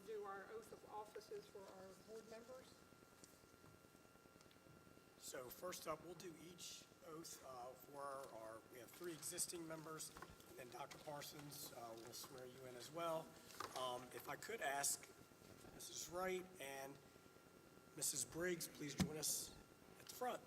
do our oath of offices for our board members. So first up, we'll do each oath we have 3 existing members, and then Dr. Parsons will swear you in as well. If I could ask Mrs. Wright and Mrs. Briggs, please join us at the front.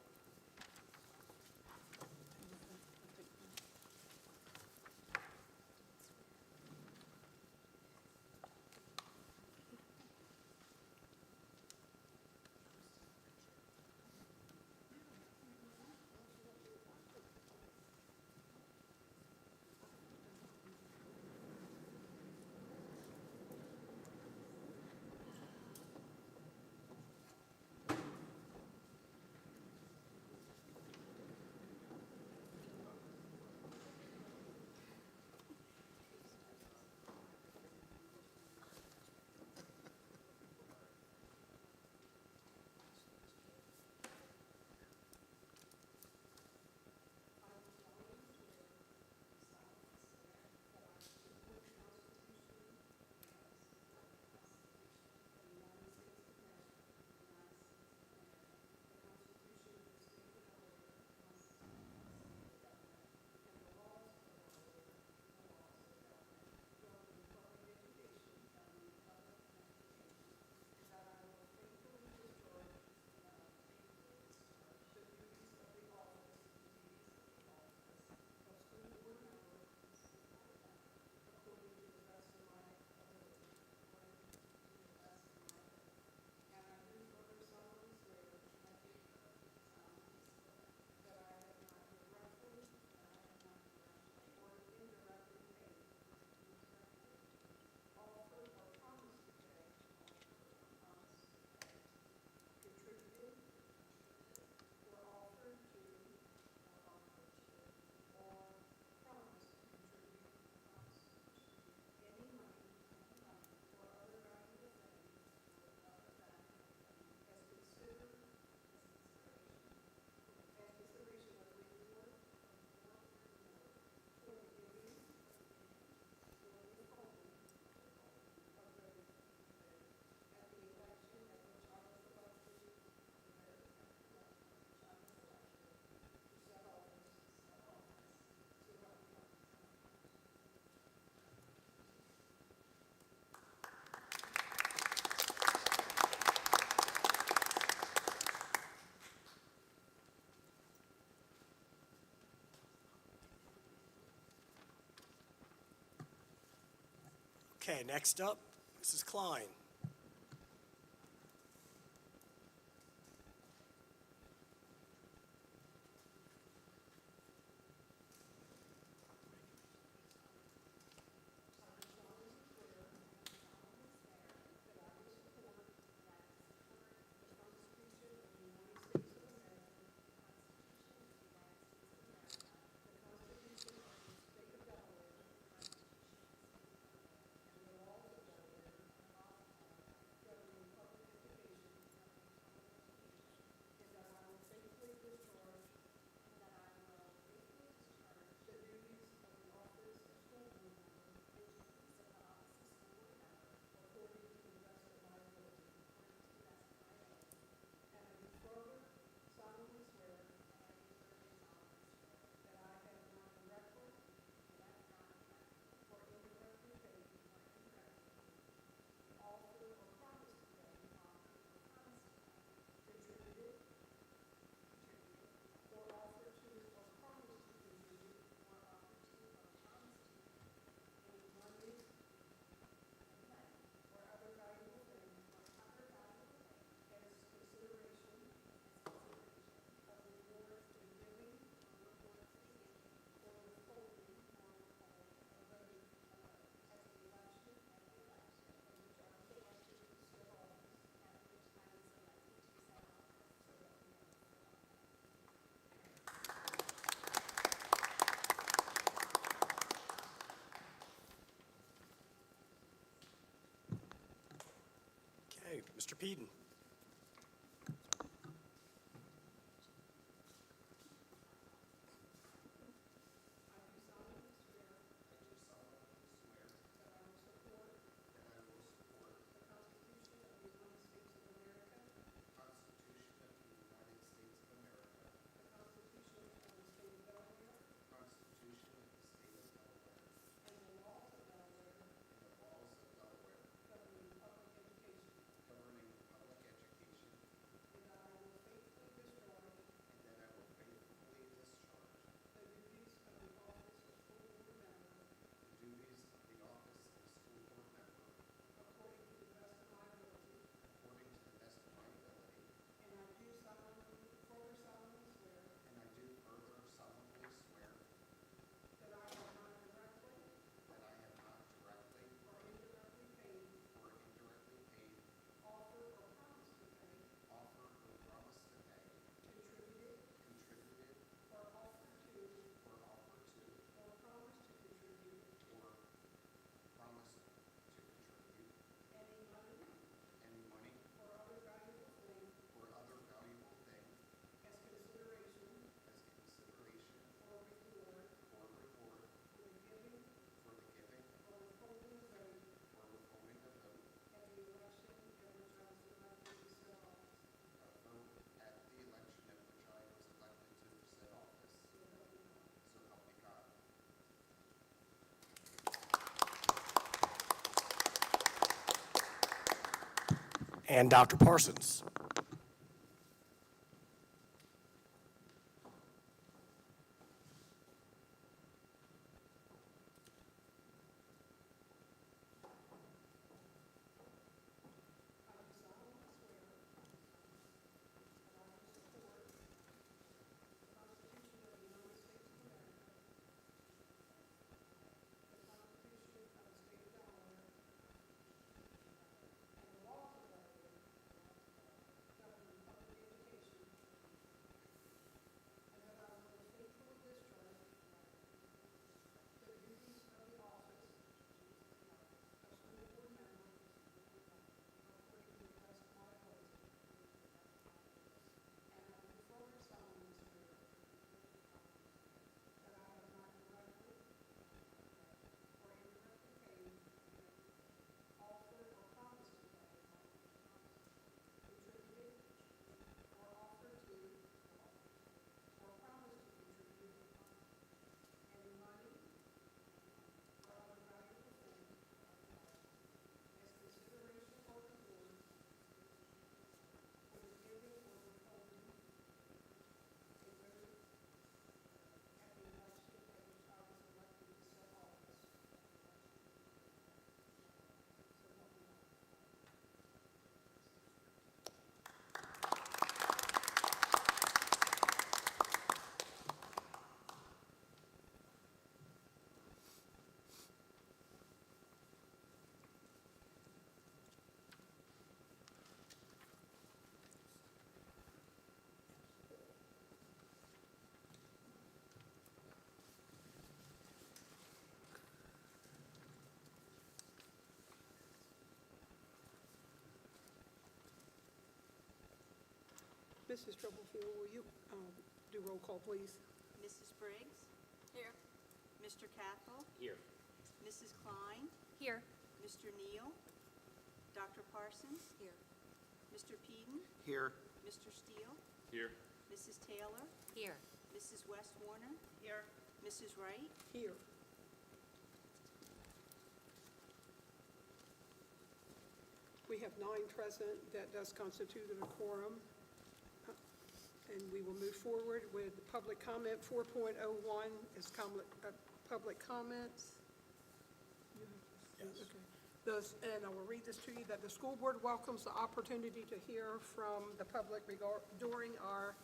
Okay, next up, Mrs. Klein. Okay, Mr. Peden. I do solemnly swear that I will support and Dr. Parsons. Mrs. Stubblefield, will you do roll call, please? Mrs. Briggs? Here. Mr. Cathell? Here. Mrs. Klein? Here. Mr. Neal? Dr. Parsons? Here. Mr. Peden? Here. Mr. Steele? Here. Mrs. Taylor? Here. Mrs. West Warner? Here. Mrs. Wright? Here. We have 9 present. That does constitute a quorum. And we will move forward with public comment. 4.01 is public comments. Yes. Okay. And I will read this to you, that the school board welcomes the opportunity to hear from the public during our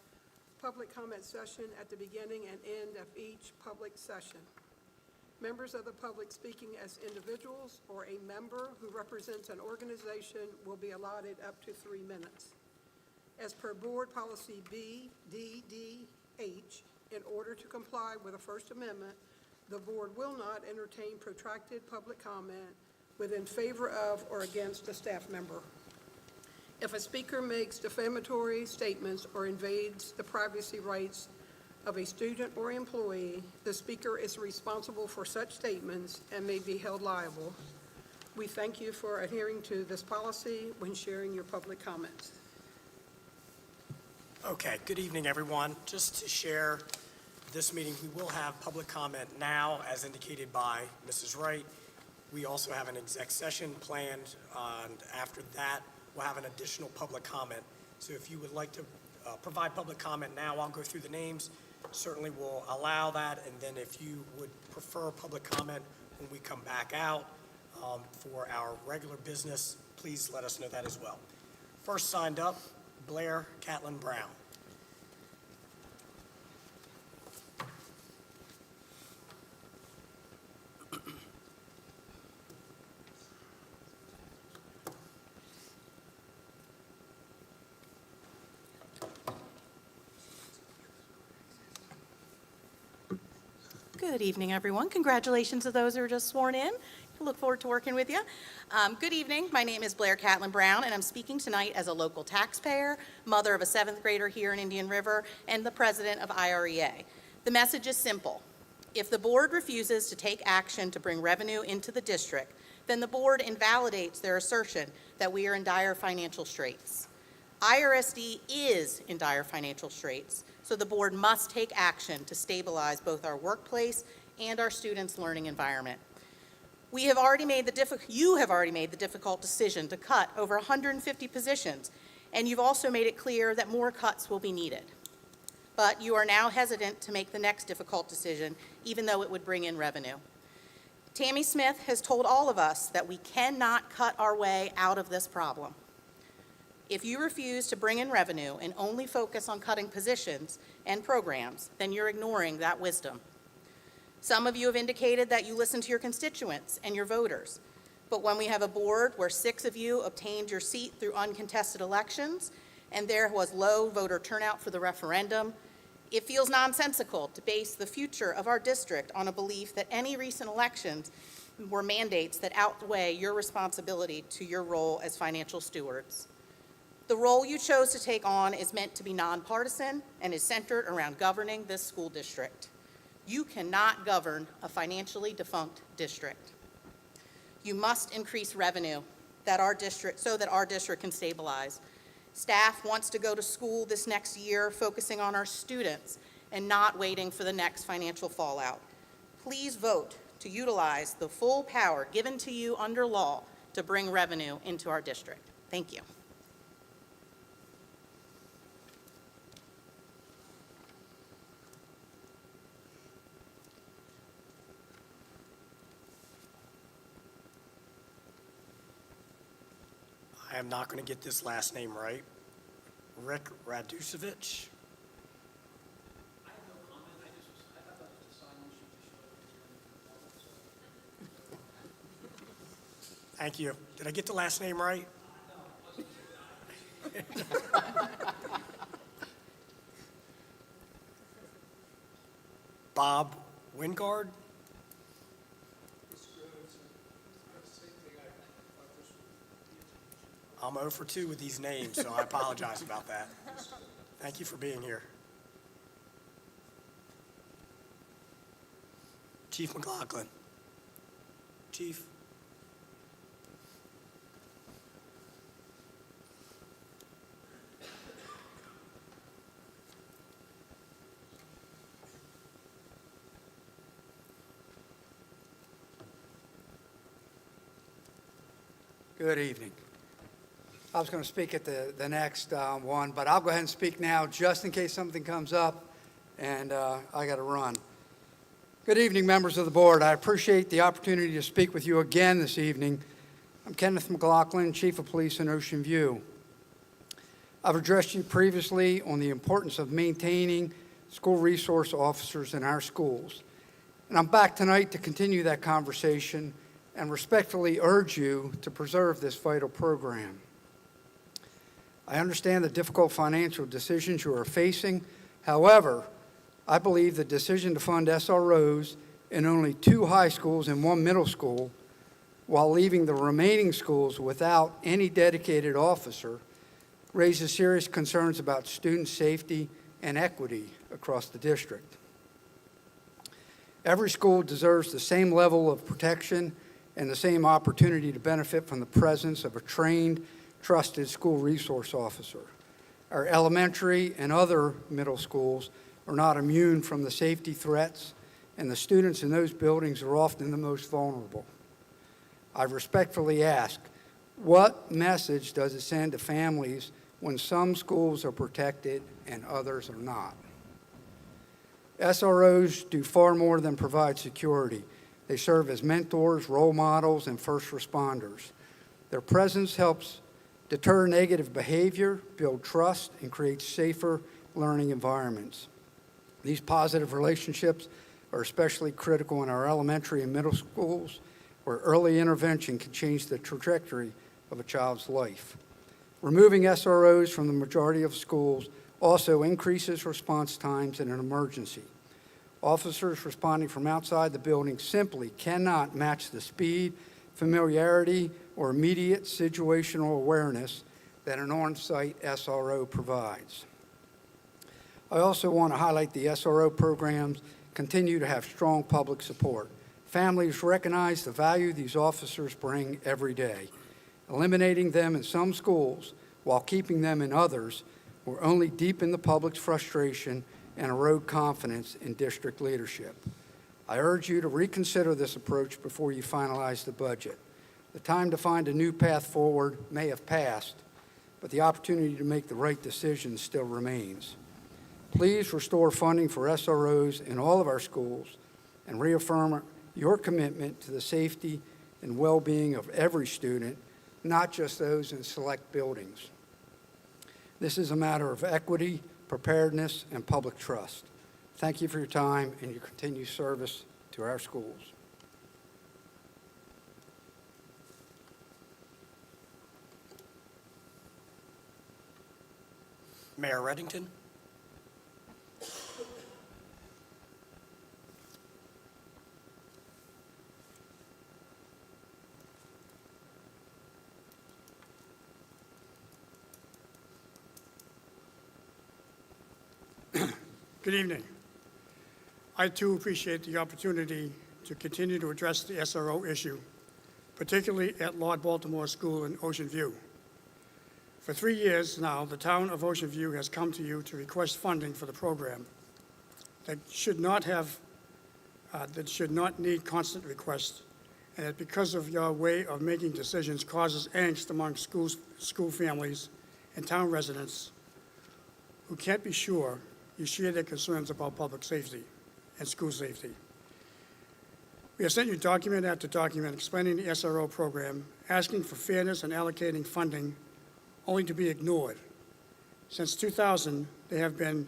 public comment session at the beginning and end of each public session. Members of the public speaking as individuals or a member who represents an organization will be allotted up to 3 minutes. As per Board Policy BDDH, in order to comply with the First Amendment, the board will not entertain protracted public comment in favor of or against a staff member. If a speaker makes defamatory statements or invades the privacy rights of a student or employee, the speaker is responsible for such statements and may be held liable. We thank you for adhering to this policy when sharing your public comments. Okay, good evening, everyone. Just to share this meeting, we will have public comment now, as indicated by Mrs. Wright. We also have an exec session planned, and after that, we'll have an additional public comment. So if you would like to provide public comment now, I'll go through the names. Certainly will allow that, and then if you would prefer public comment when we come back out for our regular business, please let us know that as well. First signed up, Blair Catlin Brown. Good evening, everyone. Congratulations to those who are just sworn in. I look forward to working with you. Good evening. My name is Blair Catlin Brown, and I'm speaking tonight as a local taxpayer, mother of a 7th grader here in Indian River, and the president of IREA. The message is simple. If the board refuses to take action to bring revenue into the district, then the board invalidates their assertion that we are in dire financial straits. IRSD is in dire financial straits, so the board must take action to stabilize both our workplace and our students' learning environment. You have already made the difficult decision to cut over 150 positions, and you've also made it clear that more cuts will be needed. But you are now hesitant to make the next difficult decision, even though it would bring in revenue. Tammy Smith has told all of us that we cannot cut our way out of this problem. If you refuse to bring in revenue and only focus on cutting positions and programs, then you're ignoring that wisdom. Some of you have indicated that you listen to your constituents and your voters, but when we have a board where 6 of you obtained your seat through uncontested elections and there was low voter turnout for the referendum, it feels nonsensical to base the future of our district on a belief that any recent elections were mandates that outweigh your responsibility to your role as financial stewards. The role you chose to take on is meant to be nonpartisan and is centered around governing this school district. You cannot govern a financially defunct district. You must increase revenue so that our district can stabilize. Staff wants to go to school this next year focusing on our students and not waiting for the next financial fallout. Please vote to utilize the full power given to you under law to bring revenue into our district. Thank you. I am not going to get this last name right. Rick Radusevich? Thank you. Did I get the last name right? Bob Wingard? I'm 0 for 2 with these names, so I apologize about that. Thank you for being here. Chief McLaughlin. Chief. Good evening. I was going to speak at the next one, but I'll go ahead and speak now just in case something comes up and I got to run. Good evening, members of the board. I appreciate the opportunity to speak with you again this evening. I'm Kenneth McLaughlin, Chief of Police in Ocean View. I've addressed you previously on the importance of maintaining school resource officers in our schools. And I'm back tonight to continue that conversation and respectfully urge you to preserve this vital program. I understand the difficult financial decisions you are facing. However, I believe the decision to fund SROs in only 2 high schools and 1 middle school, while leaving the remaining schools without any dedicated officer, raises serious concerns about student safety and equity across the district. Every school deserves the same level of protection and the same opportunity to benefit from the presence of a trained, trusted school resource officer. Our elementary and other middle schools are not immune from the safety threats, and the students in those buildings are often the most vulnerable. I respectfully ask, what message does it send to families when some schools are protected and others are not? SROs do far more than provide security. They serve as mentors, role models, and first responders. Their presence helps deter negative behavior, build trust, and create safer learning environments. These positive relationships are especially critical in our elementary and middle schools, where early intervention can change the trajectory of a child's life. Removing SROs from the majority of schools also increases response times in an emergency. Officers responding from outside the building simply cannot match the speed, familiarity, or immediate situational awareness that an on-site SRO provides. I also want to highlight the SRO programs continue to have strong public support. Families recognize the value these officers bring every day. Eliminating them in some schools while keeping them in others will only deepen the public's frustration and erode confidence in district leadership. I urge you to reconsider this approach before you finalize the budget. The time to find a new path forward may have passed, but the opportunity to make the right decision still remains. Please restore funding for SROs in all of our schools and reaffirm your commitment to the safety and well-being of every student, not just those in select buildings. This is a matter of equity, preparedness, and public trust. Thank you for your time and your continued service to our schools. Mayor Reddington. Good evening. I too appreciate the opportunity to continue to address the SRO issue, particularly at Lord Baltimore School in Ocean View. For 3 years now, the town of Ocean View has come to you to request funding for the program that should not need constant requests, and that because of your way of making decisions causes angst among school families and town residents who can't be sure you share their concerns about public safety and school safety. We have sent you document after document explaining the SRO program, asking for fairness and allocating funding, only to be ignored. Since 2000, there have been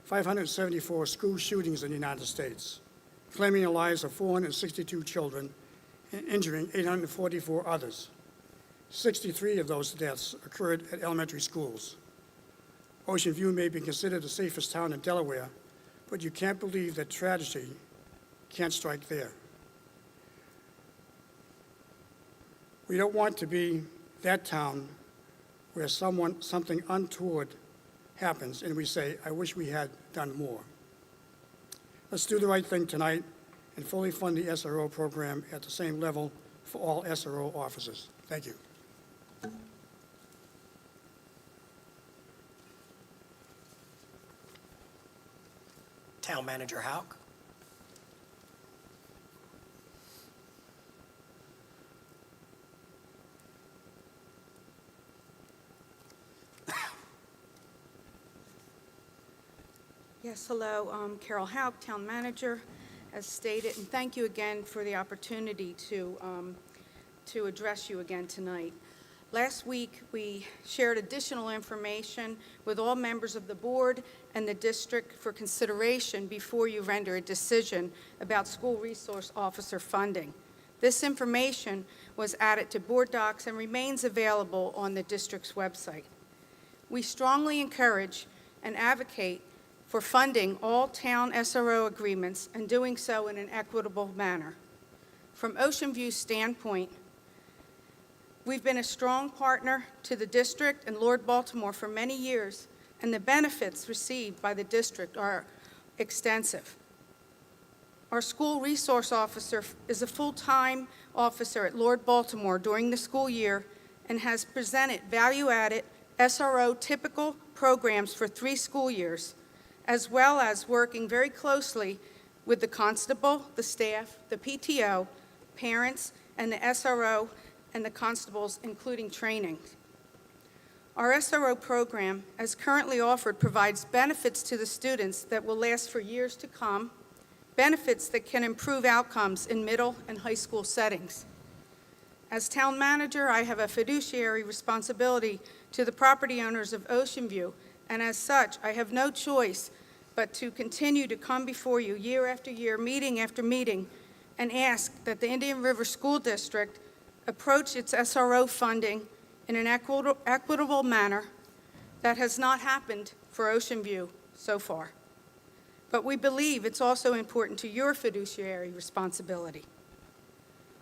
574 school shootings in the United States, claiming the lives of 462 children and injuring 844 others. 63 of those deaths occurred at elementary schools. Ocean View may be considered the safest town in Delaware, but you can't believe that tragedy can't strike there. We don't want to be that town where something untoward happens and we say, I wish we had done more. Let's do the right thing tonight and fully fund the SRO program at the same level for all SRO officers. Thank you. Town Manager Hauk. Yes, hello, Carol Hauk, Town Manager, as stated, and thank you again for the opportunity to address you again tonight. Last week, we shared additional information with all members of the board and the district for consideration before you render a decision about school resource officer funding. This information was added to board docs and remains available on the district's website. We strongly encourage and advocate for funding all town SRO agreements and doing so in an equitable manner. From Ocean View's standpoint, we've been a strong partner to the district and Lord Baltimore for many years, and the benefits received by the district are extensive. Our school resource officer is a full-time officer at Lord Baltimore during the school year and has presented value-added SRO typical programs for 3 school years, as well as working very closely with the constable, the staff, the PTO, parents, and the SRO and the constables, including training. Our SRO program, as currently offered, provides benefits to the students that will last for years to come, benefits that can improve outcomes in middle and high school settings. As town manager, I have a fiduciary responsibility to the property owners of Ocean View, and as such, I have no choice but to continue to come before you year after year, meeting after meeting, and ask that the Indian River School District approach its SRO funding in an equitable manner. That has not happened for Ocean View so far. But we believe it's also important to your fiduciary responsibility.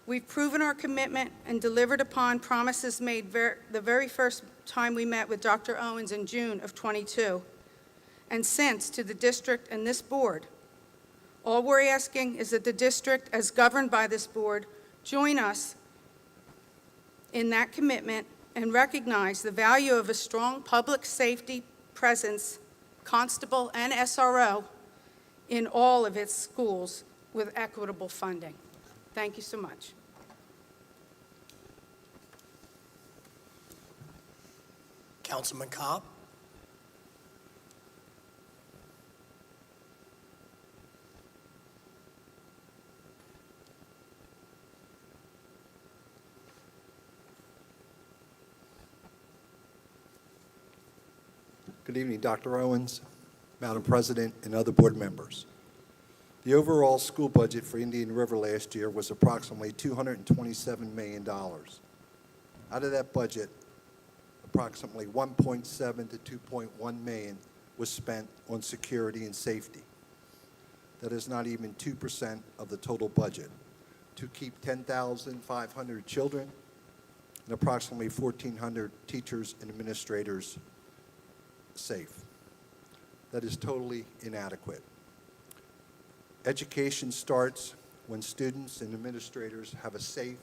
We've proven our commitment and delivered upon promises made the very first time we met with Dr. Owens in June of '22, and since to the district and this board. All we're asking is that the district, as governed by this board, join us in that commitment and recognize the value of a strong public safety presence, constable and SRO, in all of its schools with equitable funding. Thank you so much. Councilman Cobb? Good evening, Dr. Owens, Madam President, and other board members. The overall school budget for Indian River last year was approximately $227 million. Out of that budget, approximately 1.7 to 2.1 million was spent on security and safety. That is not even 2% of the total budget to keep 10,500 children and approximately 1,400 teachers and administrators safe. That is totally inadequate. Education starts when students and administrators have a safe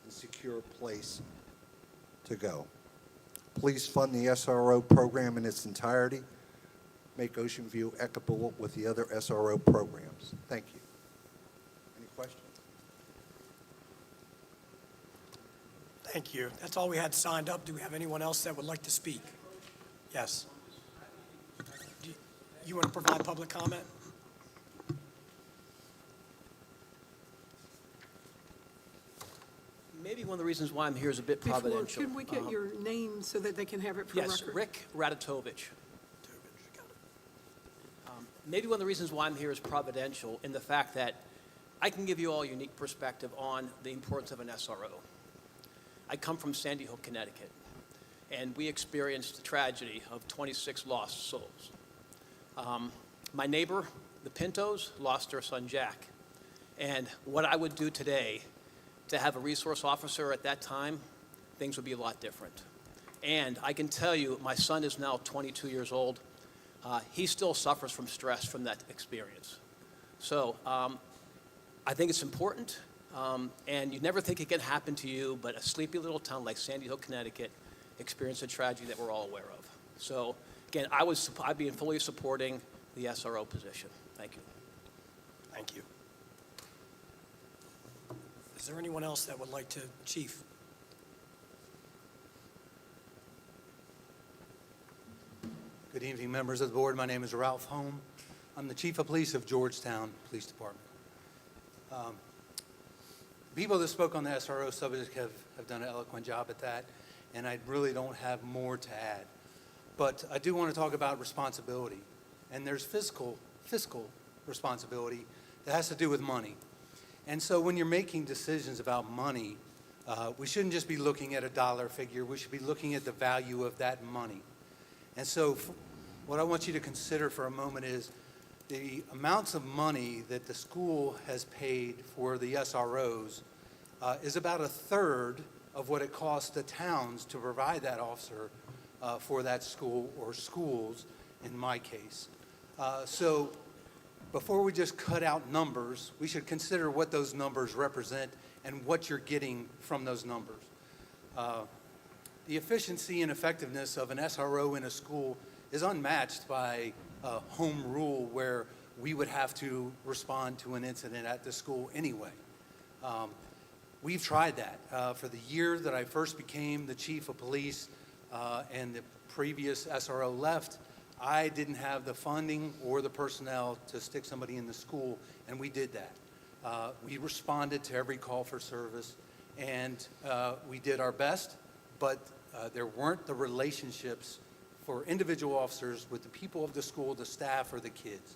and secure place to go. Please fund the SRO program in its entirety. Make Ocean View equitable with the other SRO programs. Thank you. Any questions? Thank you. That's all we had signed up. Do we have anyone else that would like to speak? Yes. You want to provide public comment? Maybe one of the reasons why I'm here is a bit Before, providential. can we get your name so that they can have it for record? Yes, Rick Radatovich. Maybe one of the reasons why I'm here is providential in the fact that I can give you all a unique perspective on the importance of an SRO. I come from Sandy Hook, Connecticut, and we experienced the tragedy of 26 lost souls. My neighbor, the Pintos, lost their son Jack. And what I would do today to have a resource officer at that time, things would be a lot different. And I can tell you, my son is now 22 years old. He still suffers from stress from that experience. So I think it's important, and you never think it can happen to you, but a sleepy little town like Sandy Hook, Connecticut, experienced a tragedy that we're all aware of. So again, I'd be fully supporting the SRO position. Thank you. Thank you. Is there anyone else that would like to, Chief? Good evening, members of the board. My name is Ralph Holm. I'm the Chief of Police of Georgetown Police Department. People that spoke on the SRO subject have done an eloquent job at that, and I really don't have more to add. But I do want to talk about responsibility, and there's fiscal responsibility that has to do with money. And so when you're making decisions about money, we shouldn't just be looking at a dollar figure. We should be looking at the value of that money. And so what I want you to consider for a moment is the amounts of money that the school has paid for the SROs is about a third of what it costs the towns to provide that officer for that school or schools in my case. So before we just cut out numbers, we should consider what those numbers represent and what you're getting from those numbers. The efficiency and effectiveness of an SRO in a school is unmatched by home rule where we would have to respond to an incident at the school anyway. We've tried that. For the year that I first became the chief of police and the previous SRO left, I didn't have the funding or the personnel to stick somebody in the school, and we did that. We responded to every call for service, and we did our best, but there weren't the relationships for individual officers with the people of the school, the staff, or the kids.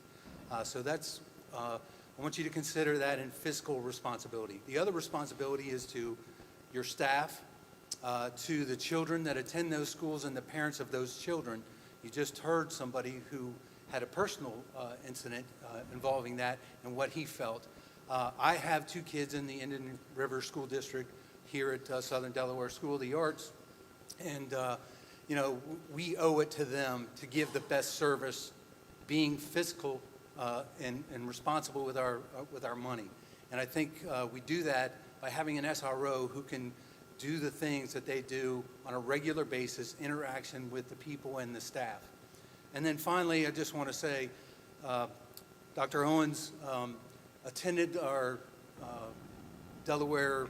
So that's, I want you to consider that in fiscal responsibility. The other responsibility is to your staff, to the children that attend those schools and the parents of those children. You just heard somebody who had a personal incident involving that and what he felt. I have two kids in the Indian River School District here at Southern Delaware School of the Arts, and you know, we owe it to them to give the best service, being fiscal and responsible with our money. And I think we do that by having an SRO who can do the things that they do on a regular basis, interaction with the people and the staff. And then finally, I just want to say, Dr. Owens, attended our Delaware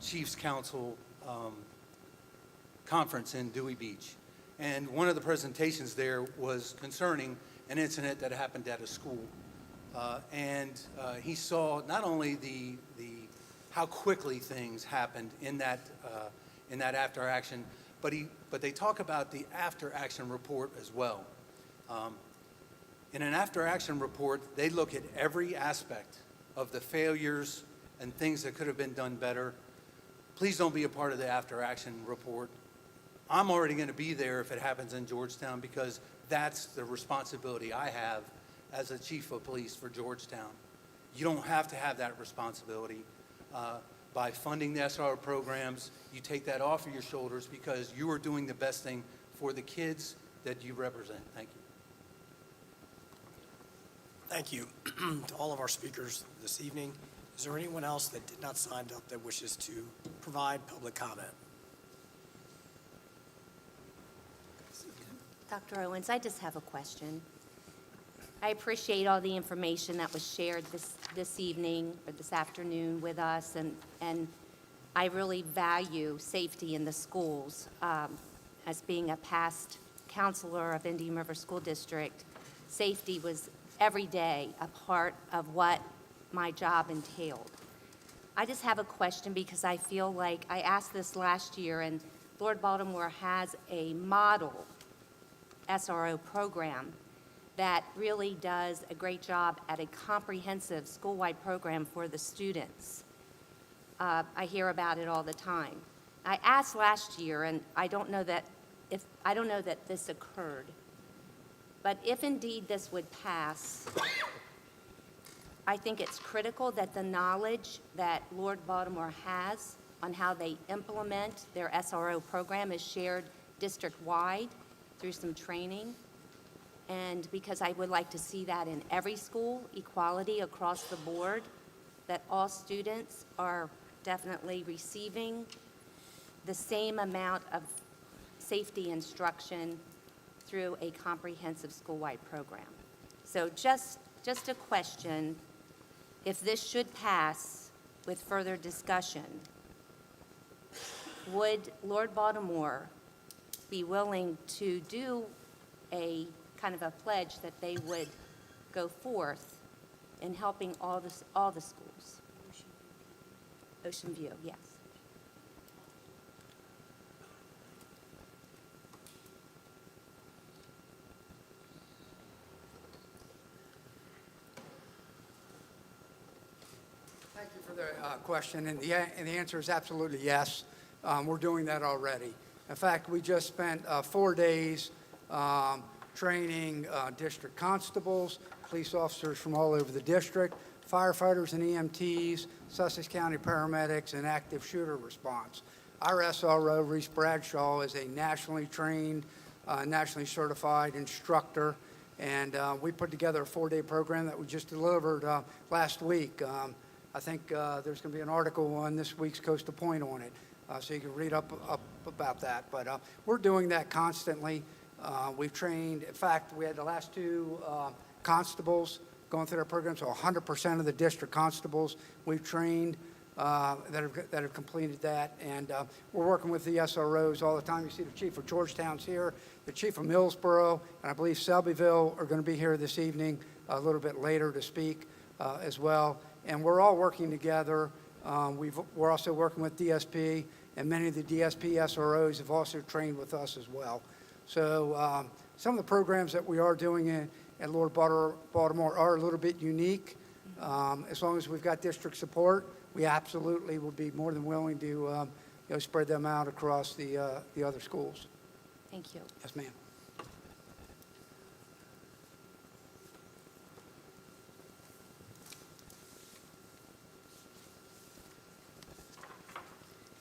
Chiefs Council conference in Dewey Beach. And one of the presentations there was concerning an incident that happened at a school. He saw not only how quickly things happened in that after action, but they talk about the after action report as well. In an after action report, they look at every aspect of the failures and things that could have been done better. Please don't be a part of the after action report. I'm already going to be there if it happens in Georgetown, because that's the responsibility I have as a chief of police for Georgetown. You don't have to have that responsibility. By funding the SRO programs, you take that off of your shoulders because you are doing the best thing for the kids that you represent. Thank you. Thank you to all of our speakers this evening. Is there anyone else that did not sign up that wishes to provide public comment? Dr. Owens, I just have a question. I appreciate all the information that was shared this evening or this afternoon with us, and I really value safety in the schools. As being a past counselor of Indian River School District, safety was every day a part of what my job entailed. I just have a question because I feel like I asked this last year, and Lord Baltimore has a model SRO program that really does a great job at a comprehensive school-wide program for the students. I hear about it all the time. I asked last year, and I don't know that this occurred, but if indeed this would pass, I think it's critical that the knowledge that Lord Baltimore has on how they implement their SRO program is shared district-wide through some training. And because I would like to see that in every school, equality across the board, that all students are definitely receiving the same amount of safety instruction through a comprehensive school-wide program. So just a question, if this should pass with further discussion, would Lord Baltimore be willing to do a kind of a pledge that they would go forth in helping all the schools? Ocean View, yes. Thank you for the question, and the answer is absolutely yes. We're doing that already. In fact, we just spent 4 days training district constables, police officers from all over the district, firefighters and EMTs, Sussex County paramedics, and active shooter response. Our SRO, Reese Bradshaw, is a nationally trained, nationally certified instructor, and we put together a 4-day program that we just delivered last week. I think there's going to be an article on this week's Coastal Point on it, so you can read up about that. But we're doing that constantly. We've trained, in fact, we had the last 2 constables going through our program, so 100% of the district constables we've trained that have completed that. And we're working with the SROs all the time. You see the chief of Georgetown's here, the chief of Millsboro, and I believe Selbyville are going to be here this evening a little bit later to speak as well. And we're all working together. We're also working with DSP, and many of the DSP SROs have also trained with us as well. So some of the programs that we are doing at Lord Baltimore are a little bit unique. As long as we've got district support, we absolutely will be more than willing to spread them out across the other schools. Thank you. Yes, ma'am.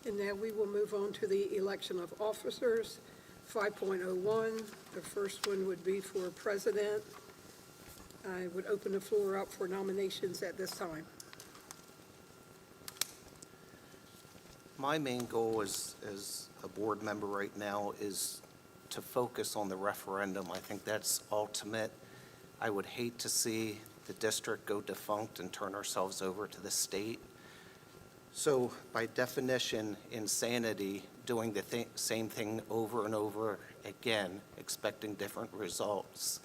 And now we will move on to the election of officers. 5.01, the first one would be for president. I would open the floor up for nominations at this time. My main goal as a board member right now is to focus on the referendum. I think that's ultimate. I would hate to see the district go defunct and turn ourselves over to the state. So by definition, insanity, doing the same thing over and over again, expecting different results.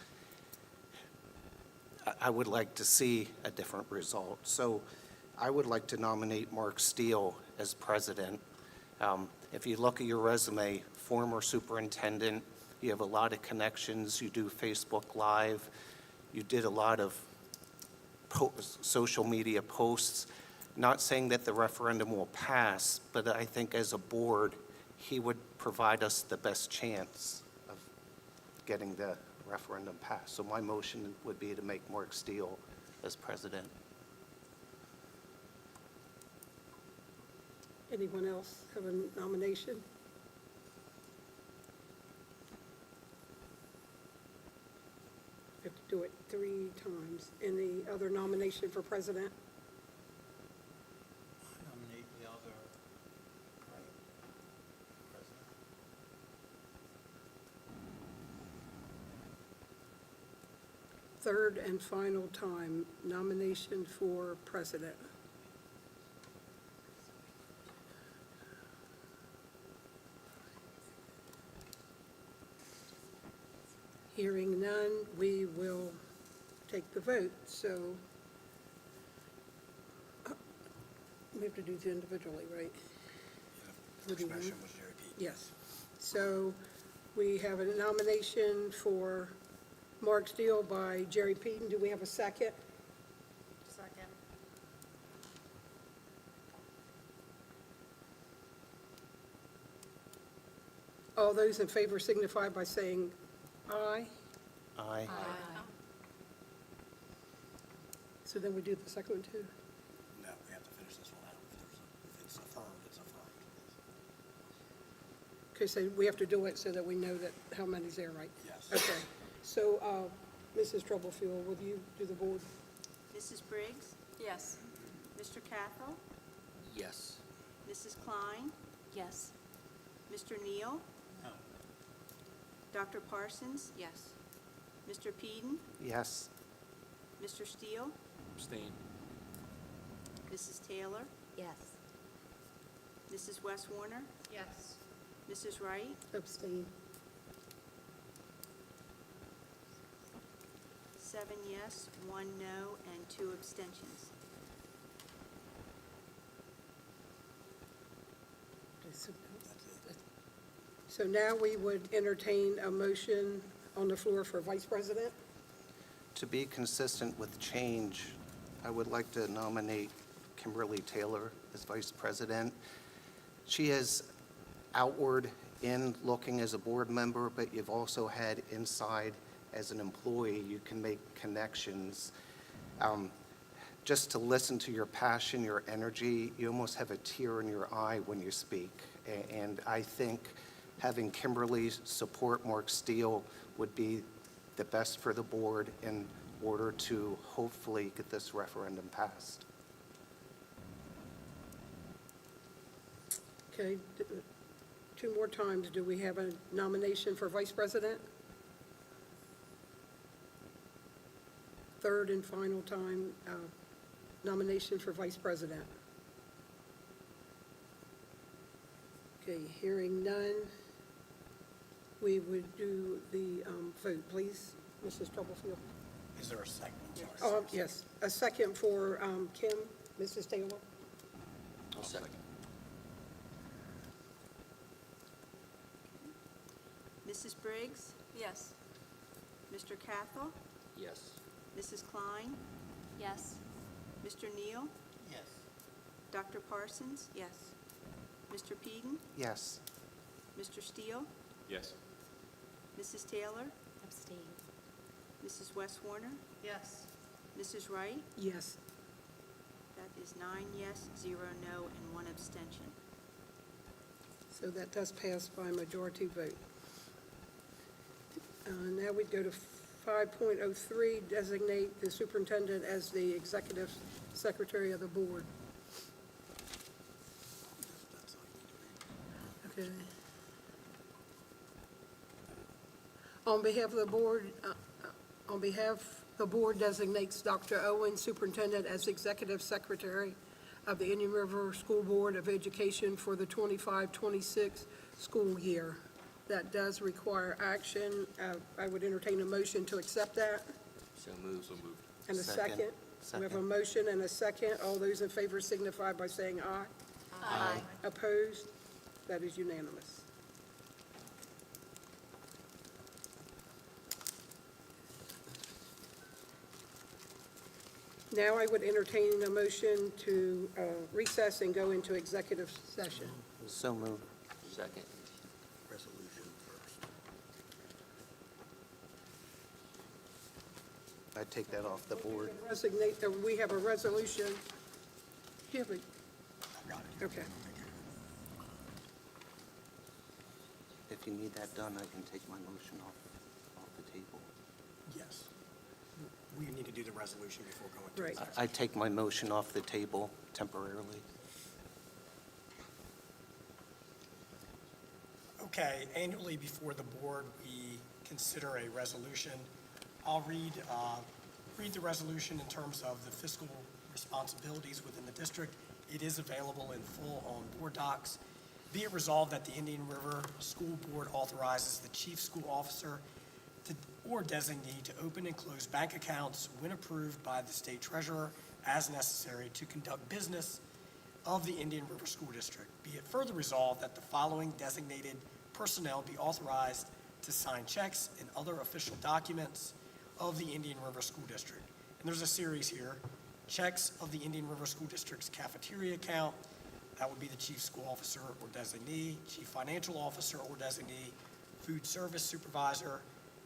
I would like to see a different result. So I would like to nominate Mark Steele as president. If you look at your resume, former superintendent, you have a lot of connections, you do Facebook Live, you did a lot of social media posts. Not saying that the referendum will pass, but I think as a board, he would provide us the best chance of getting the referendum passed. So my motion would be to make Mark Steele as president. Anyone else have a nomination? We have to do it 3 times. Any other nomination for president? Nominate the other, right, president. Third and final time, nomination for president. Hearing none, we will take the vote. So we have to do it individually, right? First motion was Jerry Pete. Yes. So we have a nomination for Mark Steele by Jerry Peden. Do we have a second? Second. All those in favor signify by saying aye. Aye. So then we do the second one too? No, we have to finish this one out. If it's affirmed, it's affirmed. Okay, so we have to do it so that we know that how many's there, right? Yes. Okay. So, Mrs. Troublefield, will you do the board? Mrs. Briggs? Yes. Mr. Cathell? Yes. Mrs. Klein? Yes. Mr. Neal? No. Dr. Parsons? Yes. Mr. Peden? Yes. Mr. Steele? Abstain. Mrs. Taylor? Yes. Mrs. West Warner? Yes. Mrs. Wright? Abstain. 7 yes, 1 no, and 2 abstentions. So now we would entertain a motion on the floor for vice president. To be consistent with change, I would like to nominate Kimberly Taylor as vice president. She is outward in looking as a board member, but you've also had inside as an employee. You can make connections. Just to listen to your passion, your energy, you almost have a tear in your eye when you speak. And I think having Kimberly support Mark Steele would be the best for the board in order to hopefully get this referendum passed. Okay, 2 more times. Do we have a nomination for vice president? Third and final time, nomination for vice president. Okay, hearing none, we would do the vote, please. Mrs. Troublefield. Is there a second? I'm sorry. Oh, yes, a second for Kim, Mrs. Taylor. I'll second. Mrs. Briggs? Yes. Mr. Cathell? Yes. Mrs. Klein? Yes. Mr. Neal? Yes. Dr. Parsons? Yes. Mr. Peden? Yes. Mr. Steele? Yes. Mrs. Taylor? Abstain. Mrs. West Warner? Yes. Mrs. Wright? Yes. That is 9 yes, 0 no, and 1 abstention. So that does pass by majority vote. Now we'd go to 5.03, designate the superintendent as the executive secretary of the board. Okay. On behalf of the board, on behalf The board designates Dr. Owen, superintendent, as executive secretary of the Indian River School Board of Education for the 25-26 school year. That does require action. I would entertain a motion to accept that. So moved. And a Second. second. We have a motion and a second. All those in favor signify by saying aye. Aye. Opposed? That is unanimous. Now I would entertain a motion to recess and go into executive session. So moved. Second. I take that off the board. We have a resolution. Here we, okay. If you need that done, I can take my motion off the table. Yes. We need to do the resolution before going to Right. executive. I take my motion off the table temporarily. Okay, annually before the board, we consider a resolution. I'll read the resolution in terms of the fiscal responsibilities within the district. It is available in full on board docs. Be it resolved that the Indian River School Board authorizes the chief school officer or designee to open and close bank accounts when approved by the state treasurer as necessary to conduct business of the Indian River School District. Be it further resolved that the following designated personnel be authorized to sign checks and other official documents of the Indian River School District. And there's a series here. Checks of the Indian River School District's cafeteria account, that would be the chief school officer or designee, chief financial officer or designee, food service supervisor,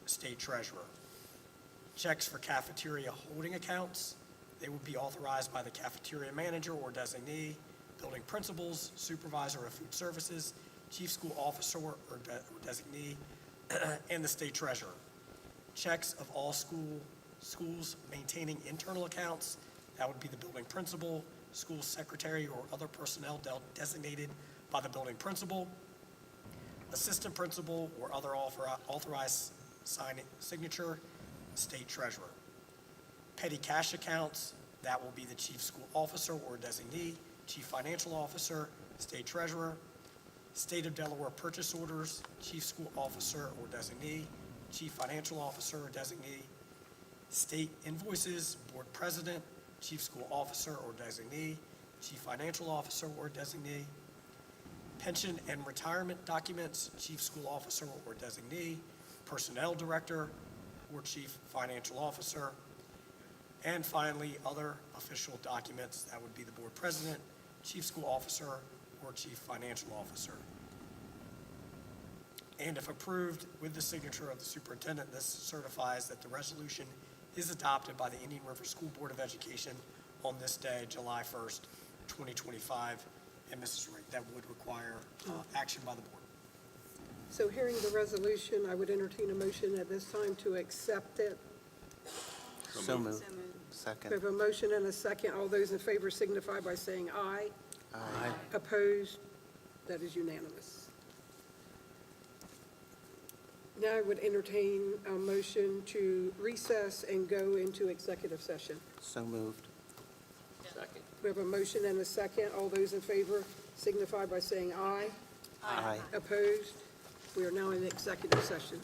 state treasurer. Checks for cafeteria holding accounts, they would be authorized by the cafeteria manager or designee, building principals, supervisor of food services, chief school officer or designee, and the state treasurer. Checks of all schools maintaining internal accounts, that would be the building principal, school secretary, or other personnel designated by the building principal, assistant principal, or other authorized signature, state treasurer. Petty cash accounts, that will be the chief school officer or designee, chief financial officer, state treasurer. State of Delaware purchase orders, chief school officer or designee, chief financial officer or designee. State invoices, board president, chief school officer or designee, chief financial officer or designee. Pension and retirement documents, chief school officer or designee, personnel director or chief financial officer. And finally, other official documents, that would be the board president, chief school officer, or chief financial officer. And if approved with the signature of the superintendent, this certifies that the resolution is adopted by the Indian River School Board of Education on this day, July 1st, 2025. And Mrs. Wright, that would require action by the board. So hearing the resolution, I would entertain a motion at this time to accept it. So moved. So moved. We Second. have a motion and a second. All those in favor signify by saying aye. Aye. Opposed? That is unanimous. Now I would entertain a motion to recess and go into executive session. So moved. Second. We have a motion and a second. All those in favor signify by saying aye. Aye. Opposed? We are now in executive session.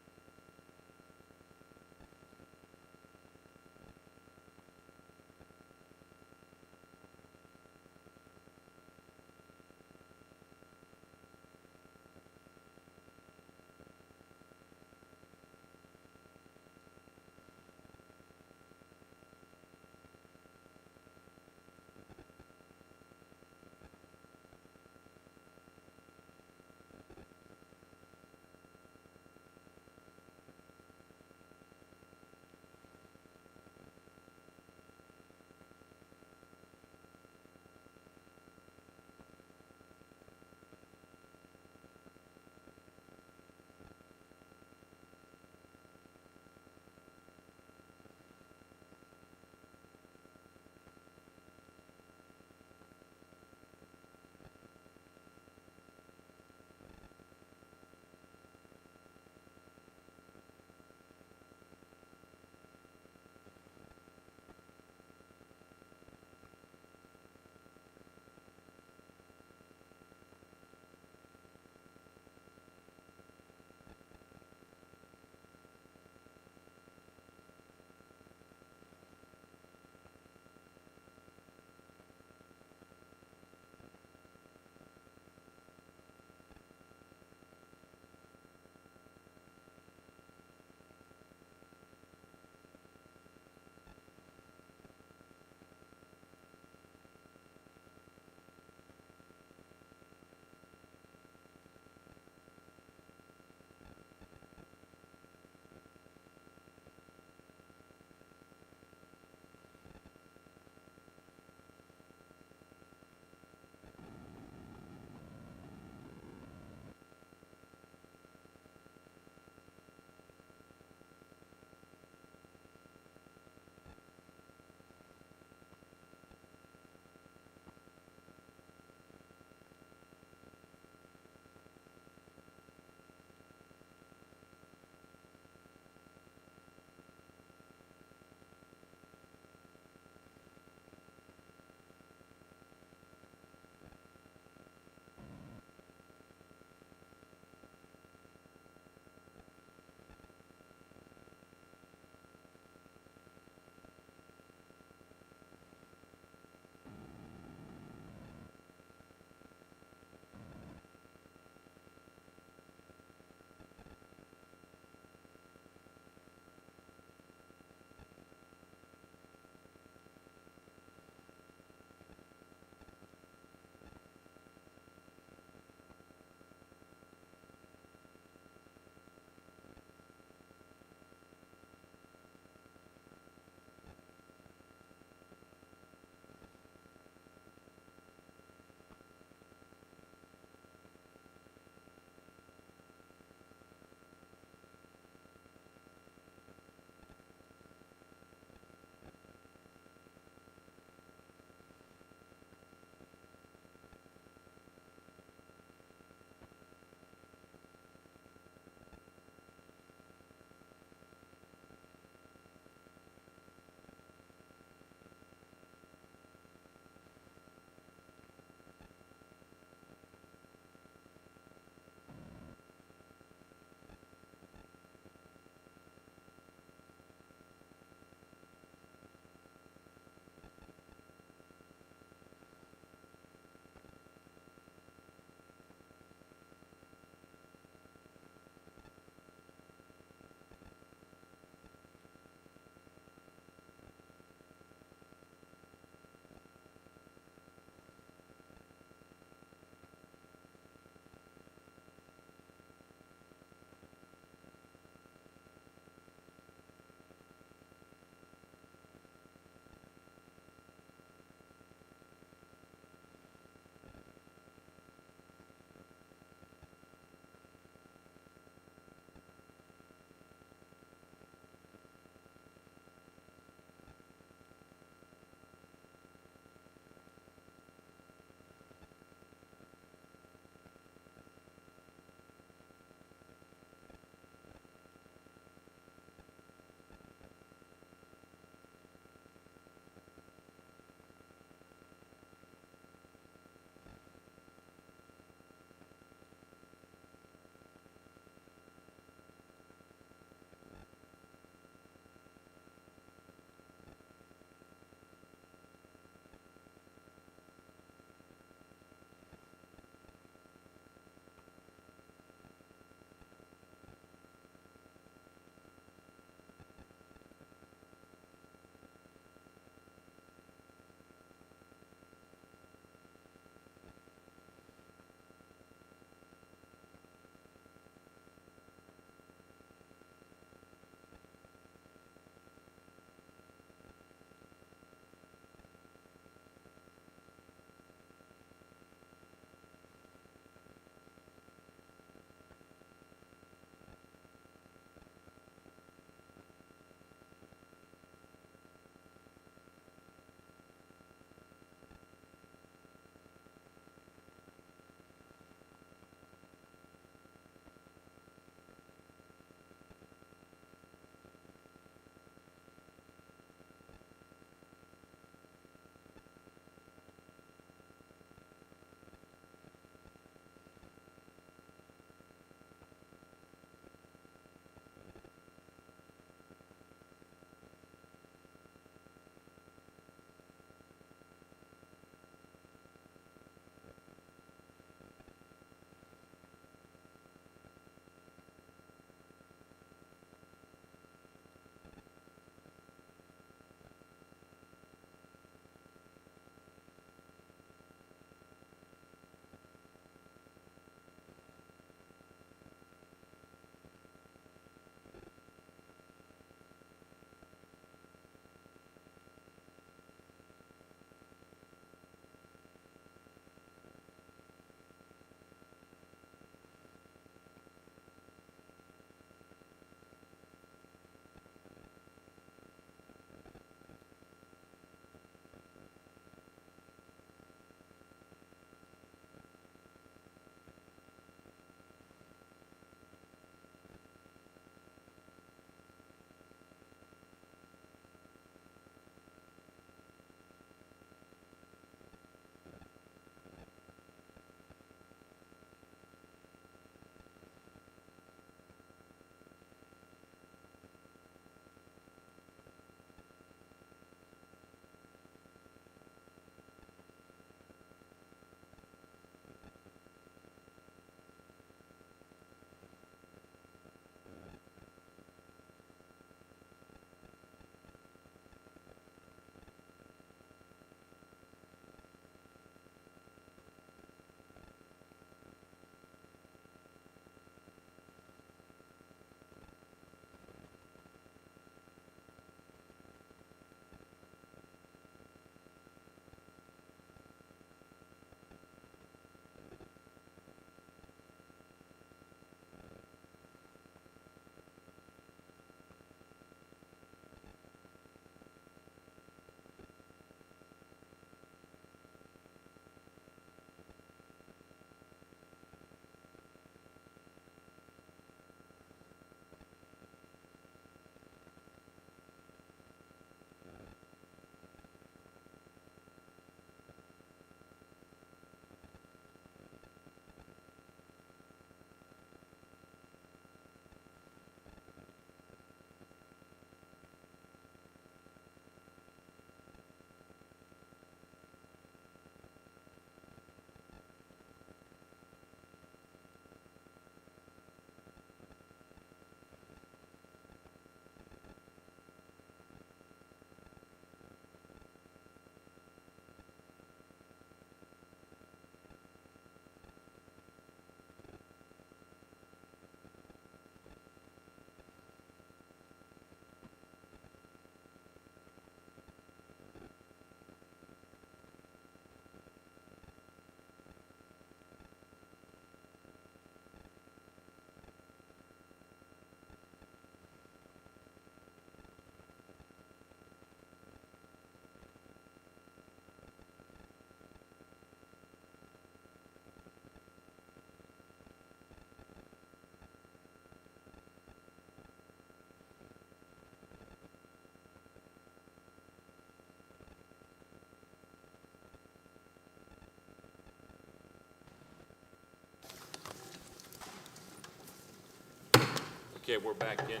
Okay, we're back in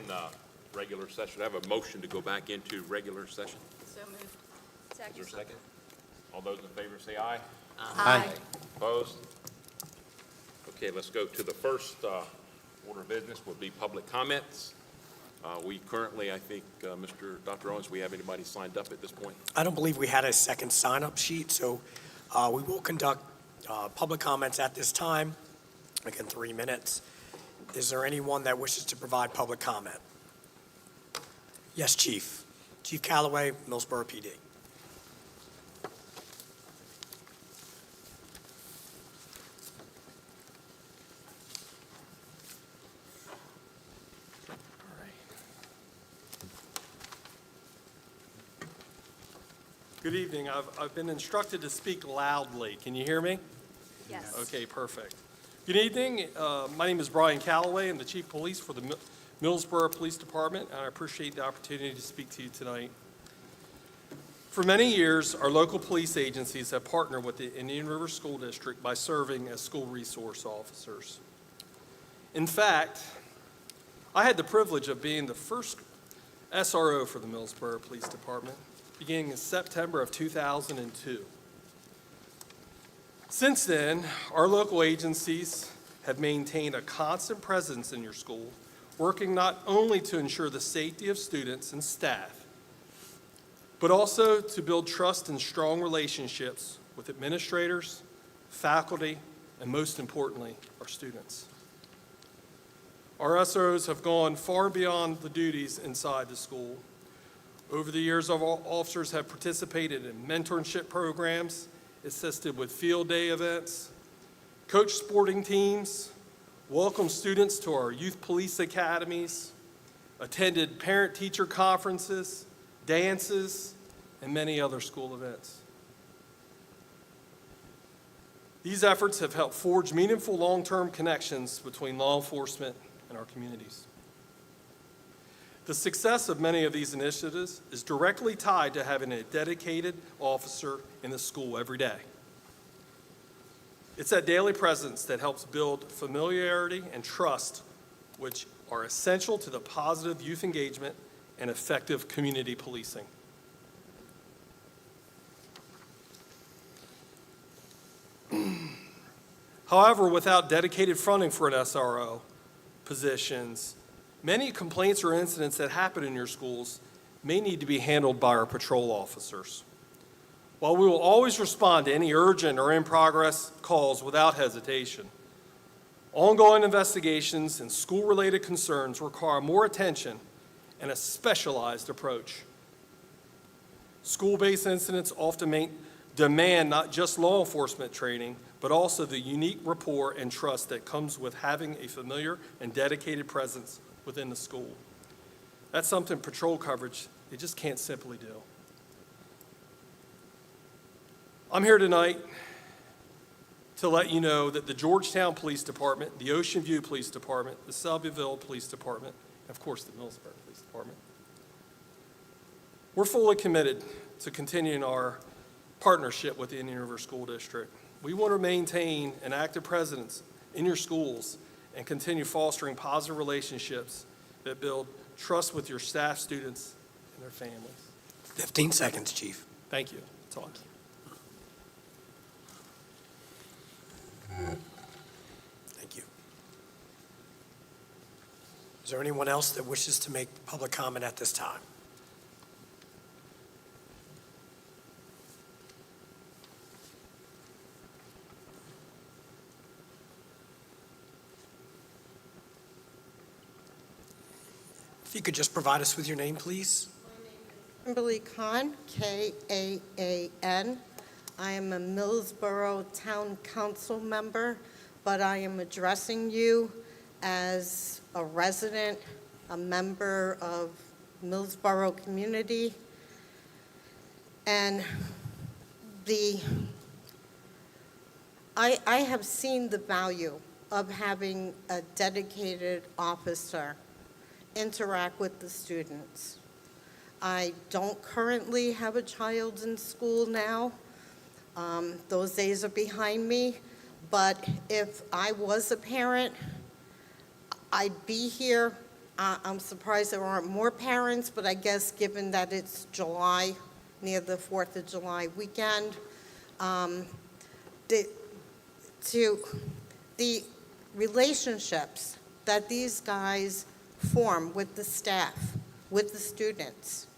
regular session. I have a motion to go back into regular session. So moved. Is there a second? All those in favor say aye. Aye. Opposed? Okay, let's go to the first order of business would be public comments. We currently, I think, Dr. Owens, we have anybody signed up at this point? I don't believe we had a second sign-up sheet, so we will conduct public comments at this time, again, 3 minutes. Is there anyone that wishes to provide public comment? Yes, Chief. Chief Callaway, Millsboro PD. Good evening. I've been instructed to speak loudly. Can you hear me? Yes. Okay, perfect. Good evening. My name is Brian Callaway. I'm the Chief of Police for the Millsboro Police Department, and I appreciate the opportunity to speak to you tonight. For many years, our local police agencies have partnered with the Indian River School District by serving as school resource officers. In fact, I had the privilege of being the first SRO for the Millsboro Police Department, beginning in September of 2002. Since then, our local agencies have maintained a constant presence in your school, working not only to ensure the safety of students and staff, but also to build trust and strong relationships with administrators, faculty, and most importantly, our students. Our SROs have gone far beyond the duties inside the school. Over the years, our officers have participated in mentorship programs, assisted with field day events, coached sporting teams, welcomed students to our youth police academies, attended parent-teacher conferences, dances, and many other school events. These efforts have helped forge meaningful long-term connections between law enforcement and our communities. The success of many of these initiatives is directly tied to having a dedicated officer in the school every day. It's that daily presence that helps build familiarity and trust, which are essential to the positive youth engagement and effective community policing. However, without dedicated funding for an SRO positions, many complaints or incidents that happen in your schools may need to be handled by our patrol officers. While we will always respond to any urgent or in-progress calls without hesitation, ongoing investigations and school-related concerns require more attention and a specialized approach. School-based incidents often demand not just law enforcement training, but also the unique rapport and trust that comes with having a familiar and dedicated presence within the school. That's something patrol coverage, they just can't simply do. I'm here tonight to let you know that the Georgetown Police Department, the Ocean View Police Department, the Selbyville Police Department, and of course the Millsboro Police Department, we're fully committed to continuing our partnership with the Indian River School District. We want to maintain an active presence in your schools and continue fostering positive relationships that build trust with your staff, students, and their families. 15 seconds, Chief. Thank you. That's all. Thank you. Is there anyone else that wishes to make public comment at this time? If you could just provide us with your name, please. Kimberly Khan, K-A-A-N. I am a Millsboro Town Council member, but I am addressing you as a resident, a member of Millsboro community. And I have seen the value of having a dedicated officer interact with the students. I don't currently have a child in school now. Those days are behind me, but if I was a parent, I'd be here I'm surprised there aren't more parents, but I guess given that it's July, near the 4th of July weekend, the relationships that these guys form with the staff, with the students,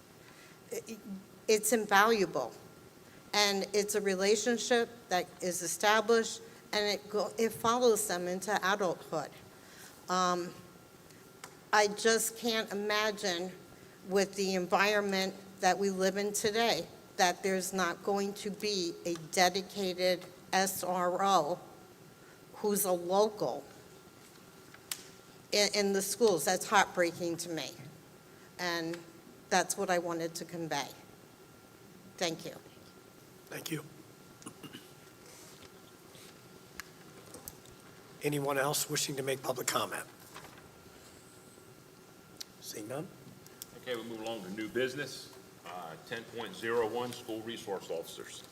it's invaluable. And it's a relationship that is established, and it follows them into adulthood. I just can't imagine with the environment that we live in today, that there's not going to be a dedicated SRO who's a local in the schools. That's heartbreaking to me. And that's what I wanted to convey. Thank you. Thank you. Anyone else wishing to make public comment? Seeing none? Okay, we move along to new business. 10.01, school resource officers.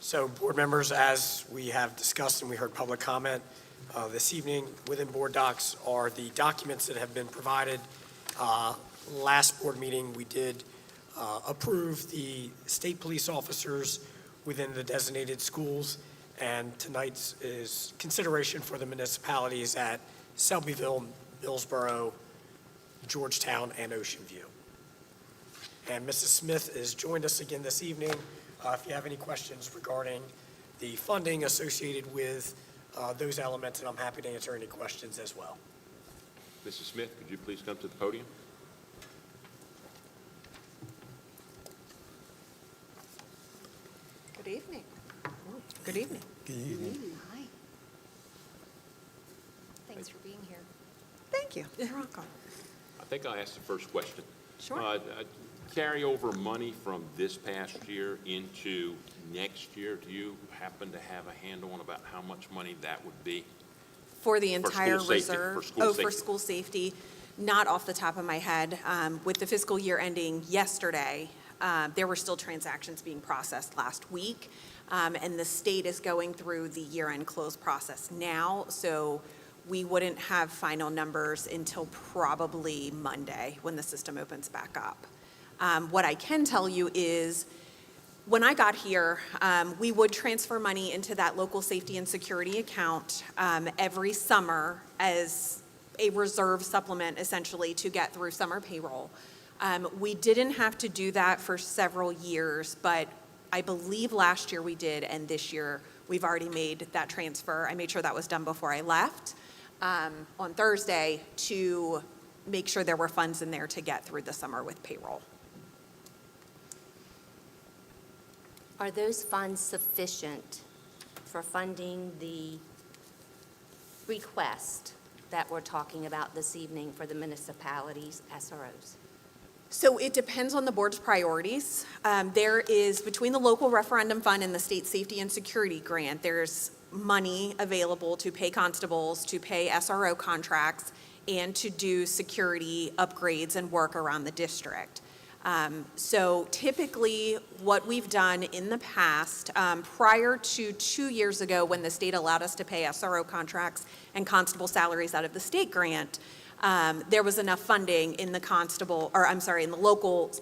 So, board members, as we have discussed and we heard public comment this evening, within board docs are the documents that have been provided. Last board meeting, we did approve the state police officers within the designated schools, and tonight's is consideration for the municipalities at Selbyville, Millsboro, Georgetown, and Ocean View. And Mrs. Smith has joined us again this evening. If you have any questions regarding the funding associated with those elements, and I'm happy to answer any questions as well. Mrs. Smith, could you please come to the podium? Good evening. Good evening. Good evening. Hi. Thanks for being here. Thank you. You're welcome. I think I'll ask the first question. Sure. Carry over money from this past year into next year. Do you happen to have a handle on about how much money that would be? For the For entire school safety, reserve? for school Oh, safety. for school safety, not off the top of my head. With the fiscal year ending yesterday, there were still transactions being processed last week, and the state is going through the year-end close process now, so we wouldn't have final numbers until probably Monday when the system opens back up. What I can tell you is, when I got here, we would transfer money into that local safety and security account every summer as a reserve supplement, essentially, to get through summer payroll. We didn't have to do that for several years, but I believe last year we did, and this year we've already made that transfer. I made sure that was done before I left on Thursday to make sure there were funds in there to get through the summer with payroll. Are those funds sufficient for funding the request that we're talking about this evening for the municipalities' SROs? So it depends on the board's priorities. There is, between the local referendum fund and the state safety and security grant, there's money available to pay constables, to pay SRO contracts, and to do security upgrades and work around the district. So typically, what we've done in the past, prior to 2 years ago when the state allowed us to pay SRO contracts and constable salaries out of the state grant, there was enough funding in the local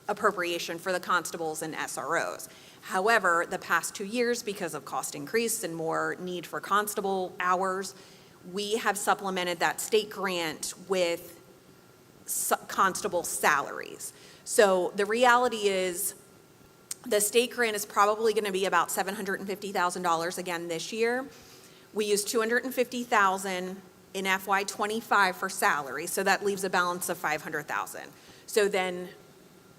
appropriation for the constables and SROs. However, the past 2 years, because of cost increase and more need for constable hours, we have supplemented that state grant with constable salaries. So the reality is the state grant is probably going to be about $750,000 again this year. We used $250,000 in FY25 for salary, so that leaves a balance of $500,000. So then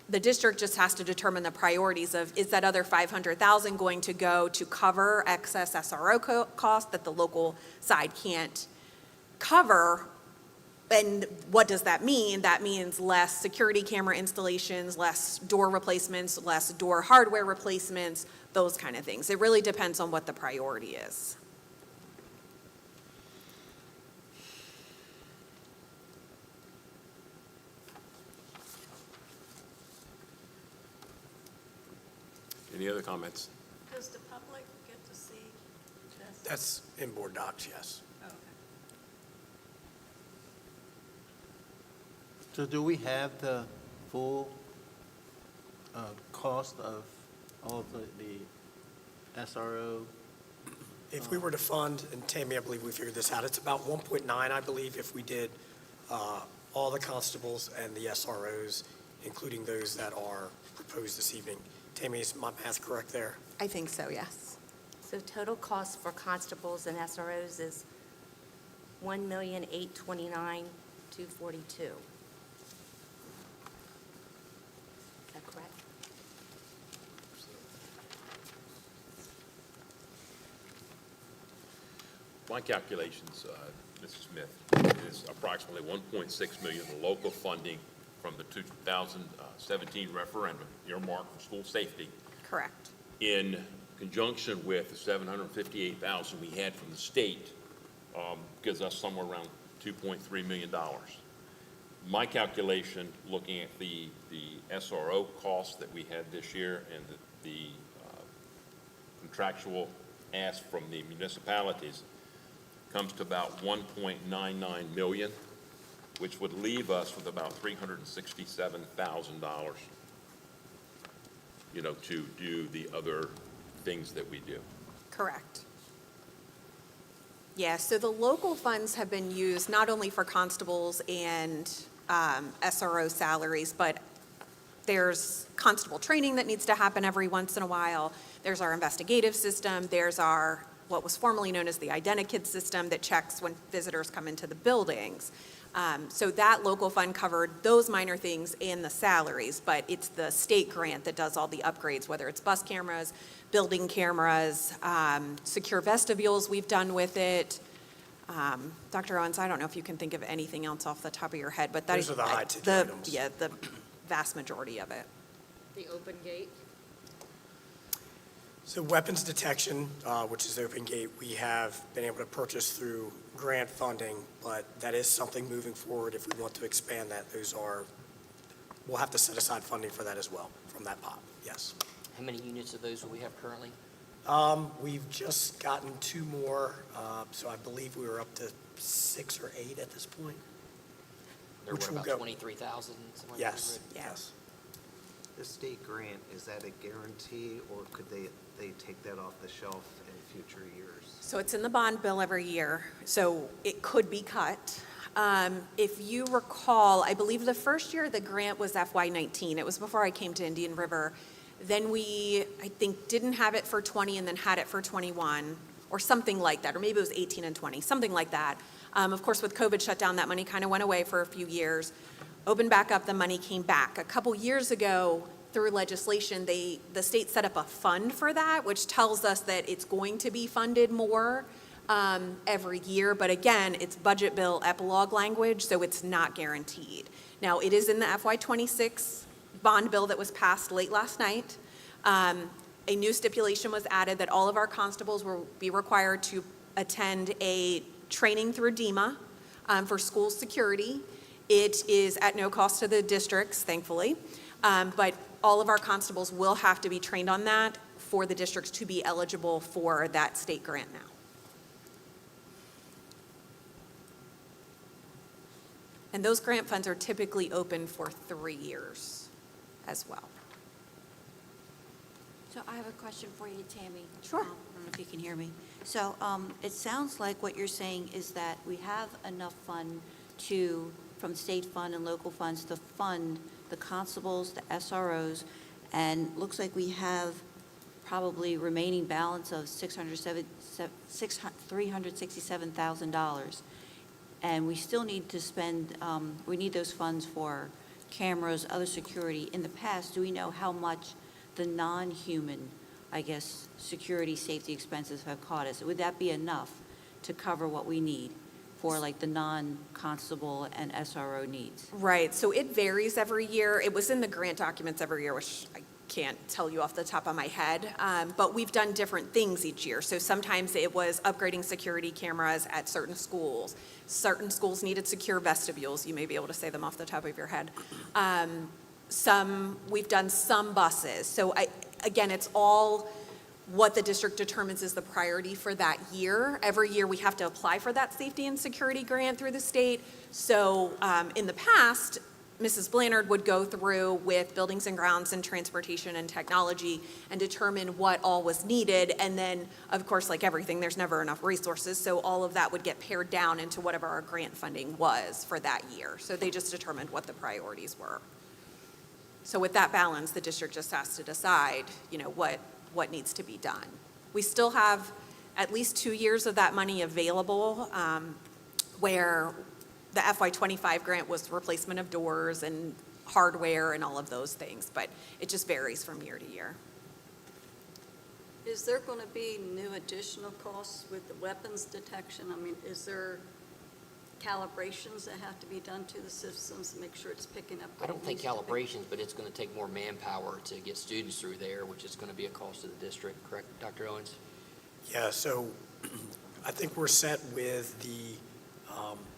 the district just has to determine the priorities of, is that other $500,000 going to go to cover excess SRO costs that the local side can't cover? And what does that mean? That means less security camera installations, less door replacements, less door hardware replacements, those kind of things. It really depends on what the priority is. Any other comments? Does the public get to see this? That's in board docs, yes. So do we have the full cost of all of the SRO? If we were to fund, and Tammy, I believe we figured this out, it's about 1.9, I believe, if we did all the constables and the SROs, including those that are proposed this evening. Tammy, is my math correct there? I think so, yes. So total cost for constables and SROs is $1,829,242. Is that correct? My calculations, Mrs. Smith, is approximately 1.6 million in local funding from the 2017 referendum earmarked for school safety, Correct. in conjunction with the 758,000 we had from the state, gives us somewhere around $2.3 million. My calculation, looking at the SRO costs that we had this year and the contractual ask from the municipalities, comes to about 1.99 million, which would leave us with about $367,000, to do the other things that we do. Correct. Yeah, so the local funds have been used not only for constables and SRO salaries, but there's constable training that needs to happen every once in a while. There's our investigative system. There's our, what was formerly known as the Identikid system that checks when visitors come into the buildings. So that local fund covered those minor things and the salaries, but it's the state grant that does all the upgrades, whether it's bus cameras, building cameras, secure vestibules we've done with it. Dr. Owens, I don't know if you can think of anything else off the top of your head, but that is Those are the high-ticket items. Yeah, the vast majority of it. The open gate? So weapons detection, which is Open Gate, we have been able to purchase through grant funding, but that is something moving forward if we want to expand that. We'll have to set aside funding for that as well from that pot, yes. How many units of those will we have currently? We've just gotten 2 more, so I believe we were up to 6 or 8 at this point. They're Which what, will about go- 23,000? something like Yes, that? yes. The state grant, is that a guarantee, or could they take that off the shelf in future years? So it's in the bond bill every year, so it could be cut. If you recall, I believe the first year the grant was FY19. It was before I came to Indian River. Then we, I think, didn't have it for 20 and then had it for 21, or something like that, or maybe it was 18 and 20, something like that. Of course, with COVID shut down, that money kind of went away for a few years. Opened back up, the money came back. A couple years ago, through legislation, the state set up a fund for that, which tells us that it's going to be funded more every year. But again, it's budget bill epilogue language, so it's not guaranteed. Now, it is in the FY26 bond bill that was passed late last night. A new stipulation was added that all of our constables will be required to attend a training through DEMA for school security. It is at no cost to the districts, thankfully, but all of our constables will have to be trained on that for the districts to be eligible for that state grant now. And those grant funds are typically open for 3 years as well. So I have a question for you, Tammy. Sure. I don't know if you can hear me. So it sounds like what you're saying is that we have enough fund from state fund and local funds to fund the constables, the SROs, and looks like we have probably remaining balance of $367,000. And we still need to spend, we need those funds for cameras, other security. In the past, do we know how much the non-human, security, safety expenses have cost us? Would that be enough to cover what we need for like the non-constable and SRO needs? Right, so it varies every year. It was in the grant documents every year, which I can't tell you off the top of my head, but we've done different things each year. So sometimes it was upgrading security cameras at certain schools. Certain schools needed secure vestibules. You may be able to say them off the top of your head. We've done some buses. So again, it's all what the district determines is the priority for that year. Every year we have to apply for that safety and security grant through the state. So in the past, Mrs. Blanchard would go through with Buildings and Grounds and Transportation and Technology and determine what all was needed. And then, of course, like everything, there's never enough resources, so all of that would get pared down into whatever our grant funding was for that year. So they just determined what the priorities were. So with that balance, the district just has to decide, what needs to be done. We still have at least 2 years of that money available, where the FY25 grant was replacement of doors and hardware and all of those things, but it just varies from year to year. Is there going to be new additional costs with the weapons detection? I mean, is there calibrations that have to be done to the systems to make sure it's picking up? I don't think calibrations, but it's going to take more manpower to get students through there, which is going to be a cost to the district, correct, Dr. Owens? Yeah, so I think we're set with the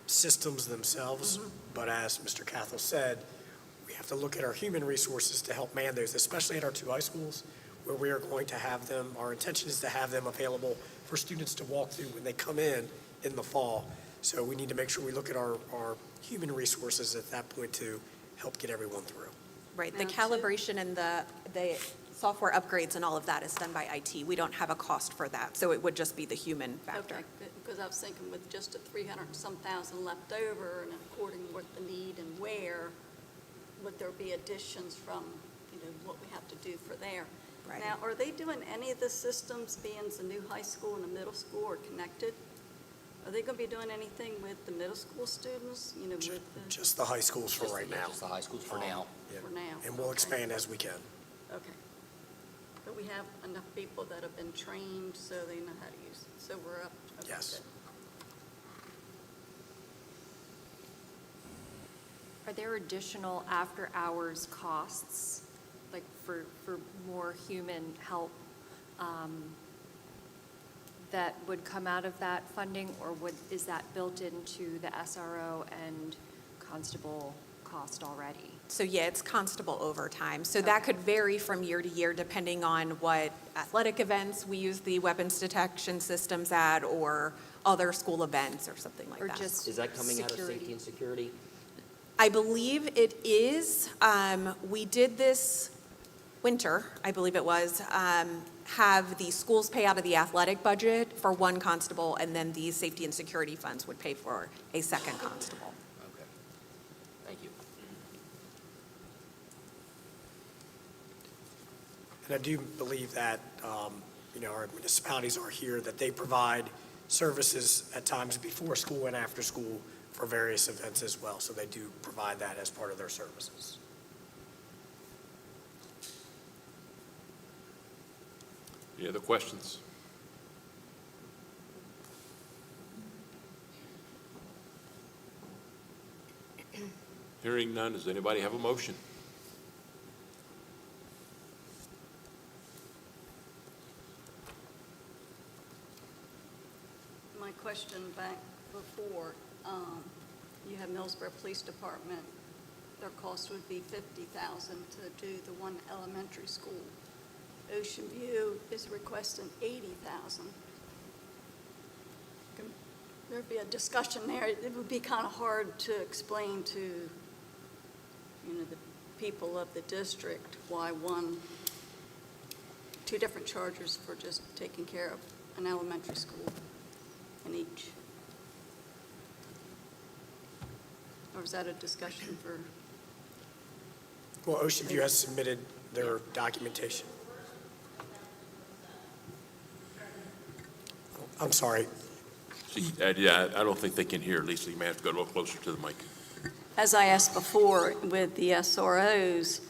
systems themselves, but as Mr. Cathell said, we have to look at our human resources to help man those, especially at our 2 high schools, where we are going to have them, our intention is to have them available for students to walk through when they come in the fall. So we need to make sure we look at our human resources at that point to help get everyone through. Right, the calibration and the software upgrades and all of that is done by IT. We don't have a cost for that, so it would just be the human factor. Okay, because I was thinking with just a 300 and some thousand left over, and according to what the need and where, would there be additions from, what we have to do for there? Right. Now, are they doing any of the systems, being the new high school and the middle school are connected? Are they going to be doing anything with the middle school students, with the? Just the high schools for right now. Just the high schools for now. Yeah. For now. And we'll Okay. expand as we can. Okay. But we have enough people that have been trained so they know how to use it. So we're up. Okay, Yes. Are there additional after-hours costs, like for more human help, that would come out of that funding, or is that built into the SRO and constable cost already? So yeah, it's constable overtime. So that could vary from year to year depending on what athletic events we use the weapons detection systems at, or other school events or something like that. Is that coming out of safety and security? I believe it is. We did this winter, I believe it was, have the schools pay out of the athletic budget for one constable, and then the safety and security funds would pay for a second constable. Okay. Thank you. And I do believe that, our municipalities are here, that they provide services at times before school and after school for various events as well. So they do provide that as part of their services. Any other questions? Hearing none, does anybody have a motion? My question back before, you have Millsboro Police Department, their cost would be $50,000 to do the one elementary school. Ocean View is requesting $80,000. There'd be a discussion there. It would be kind of hard to explain to, the people of the district why two different charges for just taking care of an elementary school in each. Or is that a discussion for? Well, Ocean View has submitted their documentation. I'm sorry. See, yeah, I don't think they can hear. Lisa, you may have to go a little closer to the mic. As I asked before, with the SROs,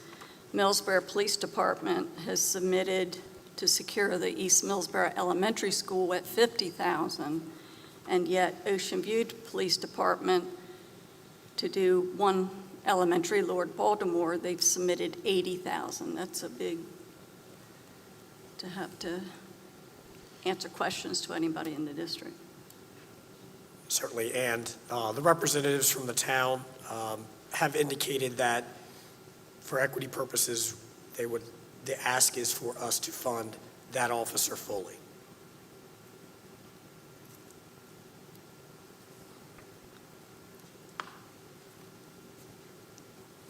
Millsboro Police Department has submitted to secure the East Millsboro Elementary School at $50,000, and yet Ocean View Police Department, to do one elementary, Lord Baltimore, they've submitted $80,000. That's a big, to have to answer questions to anybody in the district. Certainly, and the representatives from the town have indicated that for equity purposes, the ask is for us to fund that officer fully.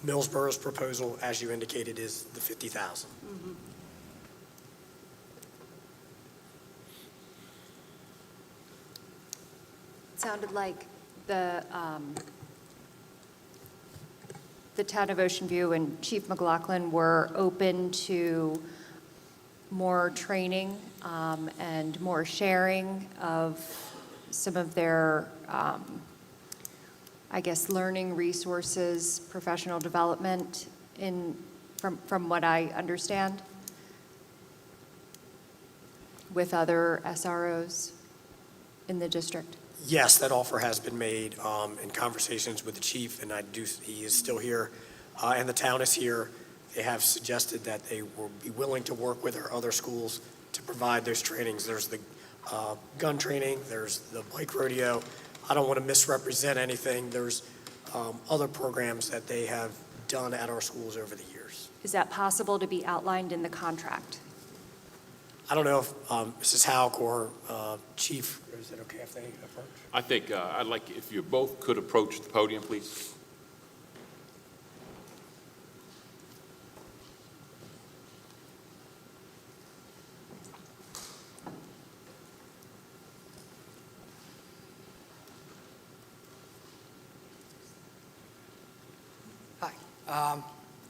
Millsboro's proposal, as you indicated, is the 50,000. It sounded like the town of Ocean View and Chief McLaughlin were open to more training and more sharing of some of their, I guess, learning resources, professional development from what I understand, with other SROs in the district. Yes, that offer has been made in conversations with the chief, and he is still here, and the town is here. They have suggested that they will be willing to work with our other schools to provide those trainings. There's the gun training, there's the bike rodeo. I don't want to misrepresent anything. There's other programs that they have done at our schools over the years. Is that possible to be outlined in the contract? I don't know if Mrs. Hauk or Chief, is it okay if they approach? I think I'd like if you both could approach the podium, please.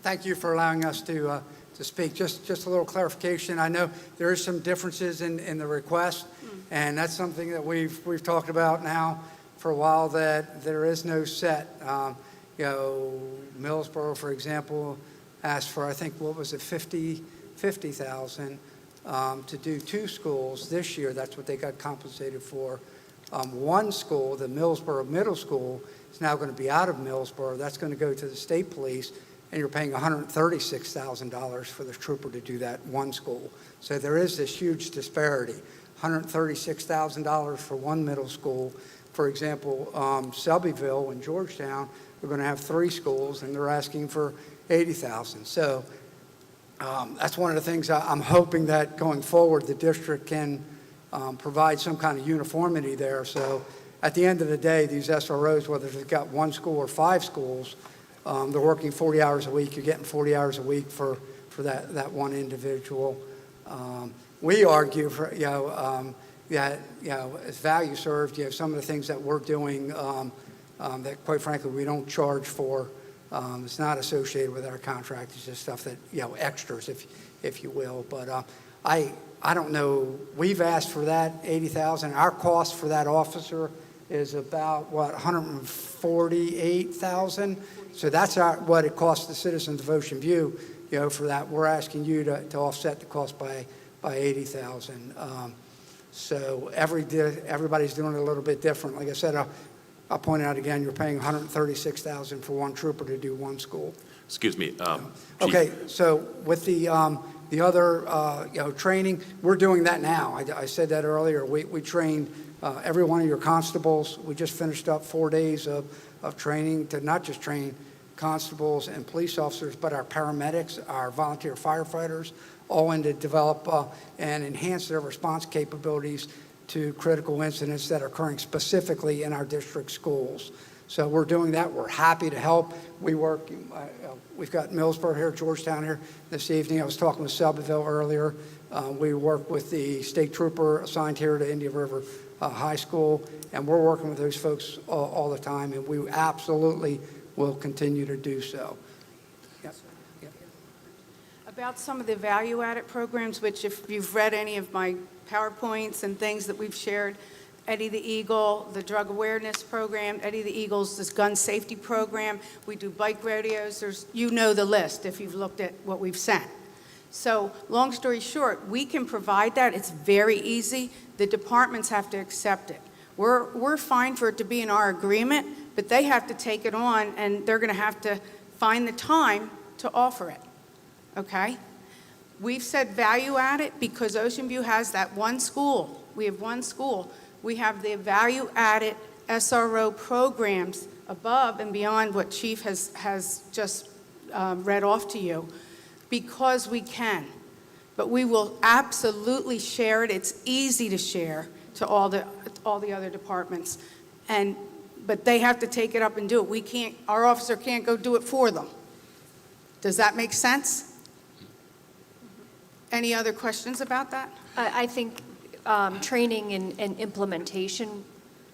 Thank you for allowing us to speak. Just a little clarification. I know there is some differences in the request, and that's something that we've talked about now for a while, that there is no set. Millsboro, for example, asked for, I think, what was it, 50,000 to do 2 schools this year. That's what they got compensated for. One school, the Millsboro Middle School, is now going to be out of Millsboro. That's going to go to the state police, and you're paying $136,000 for the trooper to do that one school. So there is this huge disparity. $136,000 for one middle school. For example, Selbyville and Georgetown are going to have 3 schools, and they're asking for $80,000. So that's one of the things I'm hoping that going forward the district can provide some kind of uniformity there. So at the end of the day, these SROs, whether they've got 1 school or 5 schools, they're working 40 hours a week. You're getting 40 hours a week for that one individual. We argue for, that, as value served, some of the things that we're doing that, quite frankly, we don't charge for. It's not associated with our contract. It's just stuff that, extras, if you will. But I don't know. We've asked for that $80,000. Our cost for that officer is about, $148,000. So that's what it costs the citizens of Ocean View, for that. We're asking you to offset the cost by $80,000. So everybody's doing it a little bit different. Like I said, I'll point out again, you're paying $136,000 for one trooper to do one school. Excuse me. Chief. Okay, so with the other, training, we're doing that now. I said that earlier. We trained every one of your constables. We just finished up 4 days of training to not just train constables and police officers, but our paramedics, our volunteer firefighters, all in to develop and enhance their response capabilities to critical incidents that are occurring specifically in our district schools. So we're doing that. We're happy to help. We've got Millsboro here, Georgetown here this evening. I was talking with Selbyville earlier. We work with the state trooper assigned here to Indian River High School, and we're working with those folks all the time, and we absolutely will continue to do so. Yep. About some of the value-added programs, which if you've read any of my PowerPoints and things that we've shared, Eddie the Eagle, the drug awareness program, Eddie the Eagle's this gun safety program, we do bike rodeos, the list if you've looked at what we've sent. So long story short, we can provide that. It's very easy. The departments have to accept it. We're fine for it to be in our agreement, but they have to take it on, and they're going to have to find the time to offer it, okay? We've said value added because Ocean View has that one school. We have one school. We have the value added SRO programs above and beyond what Chief has just read off to you because we can. But we will absolutely share it. It's easy to share to all the other departments. But they have to take it up and do it. Our officer can't go do it for them. Does that make sense? Any other questions about that? I think training and implementation,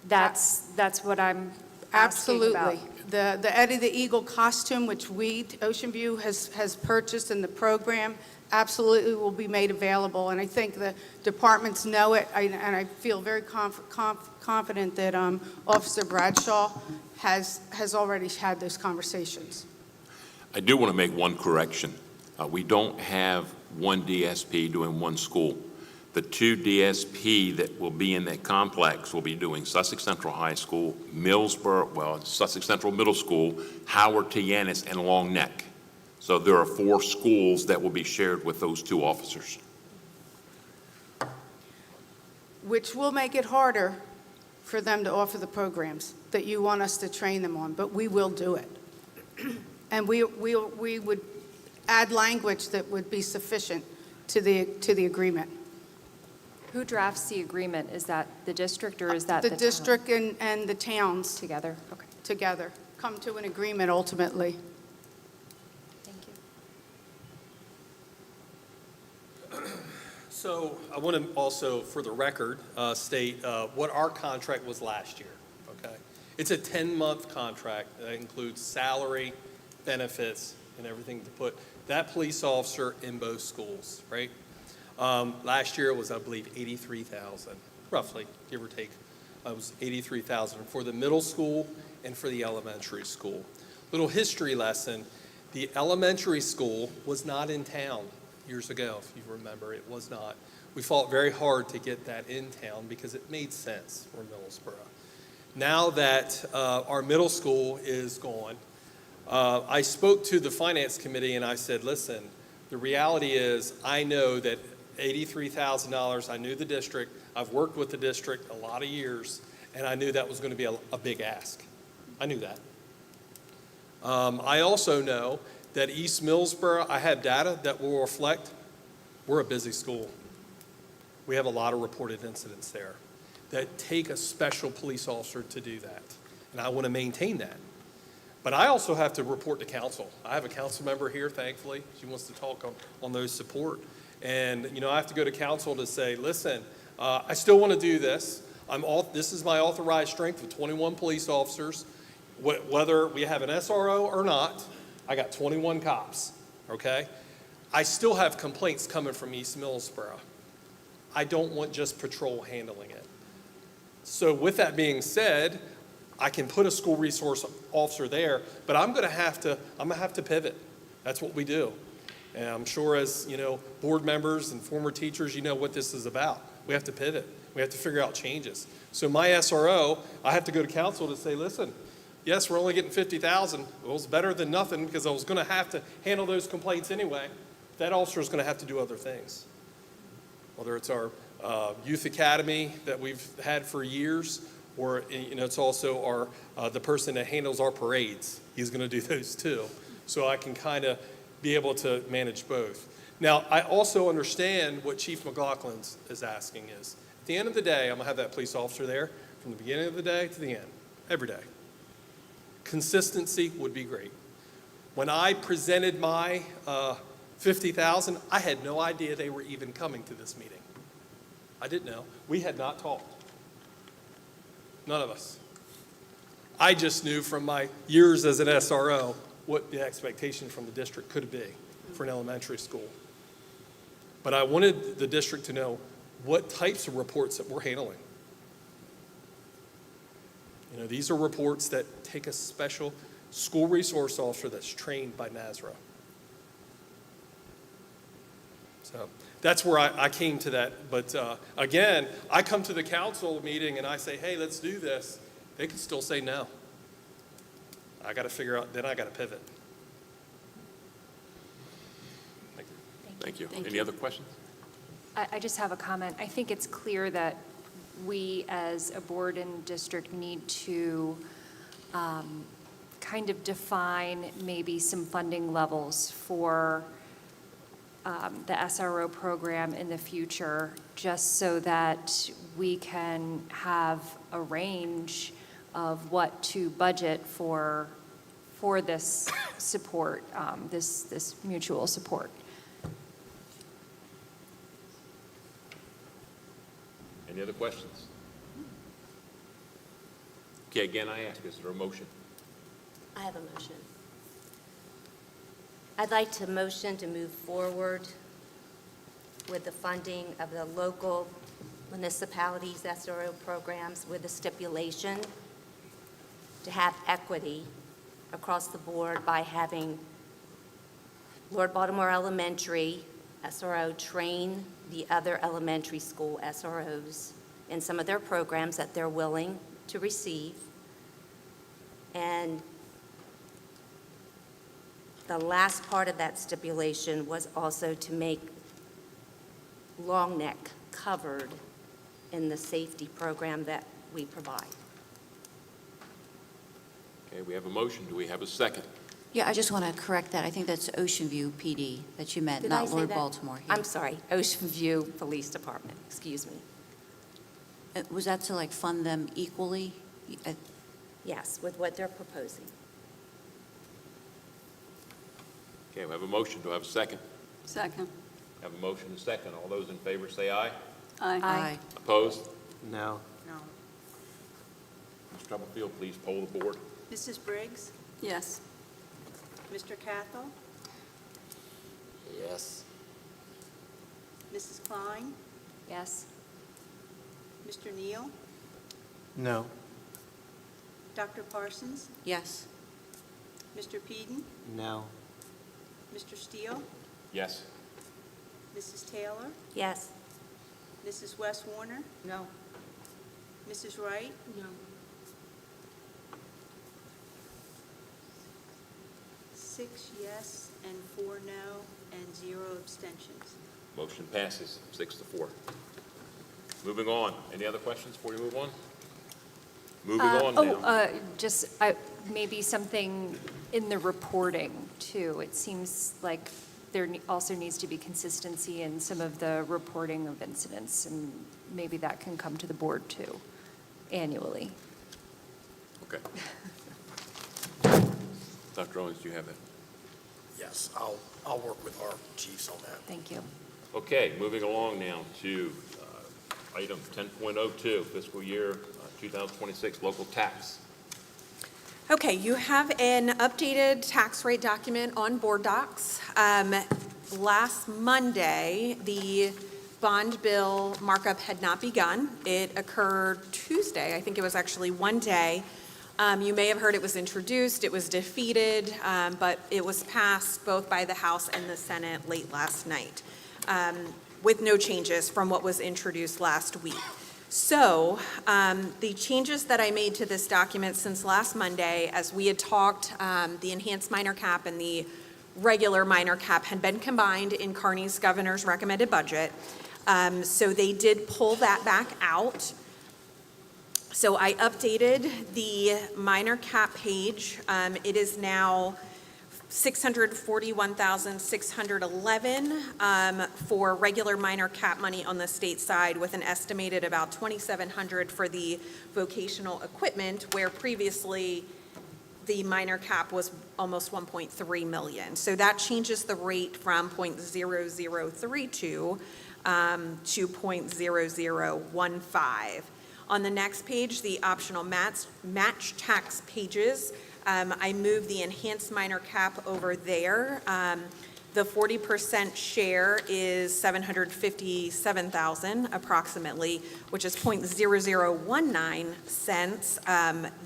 that's what I'm asking about. Absolutely. The Eddie the Eagle costume, which Ocean View has purchased in the program, absolutely will be made available. And I think the departments know it, and I feel very confident that Officer Bradshaw has already had those conversations. I do want to make one correction. We don't have one DSP doing one school. The two DSP that will be in that complex will be doing Sussex Central High School, Sussex Central Middle School, Howard T. Yanis, and Long Neck. So there are 4 schools that will be shared with those 2 officers. Which will make it harder for them to offer the programs that you want us to train them on, but we will do it. And we would add language that would be sufficient to the agreement. Who drafts the agreement? Is that the district or is that the The town? district and the towns Together? Okay. together come to an agreement ultimately. Thank you. So I want to also, for the record, state what our contract was last year, okay? It's a 10-month contract that includes salary, benefits, and everything to put that police officer in both schools, right? Last year it was, I believe, 83,000, roughly, give or take. It was 83,000 for the middle school and for the elementary school. Little history lesson, the elementary school was not in town years ago, if you remember, it was not. We fought very hard to get that in town because it made sense for Middlesboro. Now that our middle school is gone, I spoke to the finance committee and I said, listen, the reality is I know that $83,000, I knew the district, I've worked with the district a lot of years, and I knew that was going to be a big ask. I knew that. I also know that East Millsboro, I have data that will reflect we're a busy school. We have a lot of reported incidents there that take a special police officer to do that, and I want to maintain that. But I also have to report to council. I have a council member here, thankfully. She wants to talk on those support. And, I have to go to council to say, listen, I still want to do this. This is my authorized strength of 21 police officers. Whether we have an SRO or not, I got 21 cops, okay? I still have complaints coming from East Millsboro. I don't want just patrol handling it. So with that being said, I can put a school resource officer there, but I'm going to have to pivot. That's what we do. And I'm sure as, board members and former teachers, you know what this is about. We have to pivot. We have to figure out changes. So my SRO, I have to go to council to say, listen, yes, we're only getting 50,000. Well, it's better than nothing because I was going to have to handle those complaints anyway. That officer is going to have to do other things. Whether it's our youth academy that we've had for years, or it's also our the person that handles our parades. He's going to do those too. So I can kind of be able to manage both. Now, I also understand what Chief McLaughlin is asking is, at the end of the day, I'm going to have that police officer there from the beginning of the day to the end, every day. Consistency would be great. When I presented my 50,000, I had no idea they were even coming to this meeting. I didn't know. We had not talked. None of us. I just knew from my years as an SRO what the expectation from the district could be for an elementary school. But I wanted the district to know what types of reports that we're handling. These are reports that take a special school resource officer that's trained by NASRA. So that's where I came to that. But again, I come to the council meeting and I say, hey, let's do this. They can still say no. I got to figure out, then I got to pivot. Thank you. Any other questions? I just have a comment. I think it's clear that we as a board and district need to kind of define maybe some funding levels for the SRO program in the future, just so that we can have a range of what to budget for for this support, this mutual support. Any other questions? Okay, again, I ask, is there a motion? I have a motion. I'd like to motion to move forward with the funding of the local municipalities' SRO programs with a stipulation to have equity across the board by having Lord Baltimore Elementary SRO train the other elementary school SROs in some of their programs that they're willing to receive. And the last part of that stipulation was also to make Long Neck covered in the safety program that we provide. Okay, we have a motion. Do we have a second? Yeah, I just want to correct that. I think that's Ocean View PD that you meant, Did I not say Lord that? Baltimore. I'm sorry, Ocean View Police Department, excuse me. Was that to like fund them equally? Yes, with what they're proposing. Okay, we have a motion. Do I have a second? Second. Have a motion and a second. All those in favor say aye. Aye. Opposed? No. No. Ms. Stubblefield, please poll the board. Mrs. Briggs? Yes. Mr. Cathell? Yes. Mrs. Klein? Yes? Mr. Neal? No. Dr. Parsons? Yes. Mr. Peden? No. Mr. Steele? Yes. Mrs. Taylor? Yes. Mrs. West Warner? No. Mrs. Wright? No. 6 yes and 4 no and 0 abstentions. Motion passes 6-4. Moving on. Any other questions before we move on? Moving on now. Just maybe something in the reporting, too. It seems like there also needs to be consistency in some of the reporting of incidents, and maybe that can come to the board, too, annually. Okay. Dr. Owens, do you have that? Yes, I'll work with our chiefs on that. Thank you. Okay, moving along now to item 10.02, fiscal year 2026 local tax. Okay, you have an updated tax rate document on board docs. Last Monday, the bond bill markup had not begun. It occurred Tuesday. I think it was actually one day. You may have heard it was introduced, it was defeated, but it was passed both by the House and the Senate late last night, with no changes from what was introduced last week. So the changes that I made to this document since last Monday, as we had talked, the enhanced minor cap and the regular minor cap had been combined in Carney's governor's recommended budget. So they did pull that back out. So I updated the minor cap page. It is now $641,611 for regular minor cap money on the state side, with an estimated about $2,700 for the vocational equipment, where previously the minor cap was almost $1.3 million. So that changes the rate from .0032 to .0015. On the next page, the optional match tax pages, I moved the enhanced minor cap over there. The 40% share is $757,000 approximately, which is .0019 cents.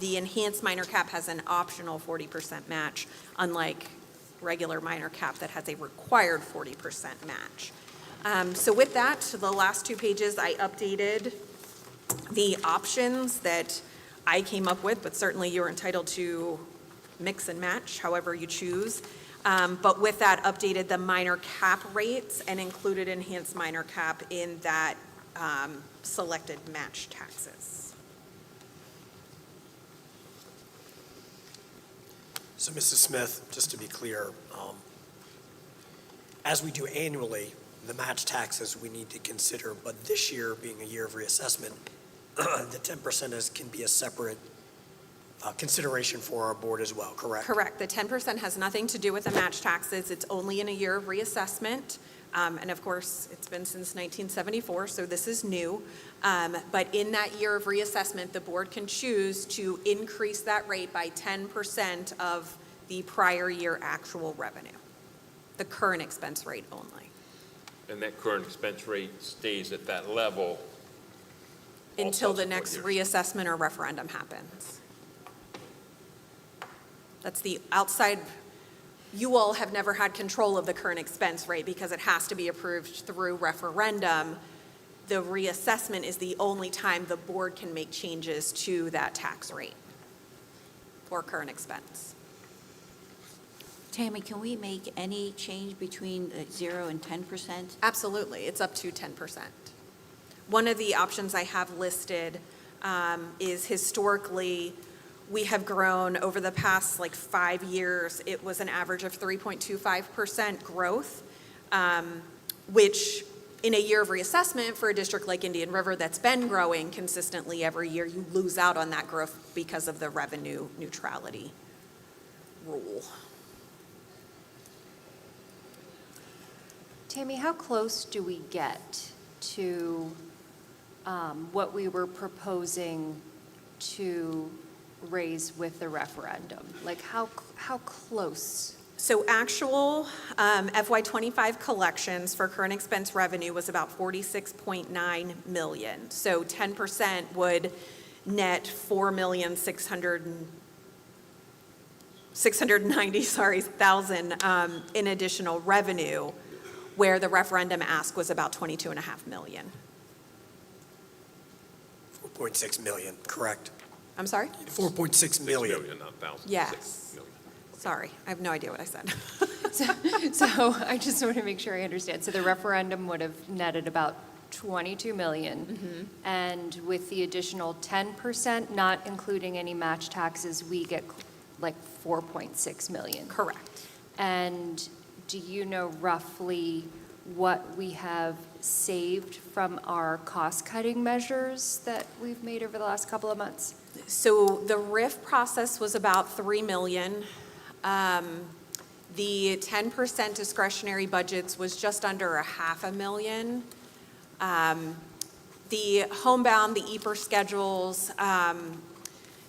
The enhanced minor cap has an optional 40% match, unlike regular minor cap that has a required 40% match. So with that, the last two pages, I updated the options that I came up with, but certainly you're entitled to mix and match however you choose. But with that, updated the minor cap rates and included enhanced minor cap in that selected match taxes. So, Mrs. Smith, just to be clear, as we do annually, the match taxes we need to consider, but this year being a year of reassessment, the 10% can be a separate consideration for our board as well, correct? Correct. The 10% has nothing to do with the match taxes. It's only in a year of reassessment. And of course, it's been since 1974, so this is new. But in that year of reassessment, the board can choose to increase that rate by 10% of the prior year actual revenue, the current expense rate only. And that current expense rate stays at that level all Until the subsequent next years. reassessment or referendum happens. That's the outside, you all have never had control of the current expense rate because it has to be approved through referendum. The reassessment is the only time the board can make changes to that tax rate or current expense. Tammy, can we make any change between 0 and 10%? Absolutely, it's up to 10%. One of the options I have listed is historically, we have grown over the past 5 years, it was an average of 3.25% growth, which in a year of reassessment for a district like Indian River that's been growing consistently every year, you lose out on that growth because of the revenue neutrality rule. Tammy, how close do we get to what we were proposing to raise with the referendum? Like, how close? So actual FY25 collections for current expense revenue was about 46.9 million. So 10% would net 4,690,000 in additional revenue, where the referendum ask was about 22.5 million. 4.6 million, correct? I'm sorry? 4.6 6 million. million, not thousand. Yes. 6 million. Sorry, I have no idea what I said. So I just want to make sure I understand. So the referendum would have netted about 22 million. And with the additional 10%, not including any match taxes, we get like 4.6 million. Correct. And do you know roughly what we have saved from our cost-cutting measures that we've made over the last couple of months? So the RIF process was about 3 million. The 10% discretionary budgets was just under $500,000. The homebound, the EPR schedules,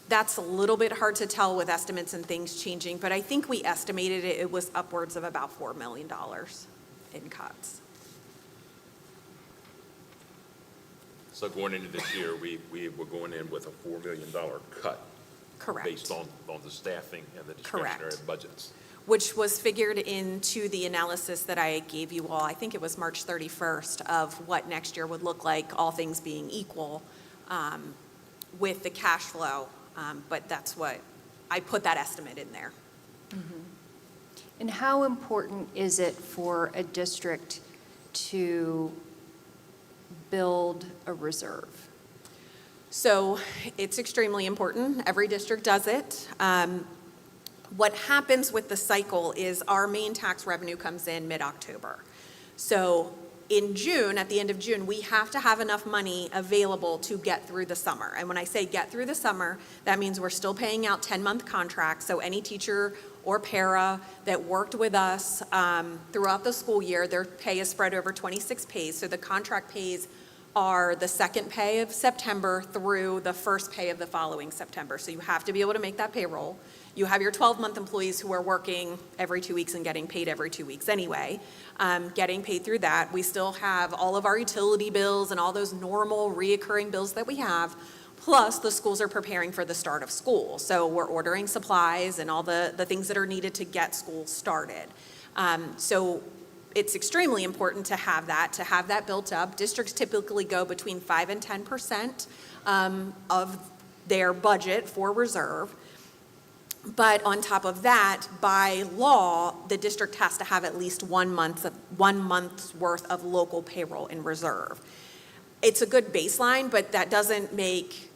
that's a little bit hard to tell with estimates and things changing, but I think we estimated it was upwards of about $4 million in cuts. So going into this year, we were going in with a $4 million cut. Correct. Based on the staffing and the discretionary Correct. budgets. Which was figured into the analysis that I gave you all, I think it was March 31st, of what next year would look like, all things being equal, with the cash flow. But that's what, I put that estimate in there. And how important is it for a district to build a reserve? So it's extremely important. Every district does it. What happens with the cycle is our main tax revenue comes in mid-October. So in June, at the end of June, we have to have enough money available to get through the summer. And when I say get through the summer, that means we're still paying out 10-month contracts. So any teacher or para that worked with us throughout the school year, their pay is spread over 26 pays. So the contract pays are the second pay of September through the first pay of the following September. So you have to be able to make that payroll. You have your 12-month employees who are working every 2 weeks and getting paid every 2 weeks anyway, getting paid through that. We still have all of our utility bills and all those normal reoccurring bills that we have, plus the schools are preparing for the start of school. So we're ordering supplies and all the things that are needed to get school started. So it's extremely important to have that built up. Districts typically go between 5 and 10% of their budget for reserve. But on top of that, by law, the district has to have at least 1 month's worth of local payroll in reserve. It's a good baseline, but that doesn't make,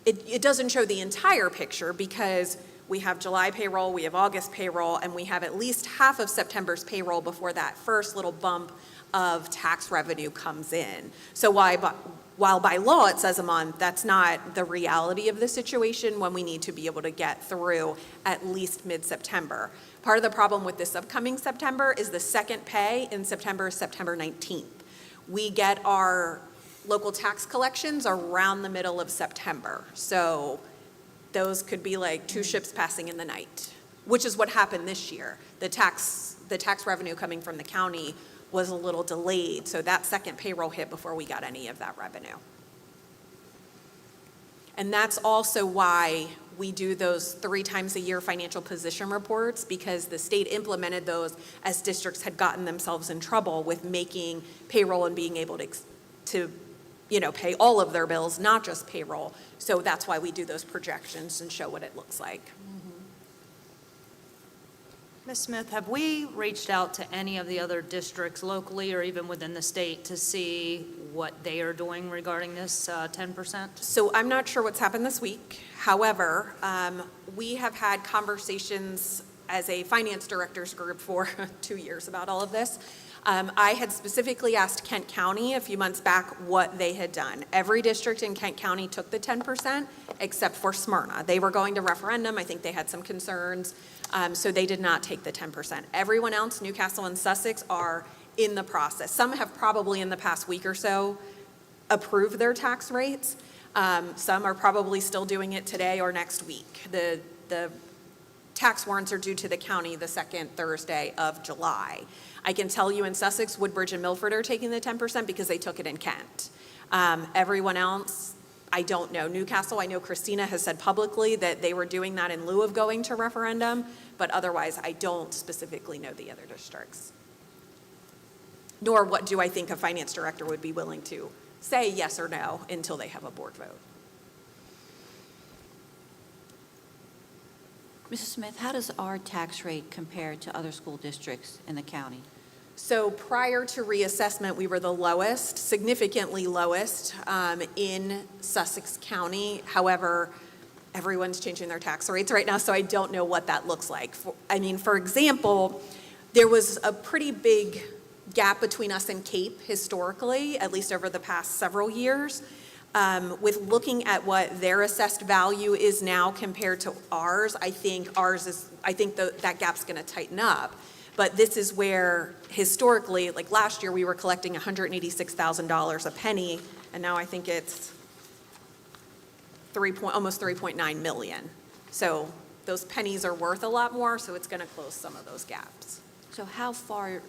it doesn't show the entire picture, because we have July payroll, we have August payroll, and we have at least half of September's payroll before that first little bump of tax revenue comes in. So while by law it says a month, that's not the reality of the situation when we need to be able to get through at least mid-September. Part of the problem with this upcoming September is the second pay in September is September 19th. We get our local tax collections around the middle of September. So those could be like two ships passing in the night, which is what happened this year. The tax revenue coming from the county was a little delayed, so that second payroll hit before we got any of that revenue. And that's also why we do those 3 times a year financial position reports, because the state implemented those as districts had gotten themselves in trouble with making payroll and being able to pay all of their bills, not just payroll. So that's why we do those projections and show what it looks like. Ms. Smith, have we reached out to any of the other districts locally or even within the state to see what they are doing regarding this 10%? So I'm not sure what's happened this week. However, we have had conversations as a finance directors group for 2 years about all of this. I had specifically asked Kent County a few months back what they had done. Every district in Kent County took the 10% except for Smyrna. They were going to referendum. I think they had some concerns, so they did not take the 10%. Everyone else, Newcastle and Sussex, are in the process. Some have probably in the past week or so approved their tax rates. Some are probably still doing it today or next week. The tax warrants are due to the county the second Thursday of July. I can tell you in Sussex, Woodbridge and Milford are taking the 10% because they took it in Kent. Everyone else, I don't know. Newcastle, I know Christina has said publicly that they were doing that in lieu of going to referendum, but otherwise I don't specifically know the other districts. Nor what do I think a finance director would be willing to say yes or no until they have a board vote. Mrs. Smith, how does our tax rate compare to other school districts in the county? So prior to reassessment, we were the lowest, significantly lowest in Sussex County. However, everyone's changing their tax rates right now, so I don't know what that looks like. For example, there was a pretty big gap between us and Cape historically, at least over the past several years. With looking at what their assessed value is now compared to ours, I think that gap's going to tighten up. But this is where historically, like last year, we were collecting $186,000 a penny, and now I think it's almost 3.9 million. So those pennies are worth a lot more, so it's going to close some of those gaps. So how far,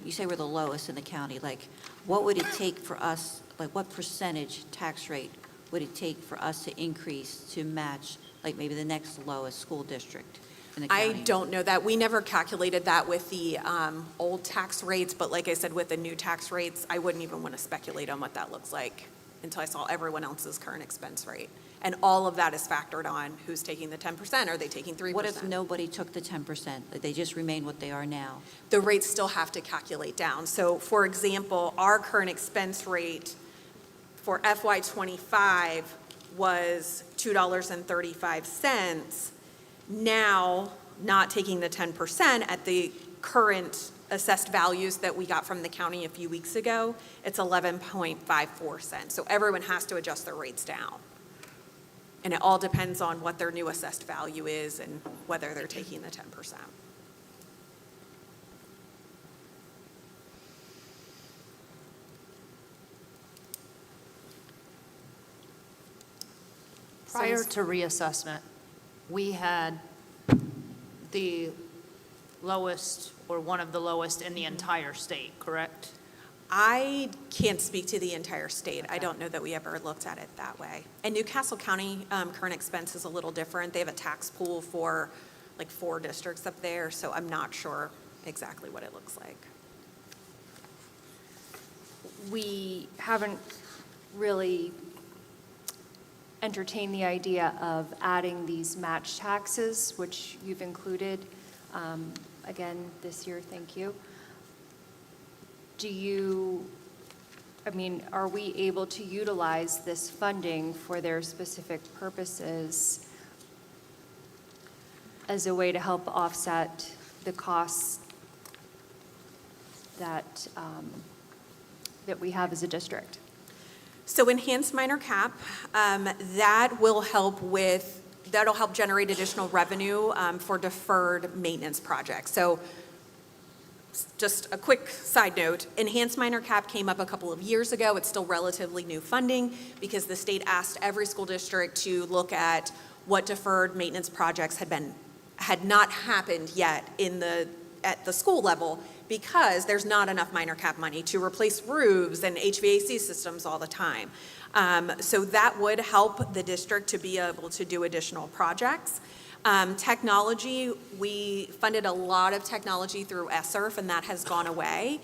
you say we're the lowest in the county, like what would it take for us, like what percentage tax rate would it take for us to increase to match like maybe the next lowest school district in the county? I don't know that. We never calculated that with the old tax rates, but like I said, with the new tax rates, I wouldn't even want to speculate on what that looks like until I saw everyone else's current expense rate. And all of that is factored on who's taking the 10%, are they taking 3%? What if nobody took the 10%? Like they just remain what they are now? The rates still have to calculate down. So for example, our current expense rate for FY25 was $2.35. Now, not taking the 10% at the current assessed values that we got from the county a few weeks ago, it's 11.54 cents. So everyone has to adjust their rates down. And it all depends on what their new assessed value is and whether they're taking the 10%. Prior to reassessment, we had the lowest or one of the lowest in the entire state, correct? I can't speak to the entire state. I don't know that we ever looked at it that way. And Newcastle County current expense is a little different. They have a tax pool for like 4 districts up there, so I'm not sure exactly what it looks like. We haven't really entertained the idea of adding these match taxes, which you've included, again, this year, thank you. Are we able to utilize this funding for their specific purposes? as a way to help offset the costs that, that we have as a district? So enhanced minor cap, that'll help generate additional revenue for deferred maintenance projects. So just a quick side note, enhanced minor cap came up a couple of years ago. It's still relatively new funding because the state asked every school district to look at what deferred maintenance projects had not happened yet at the school level, because there's not enough minor cap money to replace roofs and HVAC systems all the time. So that would help the district to be able to do additional projects. Technology, we funded a lot of technology through ESSERF, and that has gone away.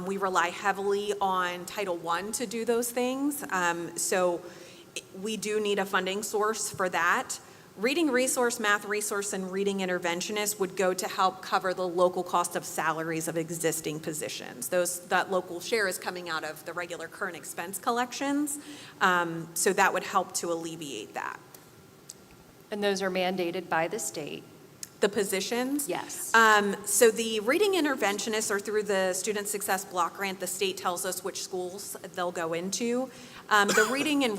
We rely heavily on Title I to do those things. So we do need a funding source for that. Reading resource, math resource, and reading interventionist would go to help cover the local cost of salaries of existing positions. That local share is coming out of the regular current expense collections, so that would help to alleviate that. And those are mandated by the state? The positions? Yes. So the reading interventionists are through the Student Success Block Grant. The state tells us which schools they'll go into. The reading and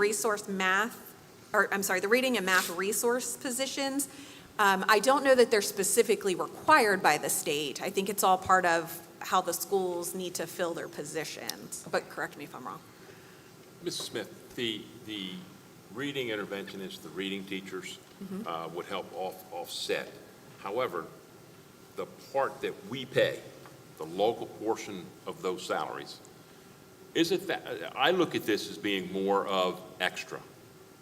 math resource positions, I don't know that they're specifically required by the state. I think it's all part of how the schools need to fill their positions, but correct me if I'm wrong. Mrs. Smith, the reading interventionists, the reading teachers would help offset. However, the part that we pay, the local portion of those salaries, isn't that, I look at this as being more of extra.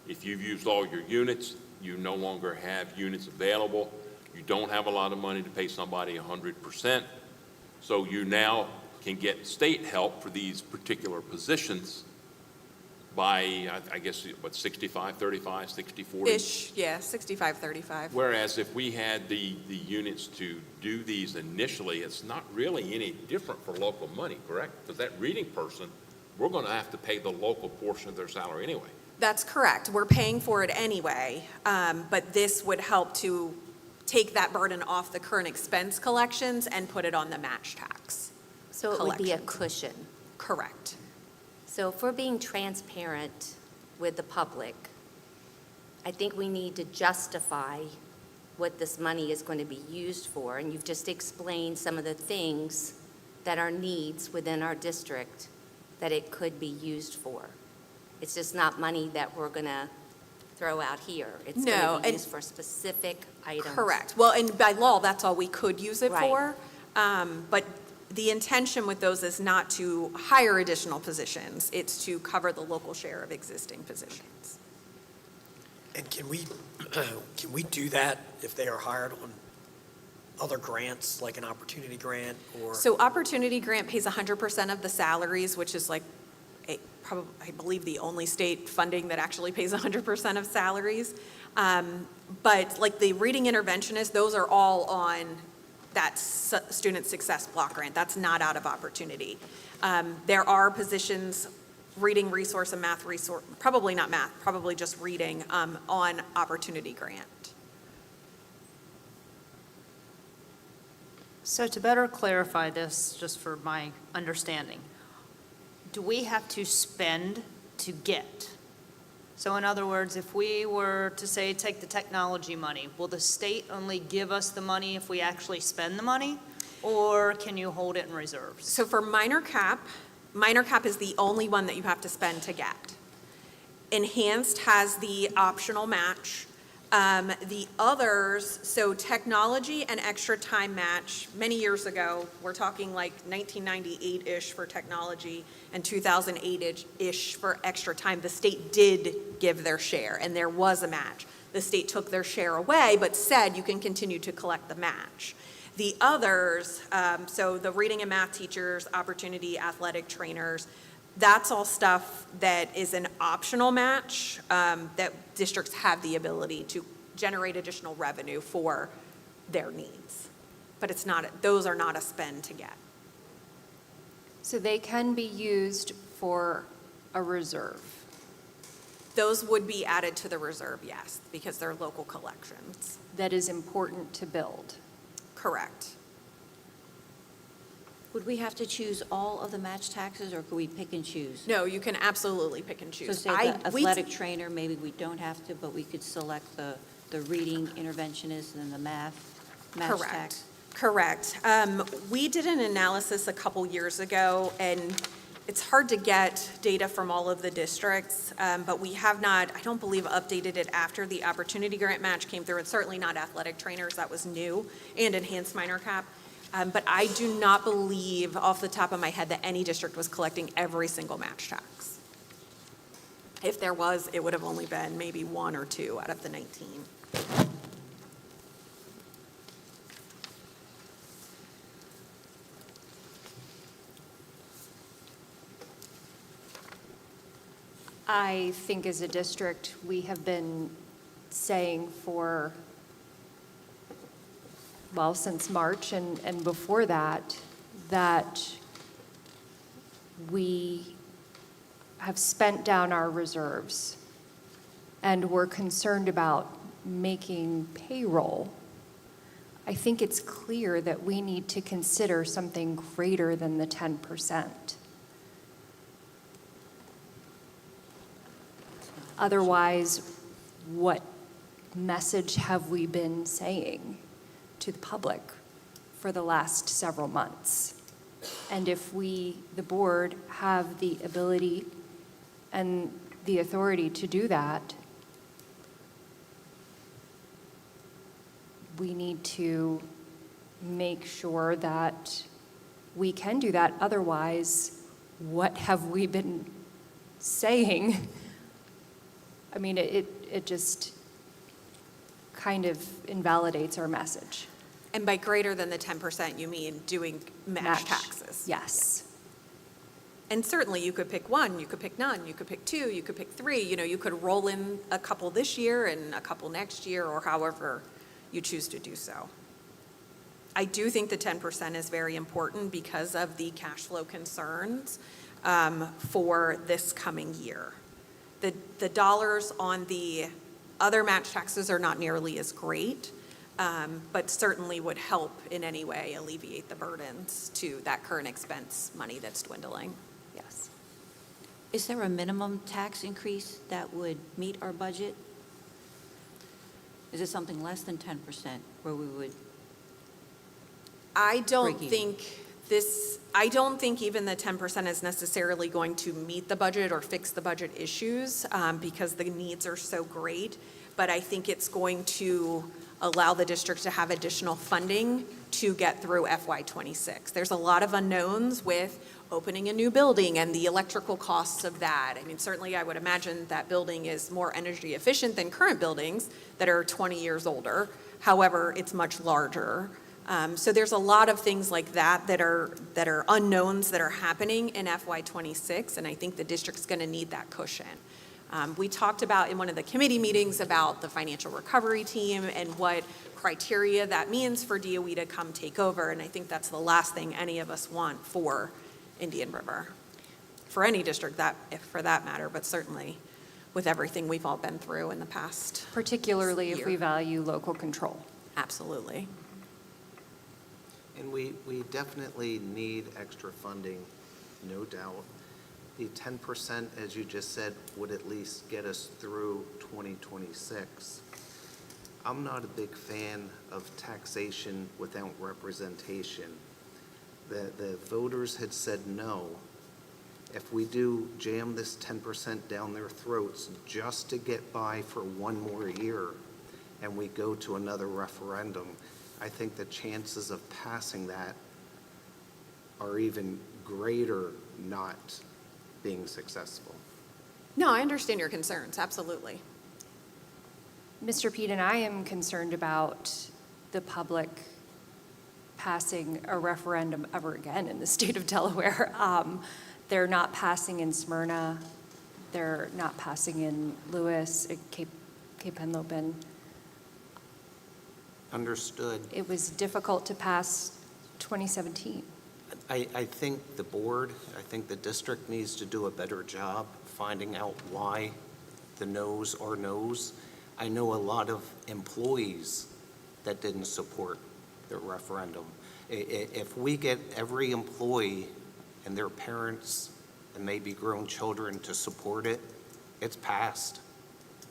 If you've used all your units, you no longer have units available. You don't have a lot of money to pay somebody 100%. So you now can get state help for these particular positions by, I guess, what, 65-35, 60-40? Ish, yeah, 65-35. Whereas if we had the units to do these initially, it's not really any different for local money, correct? Because that reading person, we're going to have to pay the local portion of their salary anyway. That's correct. We're paying for it anyway, but this would help to take that burden off the current expense collections and put it on the match tax. So it would be a collections. cushion. Correct. So if we're being transparent with the public, I think we need to justify what this money is going to be used for. And you've just explained some of the things that are needs within our district that it could be used for. It's just not money that we're going to throw out here. It's No, going to be and- used for specific items. Correct. Well, and by law, that's all we could use it Right. for. But the intention with those is not to hire additional positions. It's to cover the local share of existing positions. And can we do that if they are hired on other grants, like an opportunity grant or? So Opportunity Grant pays 100% of the salaries, which is like, I believe the only state funding that actually pays 100% of salaries. But like the reading interventionists, those are all on that Student Success Block Grant. That's not out of Opportunity. There are positions, reading resource and math resource, probably not math, probably just reading on Opportunity Grant. So to better clarify this, just for my understanding, do we have to spend to get? So in other words, if we were to say, take the technology money, will the state only give us the money if we actually spend the money? Or can you hold it in reserves? So for minor cap is the only one that you have to spend to get. Enhanced has the optional match. The others, so technology and extra time match, many years ago, we're talking like 1998-ish for technology and 2008-ish for extra time, the state did give their share and there was a match. The state took their share away but said you can continue to collect the match. The others, so the reading and math teachers, opportunity athletic trainers, that's all stuff that is an optional match that districts have the ability to generate additional revenue for their needs. But it's not, those are not a spend to get. So they can be used for a reserve. Those would be added to the reserve, yes, because they're local collections. That is important to build. Correct. Would we have to choose all of the match taxes, or could we pick and choose? No, you can absolutely pick and So choose. say the athletic trainer, maybe we don't have to, but we could select the reading interventionist and then the math match Correct. tax? Correct. We did an analysis a couple years ago, and it's hard to get data from all of the districts, but we have not, I don't believe, updated it after the opportunity grant match came through. It's certainly not athletic trainers, that was new, and enhanced minor cap. But I do not believe, off the top of my head, that any district was collecting every single match tax. If there was, it would have only been maybe 1 or 2 out of the 19. I think as a district, we have been saying for, well, since March and before that, that we have spent down our reserves, and we're concerned about making payroll. I think it's clear that we need to consider something greater than the 10%. Otherwise, what message have we been saying to the public for the last several months? And if we, the board, have the ability and the authority to do that, we need to make sure that we can do that. Otherwise, what have we been saying? I mean, it just kind of invalidates our message. And by greater than the 10%, you mean doing match taxes? Yes. And certainly, you could pick 1, you could pick none, you could pick 2, you could pick 3. You know, you could roll in a couple this year and a couple next year, or however you choose to do so. I do think the 10% is very important because of the cash flow concerns for this coming year. The dollars on the other match taxes are not nearly as great, but certainly would help in any way alleviate the burdens to that current expense money that's dwindling. Yes. Is there a minimum tax increase that would meet our budget? Is it something less than 10% where we would? I don't Break even. I don't think even the 10% is necessarily going to meet the budget or fix the budget issues because the needs are so great. But I think it's going to allow the district to have additional funding to get through FY26. There's a lot of unknowns with opening a new building and the electrical costs of that. I mean, certainly I would imagine that building is more energy efficient than current buildings that are 20 years older. However, it's much larger. So there's a lot of things like that that are unknowns that are happening in FY26, and I think the district's going to need that cushion. We talked about in one of the committee meetings about the financial recovery team and what criteria that means for DOE to come take over, and I think that's the last thing any of us want for Indian River, for any district for that matter, but certainly with everything we've all been through in the past. Particularly if year. we value local control. Absolutely. And we definitely need extra funding, no doubt. The 10%, as you just said, would at least get us through 2026. I'm not a big fan of taxation without representation. The voters had said no. If we do jam this 10% down their throats just to get by for one more year and we go to another referendum, I think the chances of passing that are even greater not being successful. No, I understand your concerns, absolutely. Mr. Peden, I am concerned about the public passing a referendum ever again in the state of Delaware. They're not passing in Smyrna. They're not passing in Lewis, Cape Henlopen. Understood. It was difficult to pass 2017. I think the board, I think the district needs to do a better job finding out why the no's are no's. I know a lot of employees that didn't support the referendum. If we get every employee and their parents and maybe grown children to support it, it's passed.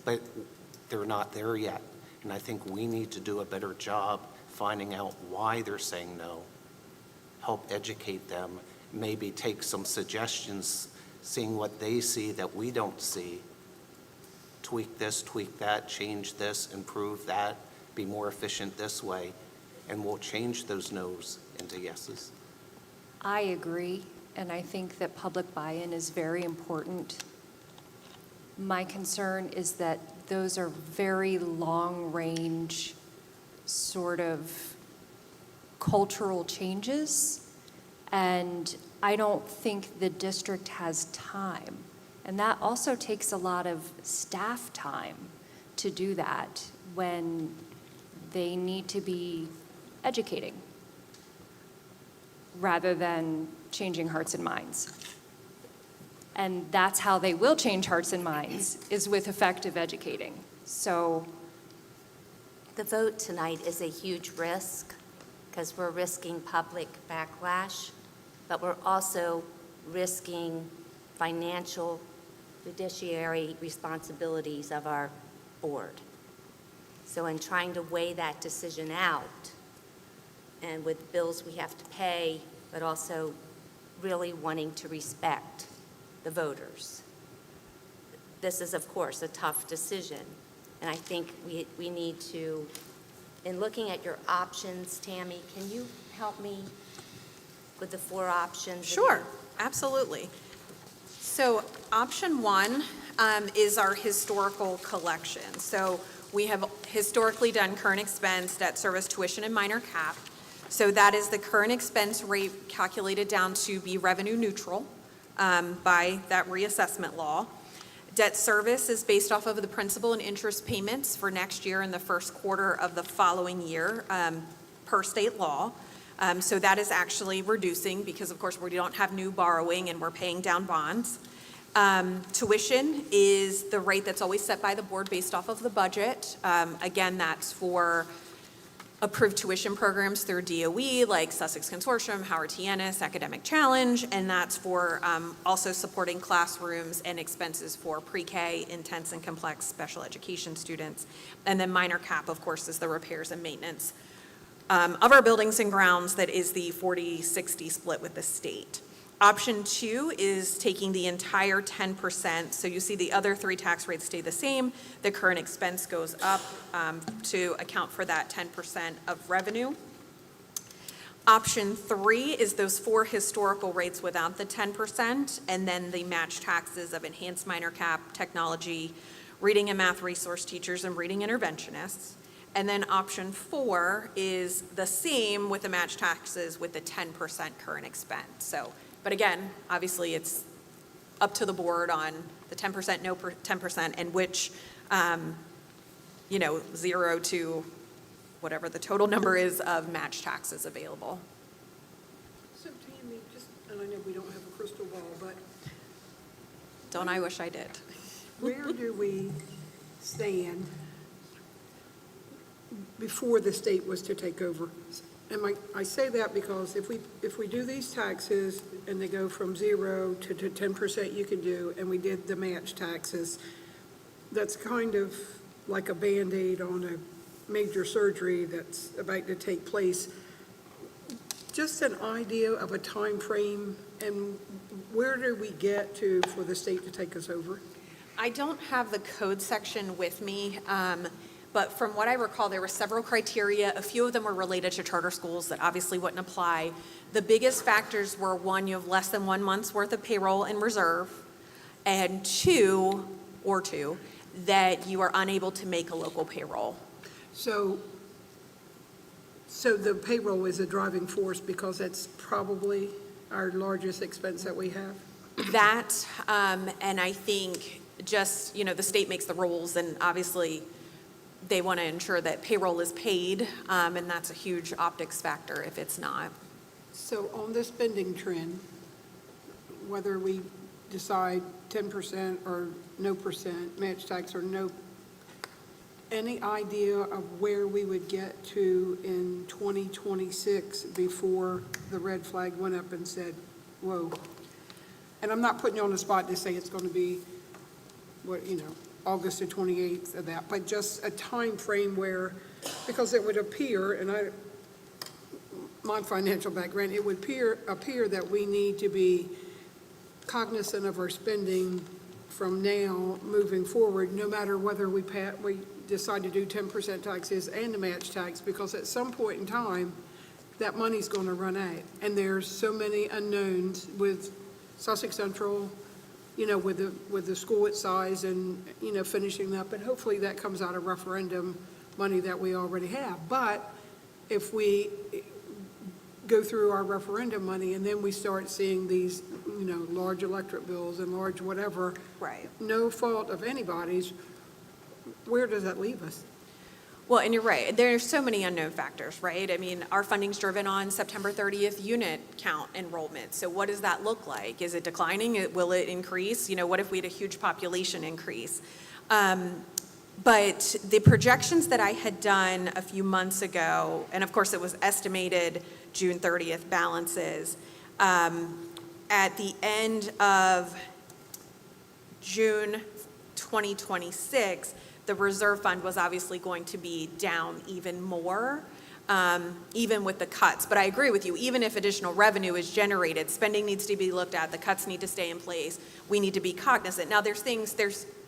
But they're not there yet. And I think we need to do a better job finding out why they're saying no, help educate them, maybe take some suggestions, seeing what they see that we don't see. Tweak this, tweak that, change this, improve that, be more efficient this way, and we'll change those no's into yeses. I agree, and I think that public buy-in is very important. My concern is that those are very long-range sort of cultural changes, and I don't think the district has time. And that also takes a lot of staff time to do that when they need to be educating rather than changing hearts and minds. And that's how they will change hearts and minds, is with effective educating. So The vote tonight is a huge risk because we're risking public backlash, but we're also risking financial fiduciary responsibilities of our board. So in trying to weigh that decision out, and with bills we have to pay, but also really wanting to respect the voters, this is, of course, a tough decision. And I think we need to, in looking at your options, Tammy, can you help me with the 4 options? Sure, absolutely. So option 1 is our historical collection. So we have historically done current expense, debt service, tuition, and minor cap. So that is the current expense rate calculated down to be revenue neutral by that reassessment law. Debt service is based off of the principal and interest payments for next year and the first quarter of the following year per state law. So that is actually reducing because, of course, we don't have new borrowing and we're paying down bonds. Tuition is the rate that's always set by the board based off of the budget. Again, that's for approved tuition programs through DOE, like Sussex Consortium, Howard T. Ennis, Academic Challenge, and that's for also supporting classrooms and expenses for pre-K, intense and complex special education students. And then minor cap, of course, is the repairs and maintenance of our buildings and grounds. That is the 40-60 split with the state. Option 2 is taking the entire 10%. So you see the other 3 tax rates stay the same. The current expense goes up to account for that 10% of revenue. Option 3 is those 4 historical rates without the 10%, and then the match taxes of enhanced minor cap, technology, reading and math resource teachers, and reading interventionists. And then option 4 is the same with the match taxes with the 10% current expense. So, but again, obviously it's up to the board on the 10%, no 10%, and which, 0 to whatever the total number is of match taxes available. So Tammy, just, and I know we don't have a crystal ball, but Don't I wish I did. where do we stand before the state was to take over? And I say that because if we do these taxes and they go from 0 to 10% you can do, and we did the match taxes, that's kind of like a Band-Aid on a major surgery that's about to take place. Just an idea of a time frame, and where do we get to for the state to take us over? I don't have the code section with me, but from what I recall, there were several criteria. A few of them were related to charter schools that obviously wouldn't apply. The biggest factors were, 1, you have less than 1 month's worth of payroll in reserve, and 2, that you are unable to make a local payroll. So the payroll is a driving force because that's probably our largest expense that we have? That, and I think just, the state makes the rules, and obviously they want to ensure that payroll is paid, and that's a huge optics factor if it's not. So on the spending trend, whether we decide 10% or no percent match tax or no, any idea of where we would get to in 2026 before the red flag went up and said, whoa? And I'm not putting you on the spot to say it's going to be, what, you know, August the 28th of that, but just a time frame where, because it would appear, and my financial background, it would appear that we need to be cognizant of our spending from now moving forward, no matter whether we decide to do 10% taxes and the match tax, because at some point in time, that money's going to run out. And there's so many unknowns with Sussex Central, you know, with the school its size and, you know, finishing up. And hopefully that comes out of referendum money that we already have. But if we go through our referendum money and then we start seeing these, you know, large electric bills and large whatever, Right. no fault of anybody's, where does that leave us? Well, and you're right. There's so many unknown factors, right? I mean, our funding's driven on September 30th unit count enrollment. So what does that look like? Is it declining? Will it increase? You know, what if we had a huge population increase? But the projections that I had done a few months ago, and of course it was estimated June 30th balances, at the end of June 2026, the reserve fund was obviously going to be down even more, even with the cuts. But I agree with you, even if additional revenue is generated, spending needs to be looked at, the cuts need to stay in place, we need to be cognizant. Now, there's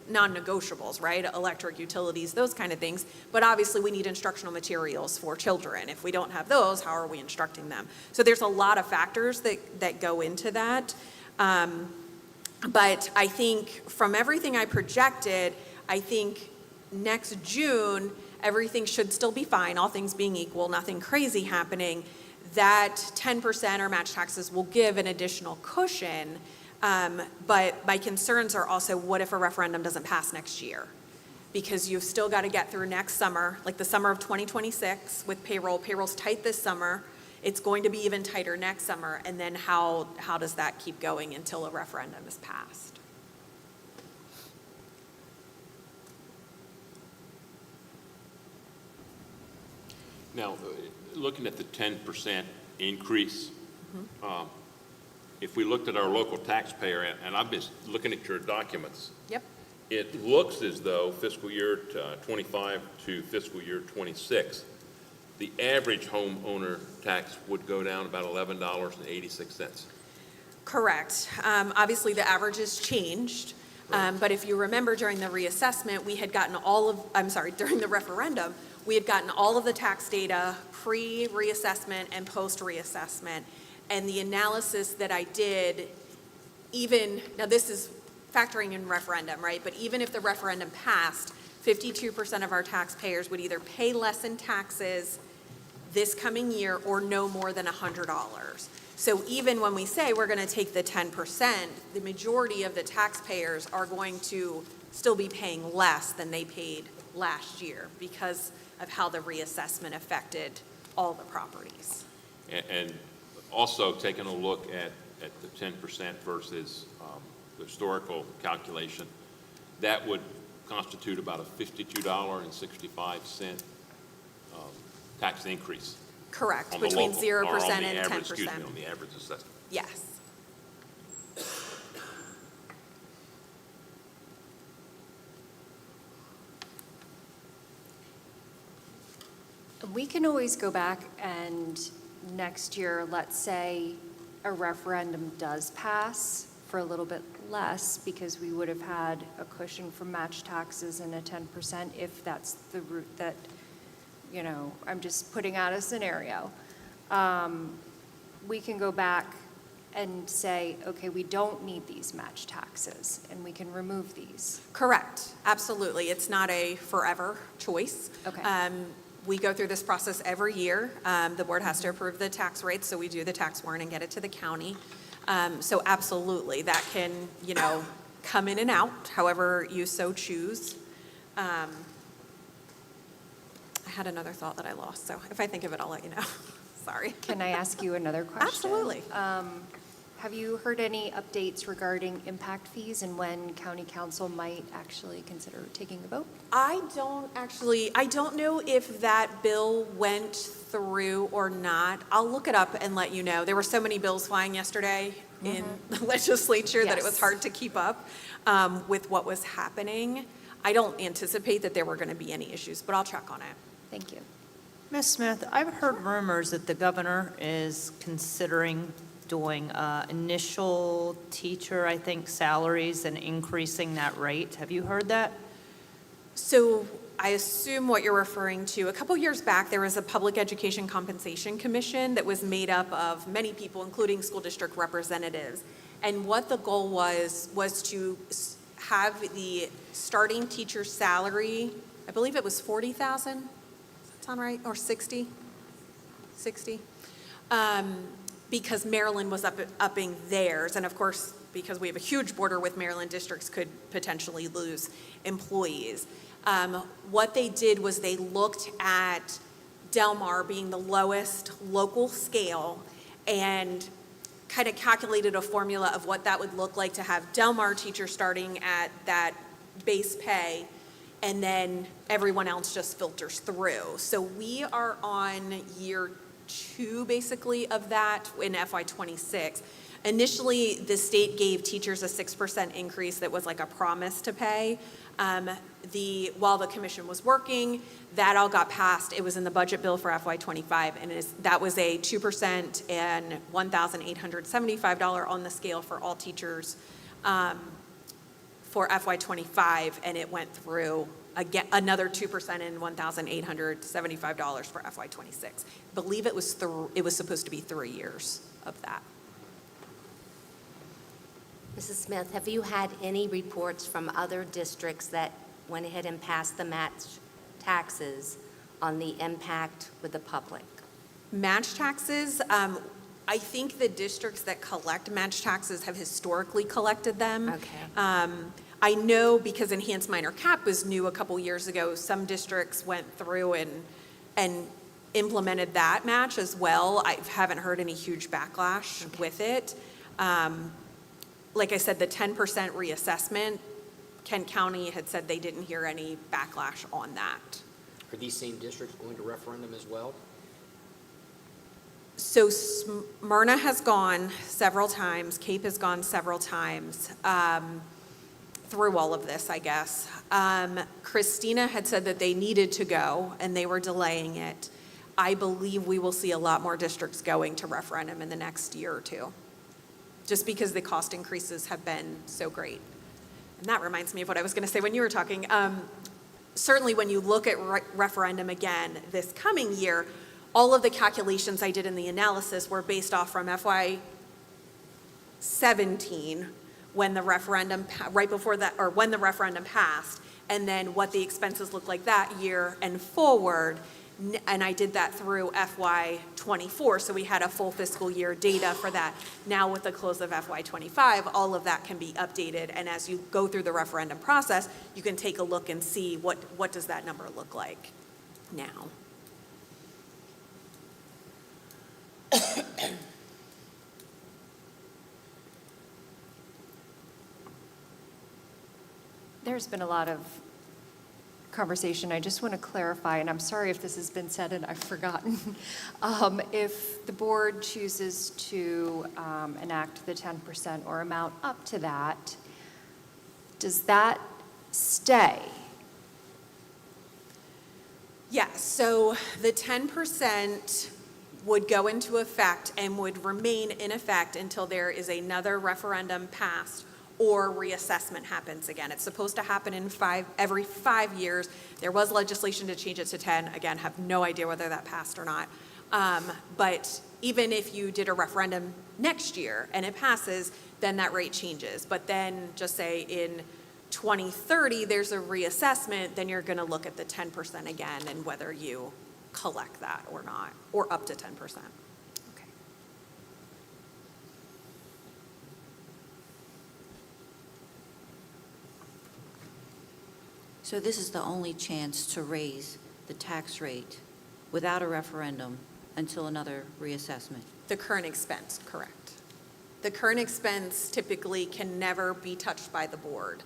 non-negotiables, right? Electric, utilities, those kind of things. But obviously, we need instructional materials for children. If we don't have those, how are we instructing them? So there's a lot of factors that go into that. But I think from everything I projected, I think next June, everything should still be fine, all things being equal, nothing crazy happening. That 10% or match taxes will give an additional cushion. But my concerns are also, what if a referendum doesn't pass next year? Because you've still got to get through next summer, like the summer of 2026 with payroll. Payroll's tight this summer. It's going to be even tighter next summer. And then how does that keep going until a referendum is passed? Now, looking at the 10% increase, if we looked at our local taxpayer, and I've been looking at your documents. Yep. It looks as though fiscal year 25 to fiscal year 26, the average homeowner tax would go down about $11.86. Correct. Obviously, the averages changed. But if you remember during the reassessment, we had gotten during the referendum, we had gotten all of the tax data pre-reassessment and post-reassessment. And the analysis that I did, now this is factoring in referendum, right? But even if the referendum passed, 52% of our taxpayers would either pay less in taxes this coming year or no more than $100. So even when we say we're going to take the 10%, the majority of the taxpayers are going to still be paying less than they paid last year because of how the reassessment affected all the properties. And also taking a look at the 10% versus the historical calculation, that would constitute about a $52.65 tax increase. Correct, On the between local- 0% or on the and average, 10%. Excuse me, on the average assessment. Yes. We can always go back and next year, let's say a referendum does pass for a little bit less because we would have had a cushion from match taxes and a 10% if that's the route that, you know, I'm just putting out a scenario. We can go back and say, okay, we don't need these match taxes and we can remove these. Correct, absolutely. It's not a forever choice. Okay. We go through this process every year. The board has to approve the tax rates, so we do the tax warrant and get it to the county. So absolutely, that can, you know, come in and out, however you so choose. I had another thought that I lost, so if I think of it, I'll let you know. Sorry. Can I ask you another question? Absolutely. Have you heard any updates regarding impact fees and when county council might actually consider taking a vote? I don't know if that bill went through or not. I'll look it up and let you know. There were so many bills flying yesterday in the legislature that it was Yes. hard to keep up with what was happening. I don't anticipate that there were going to be any issues, but I'll check on it. Thank you. Ms. Smith, I've heard rumors that the governor is considering doing initial teacher, I think, salaries and increasing that rate. Have you heard that? So I assume what you're referring to, a couple years back, there was a Public Education Compensation Commission that was made up of many people, including school district representatives. And what the goal was to have the starting teacher salary, I believe it was 40,000, does that sound right, or 60? 60? Because Maryland was upping theirs, and of course, because we have a huge border with Maryland, districts could potentially lose employees. What they did was they looked at Del Mar being the lowest local scale and kind of calculated a formula of what that would look like to have Del Mar teachers starting at that base pay, and then everyone else just filters through. So we are on year 2, basically, of that in FY '26. Initially, the state gave teachers a 6% increase that was like a promise to pay. While the commission was working, that all got passed. It was in the budget bill for FY '25, and that was a 2% and $1,875 on the scale for all teachers for FY '25, and it went through again another 2% and $1,875 for FY '26. I believe it was supposed to be 3 years of that. Mrs. Smith, have you had any reports from other districts that went ahead and passed the match taxes on the impact with the public? Match taxes, I think the districts that collect match taxes have historically collected them. Okay. I know because Enhanced Minor Cap was new a couple years ago, some districts went through and implemented that match as well. I haven't heard any huge backlash with it. Like I said, the 10% reassessment, Kent County had said they didn't hear any backlash on that. Are these same districts going to referendum as well? So Smyrna has gone several times, Cape has gone several times through all of this, I guess. Christina had said that they needed to go and they were delaying it. I believe we will see a lot more districts going to referendum in the next year or two, just because the cost increases have been so great. And that reminds me of what I was going to say when you were talking. Certainly when you look at referendum again this coming year, all of the calculations I did in the analysis were based off from FY '17, when the referendum, right before that, or when the referendum passed, and then what the expenses look like that year and forward. And I did that through FY '24, so we had a full fiscal year data for that. Now with the close of FY '25, all of that can be updated, and as you go through the referendum process, you can take a look and see what does that number look like now. There's been a lot of conversation. I just want to clarify, and I'm sorry if this has been said and I've forgotten. If the board chooses to enact the 10% or amount up to that, does that stay? Yes, so the 10% would go into effect and would remain in effect until there is another referendum passed or reassessment happens again. It's supposed to happen in every 5 years. There was legislation to change it to 10. Again, have no idea whether that passed or not. But even if you did a referendum next year and it passes, then that rate changes. But then just say in 2030, there's a reassessment, then you're going to look at the 10% again and whether you collect that or not, or up to 10%. So this is the only chance to raise the tax rate without a referendum until another reassessment? The current expense, correct. The current expense typically can never be touched by the board.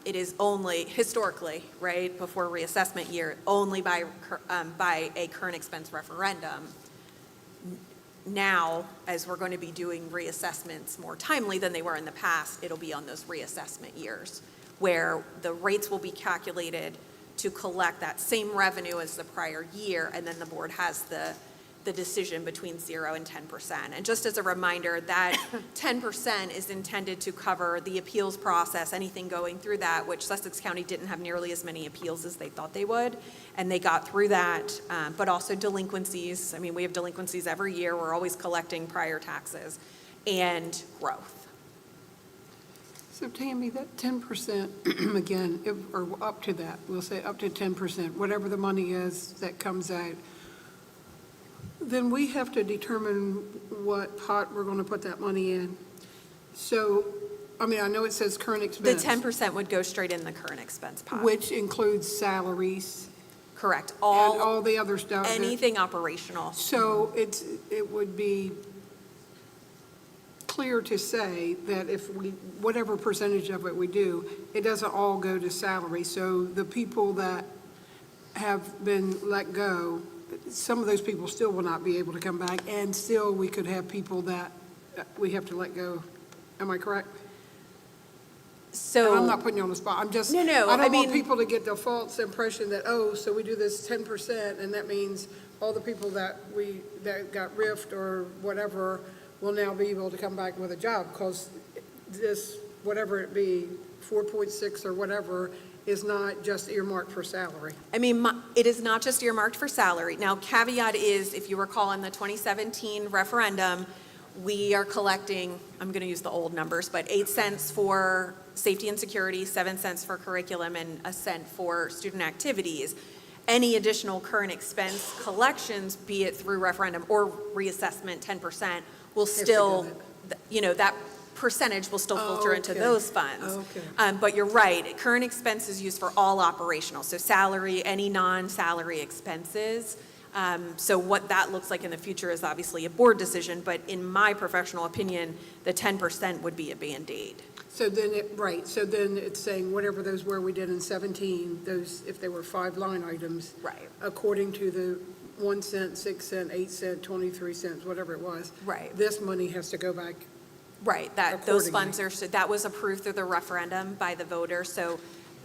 It is only, historically, right, before reassessment year, only by a current expense referendum. Now, as we're going to be doing reassessments more timely than they were in the past, it'll be on those reassessment years, where the rates will be calculated to collect that same revenue as the prior year, and then the board has the decision between 0 and 10%. And just as a reminder, that 10% is intended to cover the appeals process, anything going through that, which Sussex County didn't have nearly as many appeals as they thought they would, and they got through that, but also delinquencies. I mean, we have delinquencies every year. We're always collecting prior taxes, and growth. So Tammy, that 10%, again, or up to that, we'll say up to 10%, whatever the money is that comes out, then we have to determine what pot we're going to put that money in. So, I mean, I know it says current The expense. 10% would go straight in the current expense pot. Which includes salaries. Correct. And all the other stuff. Anything operational. So it would be clear to say that if we, whatever percentage of it we do, it doesn't all go to salary. So the people that have been let go, some of those people still will not be able to come back, and still we could have people that we have to let go. Am I correct? So. And I'm not putting you on the spot. I'm just. No, I don't mean. want people to get the false impression that, oh, so we do this 10%, and that means all the people that got riffed or whatever will now be able to come back with a job, because this, whatever it be, 4.6 or whatever, is not just earmarked for salary. I mean, it is not just earmarked for salary. Now, caveat is, if you recall in the 2017 referendum, we are collecting, I'm going to use the old numbers, but 8 cents for safety and security, 7 cents for curriculum, and a cent for student activities. Any additional current expense collections, be it through referendum or reassessment, 10%, will still, that percentage will still filter into those funds. But you're right, current expense is used for all operational, so salary, any non-salary expenses. So what that looks like in the future is obviously a board decision, but in my professional opinion, the 10% would be a Band-Aid. So then so then it's saying whatever those were we did in 17, those, if they were 5 line items. Right. According to the 1 cent, 6 cent, 8 cent, 23 cents, whatever it was. Right. This money has to go back. Right, those Accordingly. funds that was approved through the referendum by the voter, so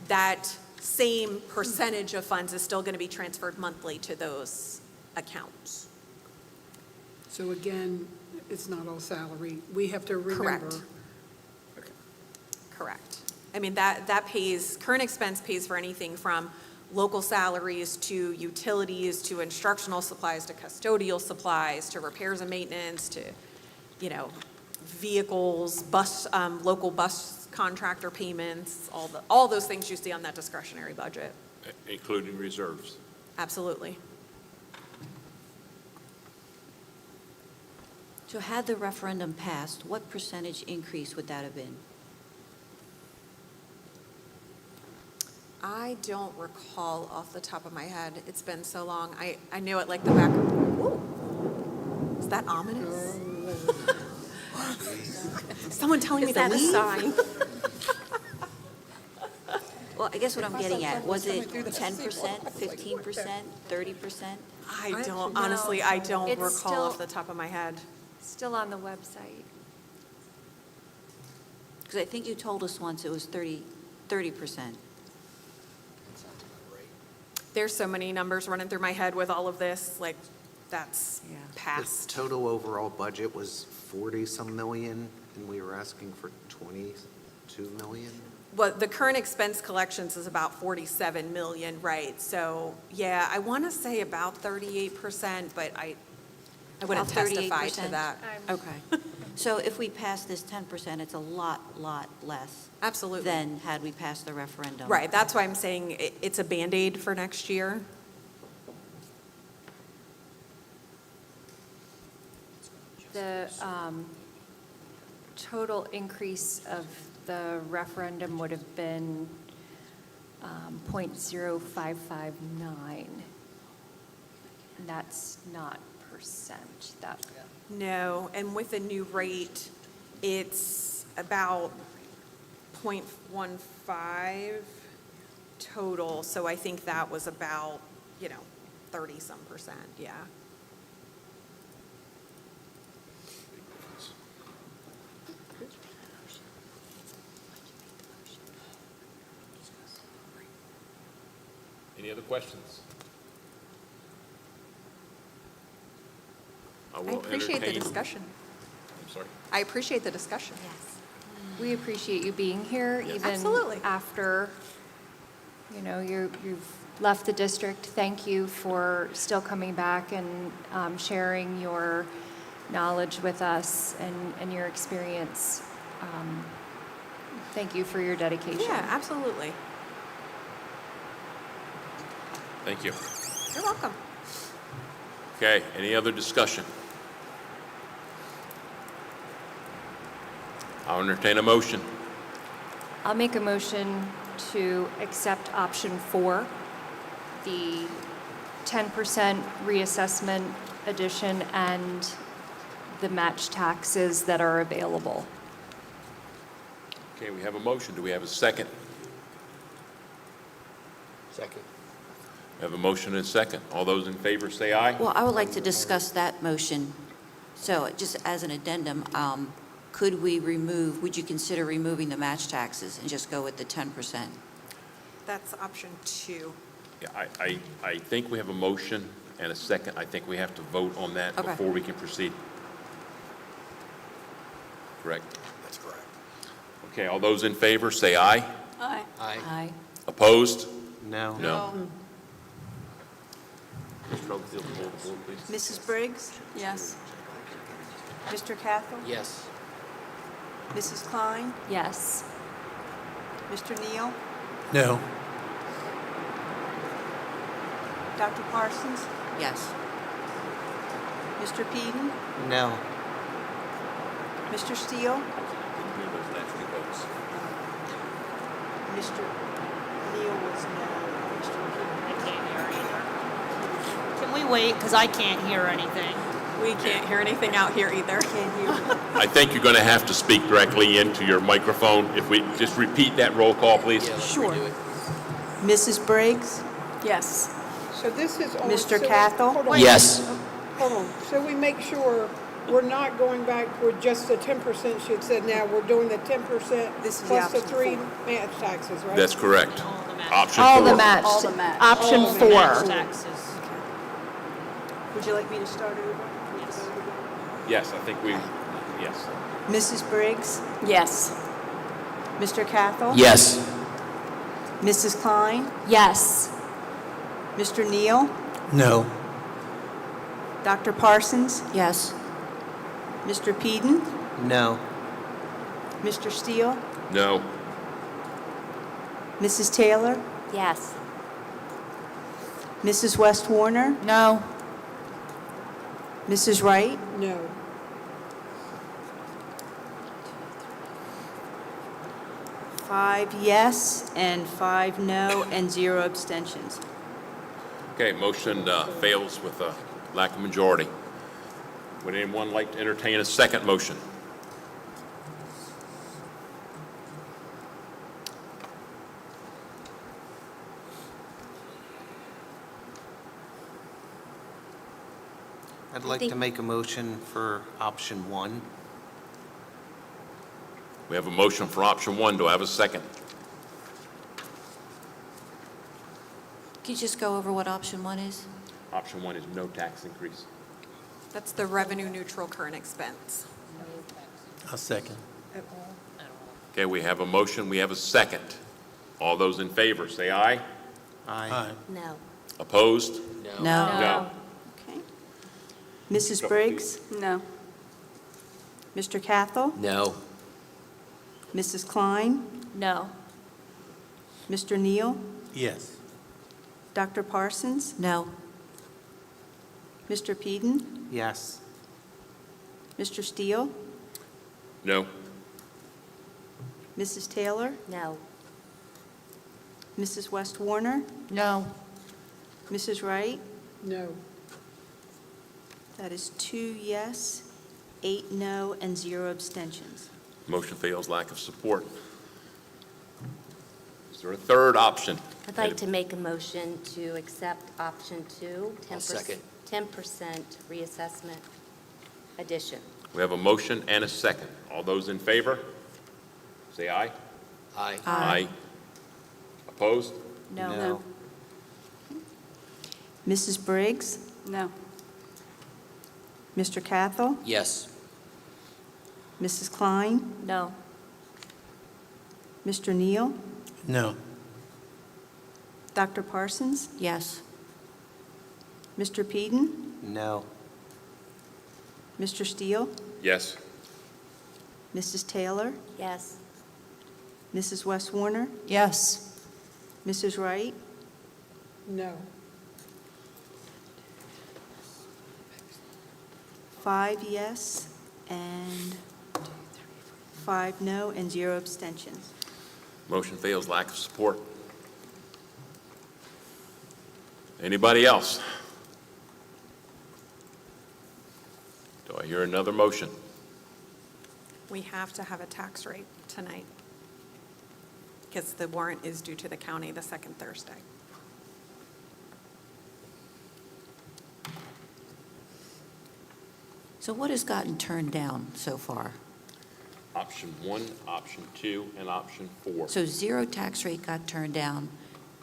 that same percentage of funds is still going to be transferred monthly to those accounts. So again, it's not all salary. We have to remember. Correct. Correct. I mean, that pays, current expense pays for anything from local salaries to utilities, to instructional supplies, to custodial supplies, to repairs and maintenance, to, vehicles, local bus contractor payments, all those things you see on that discretionary budget. Including reserves. Absolutely. So had the referendum passed, what percentage increase would that have been? I don't recall off the top of my head. It's been so long. I knew it like the back. Ooh. Is that ominous? Someone telling me to leave? Is that a sign? Well, I guess what I'm getting at, was it 10%, 15%, 30%? I don't, honestly, I don't It's recall still- off the top of my head. Still on the website. Because I think you told us once it was 30%. There's so many numbers running through my head with all of this, like, that's The past. total overall budget was 40-some million, and we were asking for 22 million? Well, the current expense collections is about 47 million, right? So, yeah, I want to say about 38%, but I wouldn't About testify to 38%? that. Okay. So if we pass this 10%, it's a lot less Absolutely. than had we passed the referendum. Right, that's why I'm saying it's a Band-Aid for next year. The total increase of the referendum would have been 0.0559. And that's not percent. No, and with the new rate, It's about .15 total, so I think that was about, 30-some%, yeah. Any other questions? I will appreciate the entertain- discussion. I'm sorry. I appreciate the discussion. Yes. We appreciate you being here, even Absolutely. after, you've left the district. Thank you for still coming back and sharing your knowledge with us and your experience. Thank you for your dedication. Yeah, absolutely. Thank you. You're welcome. Okay, any other discussion? I'll entertain a motion. I'll make a motion to accept option 4, the 10% reassessment addition and the match taxes that are available. Okay, we have a motion. Do we have a second? Second. We have a motion and a second. All those in favor say aye. Well, I would like to discuss that motion. So just as an addendum, would you consider removing the match taxes and just go with the 10%? That's option 2. Yeah, I think we have a motion and a second. I think we have to vote on that Okay. before we can proceed. Correct? That's correct. Okay, all those in favor say aye. Aye. Aye. Opposed? No. No. Ms. Troutfield, pull the board, please. Mrs. Briggs? Yes. Mr. Cathell? Yes. Mrs. Klein? Yes. Mr. Neal? No. Dr. Parsons? Yes. Mr. Peden? No. Mr. Steele? Mr. Neal was no. Mr. I can't hear either. Can we wait, because I can't hear anything? We can't hear anything out here either. Can't hear. I think you're going to have to speak directly into your microphone. If we just repeat that roll call, please. Yeah, let's Sure. redo it. Mrs. Briggs? Yes. So this is on. Mr. so we- Cathell? hold on. Yes. Hold on. So we make sure we're not going back with just the 10% she had said now. We're doing the 10% This is the plus the option 3 four. match taxes, right? That's correct. Option All the 4. match, All the match. option All the 4. Match taxes. Would you like me to start over? Yes. Yes, I think we, yes. Mrs. Briggs? Yes. Mr. Cathell? Yes. Mrs. Klein? Yes. Mr. Neal? No. Dr. Parsons? Yes. Mr. Peden? No. Mr. Steele? No. Mrs. Taylor? Yes. Mrs. West Warner? No. Mrs. Wright? No. Five yes and 5 no and 0 abstentions. Okay, motion fails with a lack of majority. Would anyone like to entertain a second motion? I'd like to make a motion for option 1. We have a motion for option 1. Do I have a second? Can you just go over what option 1 is? Option 1 is no tax increase. That's the revenue neutral current expense. I'll second. Okay, we have a motion. We have a second. All those in favor, say aye. Aye. No. Opposed? No. No. Okay. Mrs. Briggs? No. Mr. Cathell? No. Mrs. Klein? No. Mr. Neal? Yes. Dr. Parsons? No. Mr. Peden? Yes. Mr. Steele? No. Mrs. Taylor? No. Mrs. West Warner? No. Mrs. Wright? No. That is 2 yes 8 no, and 0 abstentions. Motion fails, lack of support. Is there a third option? I'd like to make a motion to accept option 2, I'll second. 10% reassessment addition. We have a motion and a second. All those in favor, say aye. Aye. Aye. Opposed? No. Mrs. Briggs? No. Mr. Cathell? Yes. Mrs. Klein? No. Mr. Neal? No. Dr. Parsons? Yes. Mr. Peden? No. Mr. Steele? Yes. Mrs. Taylor? Yes. Mrs. West Warner? Yes. Mrs. Wright? No. 5 yes and 5 no and 0 abstentions. Motion fails, lack of support. Anybody else? Do I hear another motion? We have to have a tax rate tonight because the warrant is due to the county the second Thursday. So what has gotten turned down so far? Option 1, option 2, and option 4. So 0 tax rate got turned down,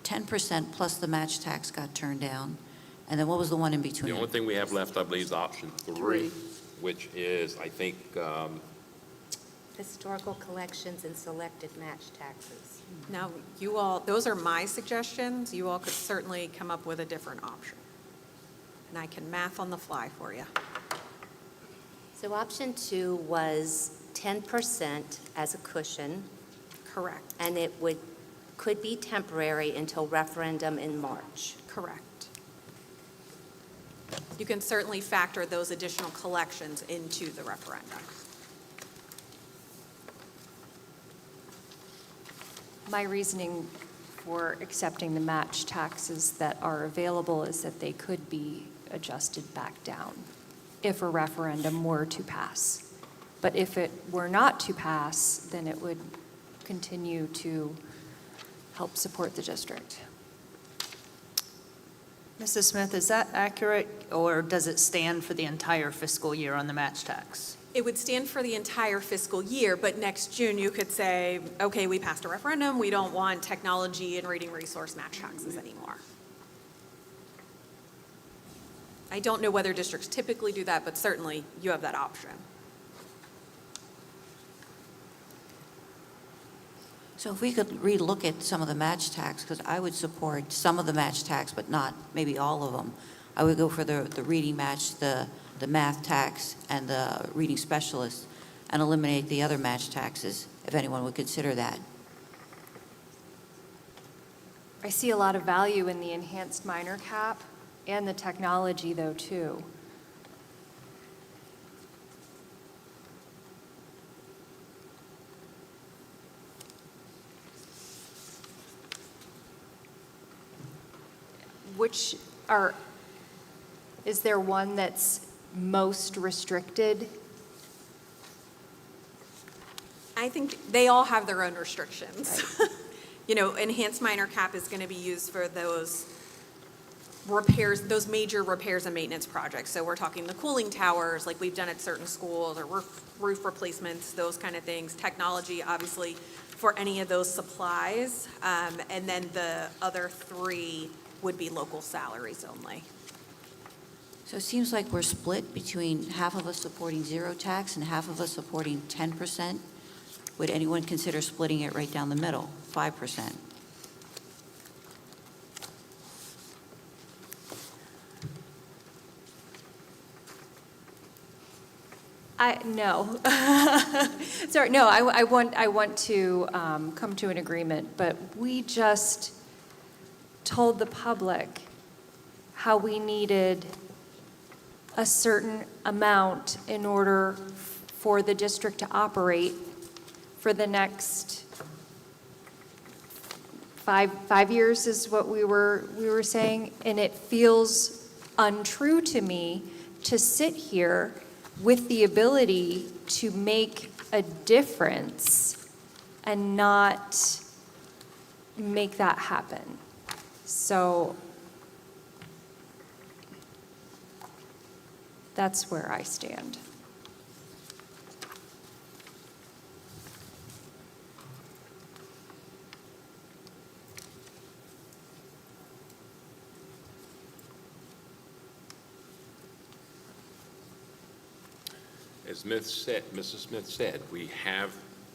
10% plus the match tax got turned down, and then what was the one in The between? only thing we have left, I believe, is option 3, which is, I think, Historical collections and selected match taxes. Now, you all, those are my suggestions. You all could certainly come up with a different option. And I can math on the fly for you. So option 2 was 10% as a cushion, Correct, and it could be temporary until referendum in March. correct. You can certainly factor those additional collections into the referendum. My reasoning for accepting the match taxes that are available is that they could be adjusted back down if a referendum were to pass. But if it were not to pass, then it would continue to help support the district. Mrs. Smith, is that accurate, or does it stand for the entire fiscal year on the match tax? It would stand for the entire fiscal year, but next June you could say, okay, we passed a referendum, we don't want technology and reading resource match taxes anymore. I don't know whether districts typically do that, but certainly you have that option. So if we could relook at some of the match tax, because I would support some of the match tax, but not maybe all of them. I would go for the reading match, the math tax, and the reading specialist, and eliminate the other match taxes, if anyone would consider that. I see a lot of value in the enhanced minor cap and the technology, though, too. Is there one that's most restricted? I think they all have their own restrictions. You know, enhanced minor cap is going to be used for those repairs, those major repairs and maintenance projects. So we're talking the cooling towers, like we've done at certain schools, or roof replacements, those kind of things. Technology, obviously, for any of those supplies. And then the other 3 would be local salaries only. So it seems like we're split between half of us supporting 0 tax and half of us supporting 10%. Would anyone consider splitting it right down the middle, 5%? No. Sorry, no, I want to come to an agreement, but we just told the public how we needed a certain amount in order for the district to operate for the next 5 years is what we were saying, and it feels untrue to me to sit here with the ability to make a difference and not make that happen. So that's where I stand. As Mrs. Smith said, we have,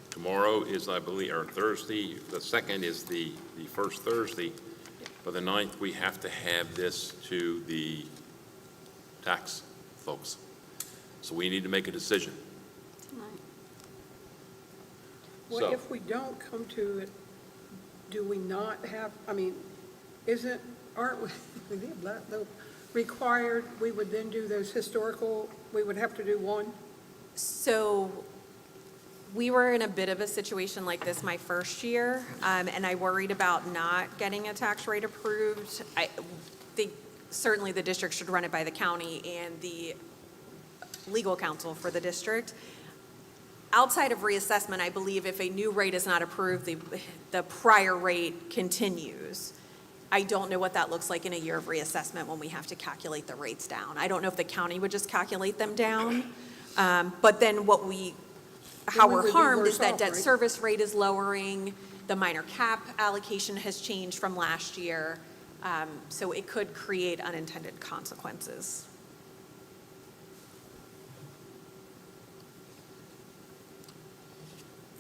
tomorrow is, I believe, or Thursday, the 2nd is the first Thursday. For the 9th, we have to have this to the tax folks. So we need to make a decision. Well, So- if we don't come to it, do we not have, I mean, aren't we, the required, we would then do those historical, we would have to do one? So we were in a bit of a situation like this my first year, and I worried about not getting a tax rate approved. I think certainly the district should run it by the county and the legal counsel for the district. Outside of reassessment, I believe if a new rate is not approved, the prior rate continues. I don't know what that looks like in a year of reassessment when we have to calculate the rates down. I don't know if the county would just calculate them down. But then how we we're would be harmed worse is that off, debt right? service rate is lowering, the minor cap allocation has changed from last year, so it could create unintended consequences.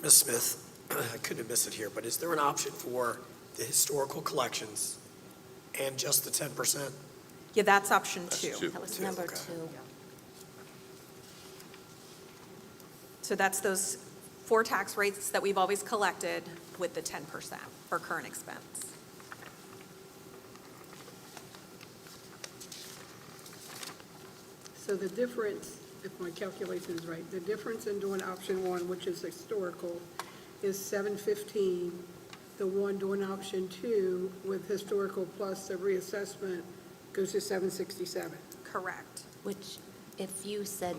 Ms. Smith, I couldn't have missed it here, but is there an option for the historical collections and just the 10%? Yeah, that's option two. That was number okay. 2. So that's those 4 tax rates that we've always collected with the 10% for current expense. So the difference, if my calculation is right, the difference in doing option one, which is historical, is $715. The one doing option two with historical plus the reassessment goes to $767. Correct. Which, if you said,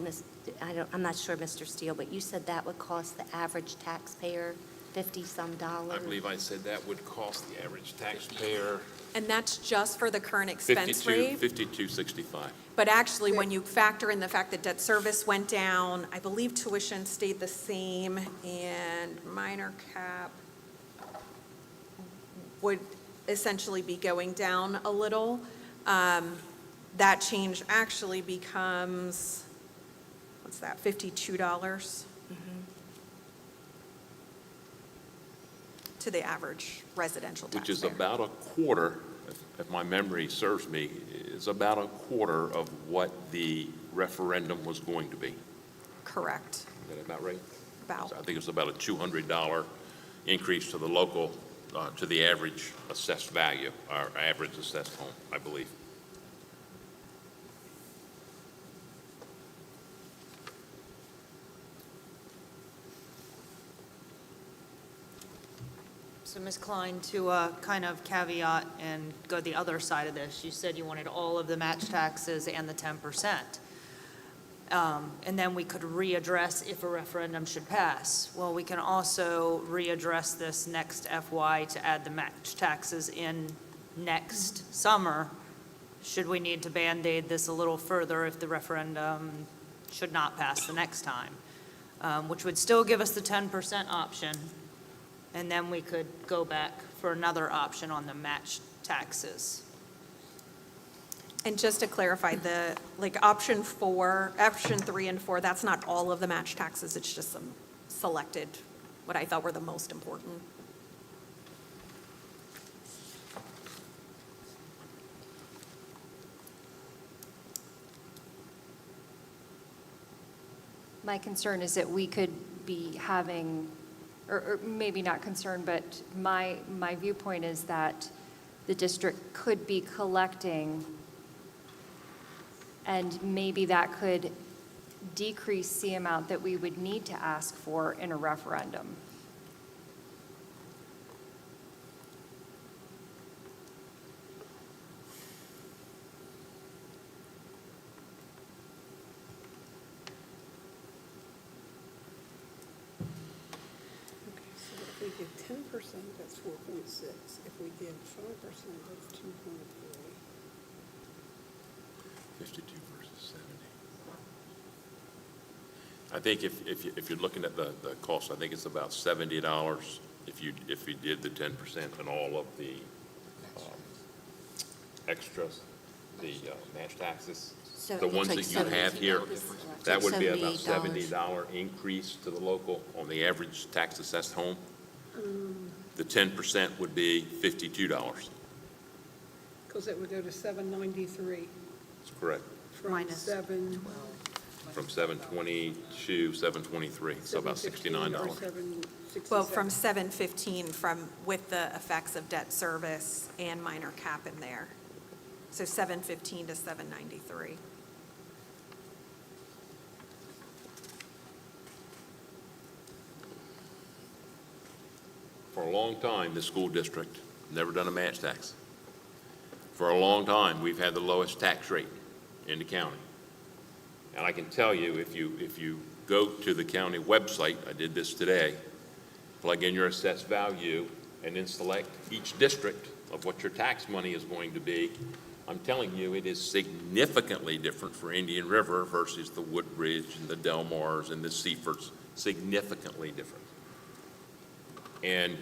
I'm not sure, Mr. Steele, but you said that would cost the average taxpayer $50-some. I believe I said that would cost the average taxpayer And that's just for the current expense rate? $52.65. But actually, when you factor in the fact that debt service went down, I believe tuition stayed the same, and minor cap would essentially be going down a little. That change actually becomes, what's that, $52? To the average residential taxpayer. Which is about a quarter, if my memory serves me, is about a quarter of what the referendum was going to be. Correct. Is that about right? About. So I think it's about a $200 increase to the local, to the average assessed value, or average assessed home, I believe. So Ms. Klein, to kind of caveat and go the other side of this, you said you wanted all of the match taxes and the 10%. And then we could readdress if a referendum should pass. Well, we can also readdress this next FY to add the match taxes in next summer, should we need to Band-Aid this a little further if the referendum should not pass the next time, which would still give us the 10% option. And then we could go back for another option on the match taxes. And just to clarify, option 3 and 4, that's not all of the match taxes, it's just some selected, what I thought were the most important. My concern is that we could be having, or maybe not concerned, but my viewpoint is that the district could be collecting, and maybe that could decrease the amount that we would need to ask for in a referendum. we did 10%, that's 4.6. If we did 5%, that's 2.3. 52 versus 70. I think if you're looking at the cost, I think it's about $70 if you did the 10% and all of the extras, the match taxes, So the it ones looks that like you have here, $70. that would be about $78. $70 increase to the local on the average tax assessed home. The 10% would be $52. Because it would go to 793 That's correct. from Minus 712. From 722, 723, so about $69. Or 767. Well, from 715 with the effects of debt service and minor cap in there. So 715 to 793. For a long time, this school district never done a match tax. For a long time, we've had the lowest tax rate in the county. And I can tell you, if you go to the county website, I did this today, plug in your assessed value, and then select each district of what your tax money is going to be, I'm telling you, it is significantly different for Indian River versus the Woodbridge and the Delmars and the Seafords, significantly different. And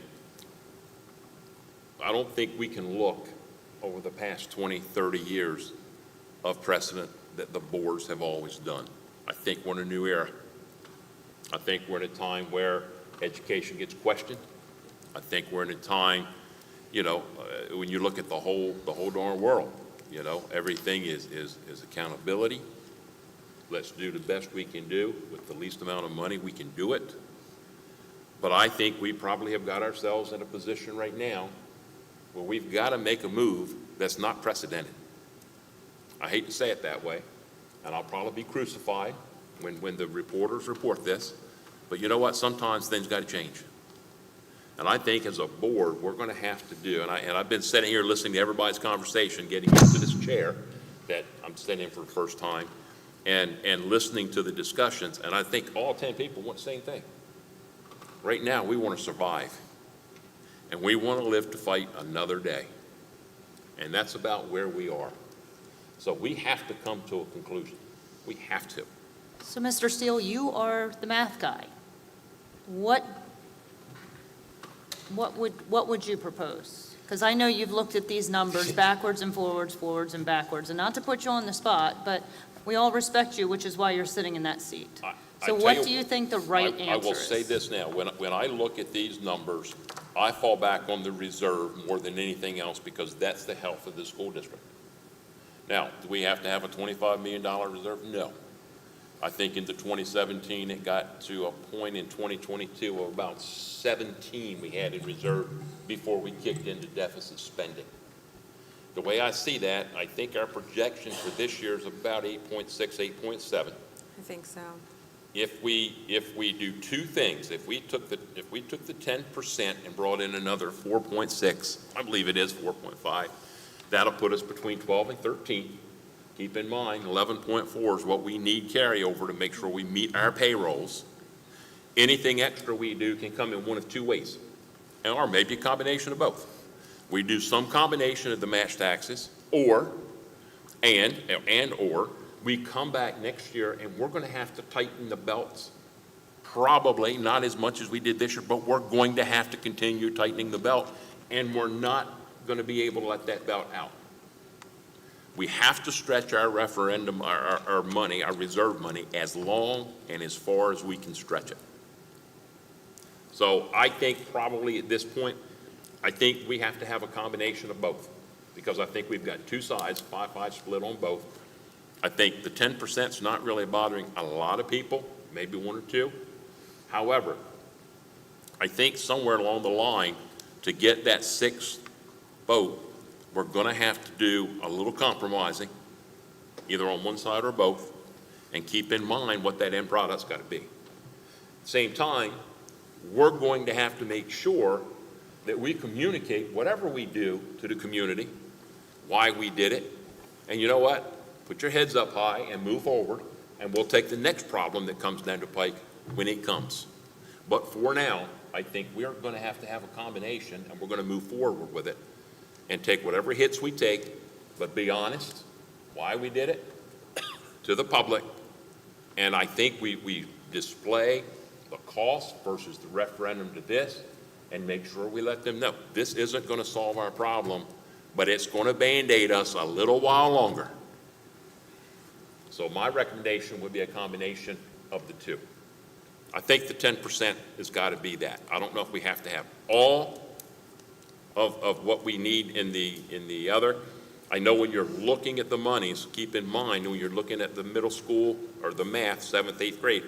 I don't think we can look over the past 20, 30 years of precedent that the boards have always done. I think we're in a new era. I think we're in a time where education gets questioned. I think we're in a time, when you look at the whole darn world, everything is accountability. Let's do the best we can do with the least amount of money we can do it. But I think we probably have got ourselves in a position right now where we've got to make a move that's not precedented. I hate to say it that way, and I'll probably be crucified when the reporters report this, but you know what? Sometimes things got to change. And I think as a board, we're going to have to do, and I've been sitting here listening to everybody's conversation, getting into this chair that I'm sitting in for the first time, and listening to the discussions, and I think all 10 people want the same thing. Right now, we want to survive, and we want to live to fight another day. And that's about where we are. So we have to come to a conclusion. We have to. So, Mr. Steele, you are the math guy. What would you propose? Because I know you've looked at these numbers backwards and forwards, forwards and backwards, and not to put you on the spot, but we all respect you, which is why you're sitting in that seat. So what do you think the right answer is? I will say this now. When I look at these numbers, I fall back on the reserve more than anything else because that's the health of the school district. Now, do we have to have a $25 million reserve? No. I think into 2017, it got to a point in 2022 of about 17 we had in reserve before we kicked into deficit spending. The way I see that, I think our projection for this year is about 8.6, 8.7. I think so. If we do two things, if we took the 10% and brought in another 4.6, I believe it is 4.5, that'll put us between 12 and 13. Keep in mind, 11.4 is what we need carryover to make sure we meet our payrolls. Anything extra we do can come in one of two ways, or maybe a combination of both. We do some combination of the match taxes, or we come back next year and we're going to have to tighten the belts. Probably not as much as we did this year, but we're going to have to continue tightening the belt, and we're not going to be able to let that belt out. We have to stretch our referendum, our money, our reserve money, as long and as far as we can stretch it. So I think probably at this point, I think we have to have a combination of both, because I think we've got two sides, 5-5 split on both. I think the 10% is not really bothering a lot of people, maybe one or two. However, I think somewhere along the line, to get that sixth vote, we're going to have to do a little compromising, either on one side or both, and keep in mind what that end product's got to be. At the same time, we're going to have to make sure that we communicate whatever we do to the community, why we did it, and you know what? Put your heads up high and move forward, and we'll take the next problem that comes down the pike when it comes. But for now, I think we're going to have a combination, and we're going to move forward with it and take whatever hits we take, but be honest, why we did it, to the public. And I think we display the cost versus the referendum to this, and make sure we let them know, this isn't going to solve our problem, but it's going to Band-Aid us a little while longer. So my recommendation would be a combination of the two. I think the 10% has got to be that. I don't know if we have to have all of what we need in the other. I know when you're looking at the monies, keep in mind when you're looking at the middle school or the math, 7th, 8th grade,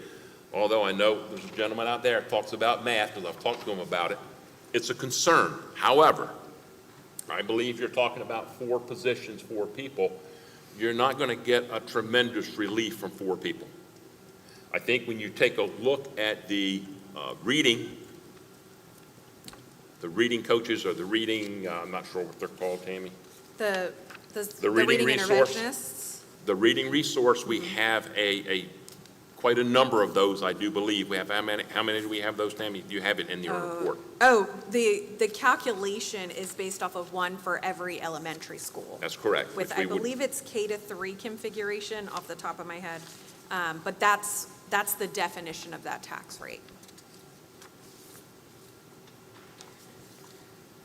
although I know there's a gentleman out there who talks about math because I've talked to him about it, it's a concern. However, I believe you're talking about 4 positions, 4 people. You're not going to get a tremendous relief from 4 people. I think when you take a look at the reading coaches or the reading, I'm not sure what they're called, Tammy. The reading resource. interventionists? The reading resource, we have quite a number of those, I do believe. We have, how many do we have those, Tammy? Do you have it in your report? Oh, the calculation is based off of one for every elementary school. That's correct. With, which we I would- believe it's K-3 configuration off the top of my head. But that's the definition of that tax rate.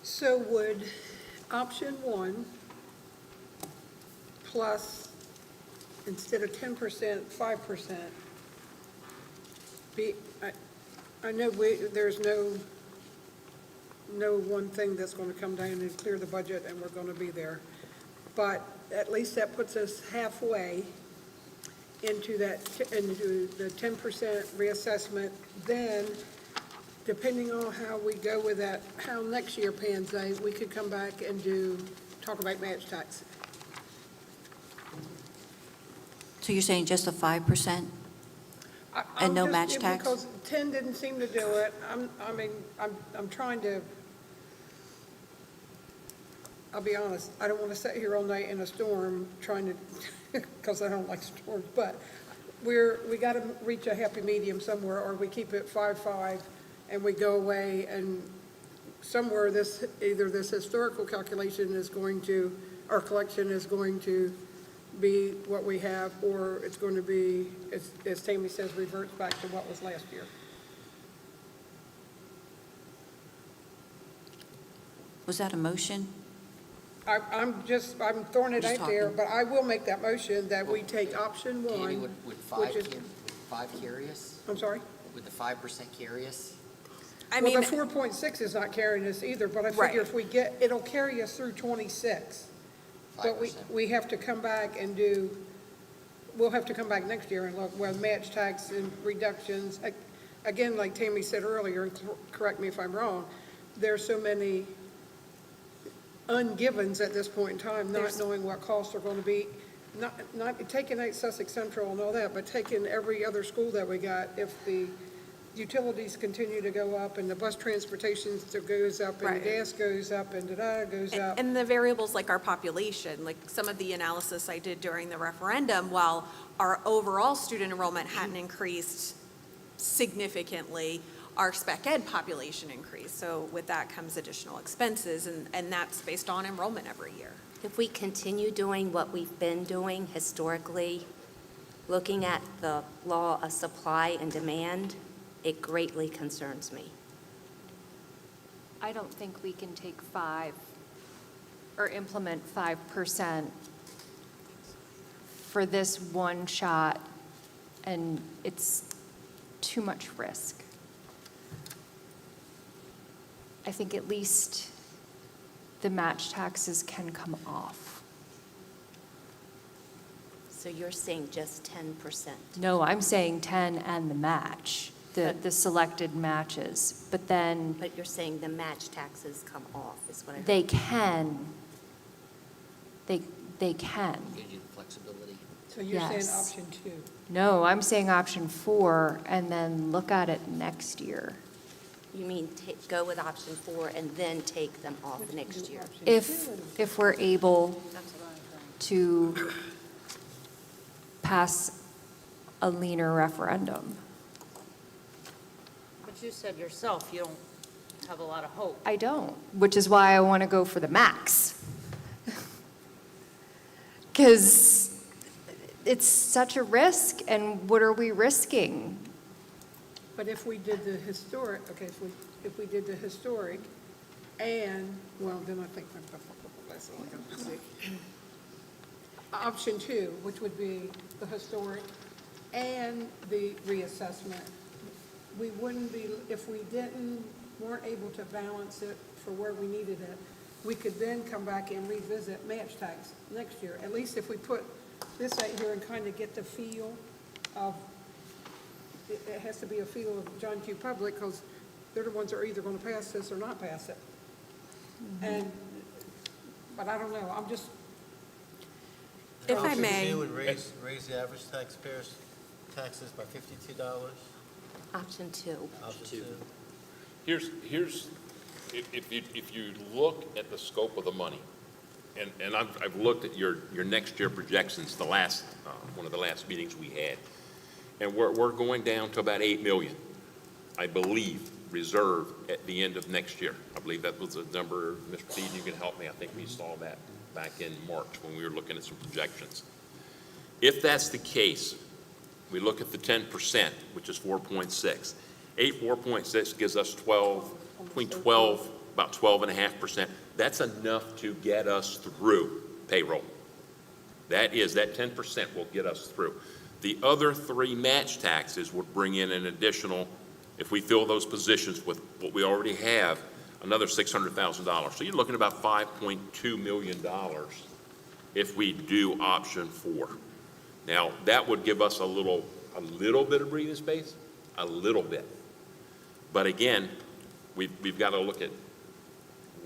So would option 1 plus, instead of 10%, 5%, be, I know there's no one thing that's going to come down and clear the budget and we're going to be there. But at least that puts us halfway into the 10% reassessment. Then, depending on how we go with that, how next year pans out, we could come back and talk about match tax. So you're saying just a 5%? And no match tax? Because 10 didn't seem to do it. I'm trying to, I'll be honest, I don't want to sit here all night in a storm trying to, because I don't like storms, but we got to reach a happy medium somewhere, or we keep it 5-5 and we go away, and somewhere either this historical calculation is going to, our collection is going to be what we have, or it's going to be, as Tammy says, reverts back to what was last year. Was that a motion? I'm throwing it Just out there, talking. but I will make that motion that we take option Tammy, 1, would which is, 5 carry us? I'm sorry? Would the 5% carry us? Well, the 4.6 is not carrying us either, but I Right. figure if we it'll carry us through 26. But 5%. we have to come back and we'll have to come back next year and look, with match tax and reductions. Again, like Tammy said earlier, and correct me if I'm wrong, there's so many ungivens at this point in time, not knowing what costs are going to be, not taking out Sussex Central and all that, but taking every other school that we got. If the utilities continue to go up and the bus transportation goes up and Right. gas goes up and goes up. And the variables like our population, like some of the analysis I did during the referendum, while our overall student enrollment hadn't increased significantly, our spec ed population increased. So with that comes additional expenses, and that's based on enrollment every year. If we continue doing what we've been doing historically, looking at the law of supply and demand, it greatly concerns me. I don't think we can take 5 or implement 5% for this one shot, and it's too much risk. I think at least the match taxes can come off. So you're saying just 10%? No, I'm saying 10 and the match, the selected matches, but then But you're saying the match taxes come off, is what I heard. they can. They can. Gives you the flexibility. So you're saying Yes. option 2. No, I'm saying option 4 and then look at it next year. You mean go with option 4 and then take them off next year? If we're able to pass a leaner referendum. But But you said yourself, you don't have a lot of hope. I don't, which is why I want to go for the max. Because it's such a risk, and what are we risking? But if we did the historic, okay, if we did the historic and, well, then I think that's all I got to say. Option 2, which would be the historic and the reassessment, we wouldn't be, if we weren't able to balance it for where we needed it, we could then come back and revisit match tax next year. At least if we put this out here and kind of get the feel of, it has to be a feel of John Q. Public, because they're the ones that are either going to pass this or not pass it. But I don't know, I'm just, If I may. would raise the average taxpayer's taxes by $52. Option 2. Option Two. 2. Here's, if you look at the scope of the money, and I've looked at your next year projections, the last, one of the last meetings we had, and we're going down to about 8 million, I believe, reserve at the end of next year. I believe that was the number, Mr. Dean, you can help me, I think we saw that back in March when we were looking at some projections. If that's the case, we look at the 10%, which is 4.6. 4.6 gives us 12, between 12, about 12.5%. That's enough to get us through payroll. That 10% will get us through. The other 3 match taxes would bring in an additional, if we fill those positions with what we already have, another $600,000. So you're looking at about $5.2 million if we do option 4. Now, that would give us a little bit of breathing space, a little bit. But again, we've got to look at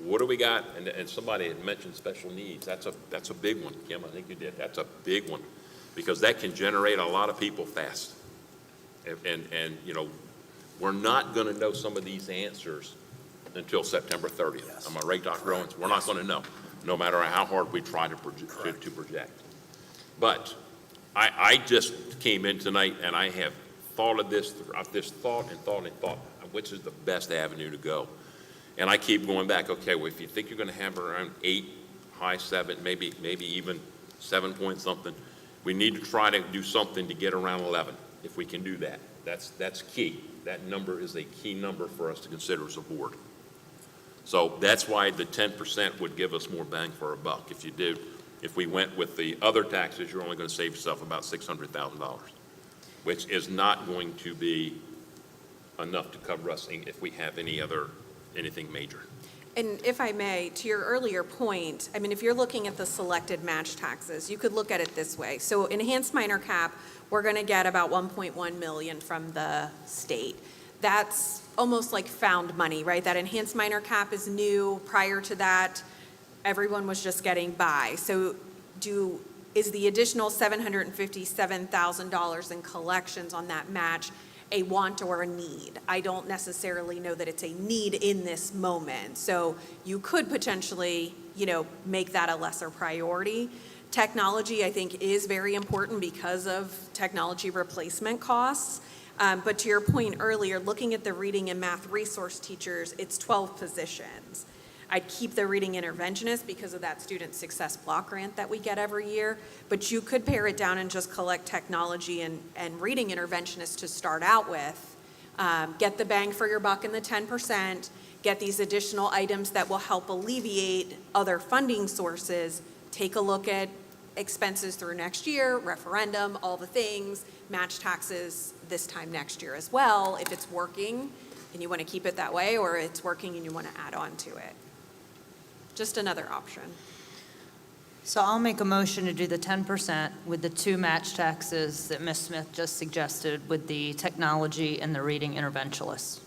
what do we got, and somebody had mentioned special needs. That's a big one, Kim, I think you did. That's a big one, because that can generate a lot of people fast. And you know, we're not going to know some of these answers until September 30th. Yes. Am I right, Dr. Owens? We're not going to know, no matter how hard we try to project. But I just came in tonight and I have thought of this, thought, which is the best avenue to go. And I keep going back, okay, well, if you think you're going to have around 8, high 7, maybe even 7 point something, we need to try to do something to get around 11, if we can do that. That's key. That number is a key number for us to consider as a board. So that's why the 10% would give us more bang for our buck. If we went with the other taxes, you're only going to save yourself about $600,000, which is not going to be enough to cover us if we have anything major. And if I may, to your earlier point, I mean, if you're looking at the selected match taxes, you could look at it this way. So enhanced minor cap, we're going to get about 1.1 million from the state. That's almost like found money, right? That enhanced minor cap is new. Prior to that, everyone was just getting by. So is the additional $757,000 in collections on that match a want or a need? I don't necessarily know that it's a need in this moment. So you could potentially, make that a lesser priority. Technology, I think, is very important because of technology replacement costs. But to your point earlier, looking at the reading and math resource teachers, it's 12 positions. I'd keep the reading interventionist because of that student success block grant that we get every year, but you could pare it down and just collect technology and reading interventionist to start out with. Get the bang for your buck in the 10%, get these additional items that will help alleviate other funding sources, take a look at expenses through next year, referendum, all the things, match taxes this time next year as well, if it's working and you want to keep it that way, or it's working and you want to add on to it. Just another option. So I'll make a motion to do the 10% with the 2 match taxes that Ms. Smith just suggested with the technology and the reading interventionalists.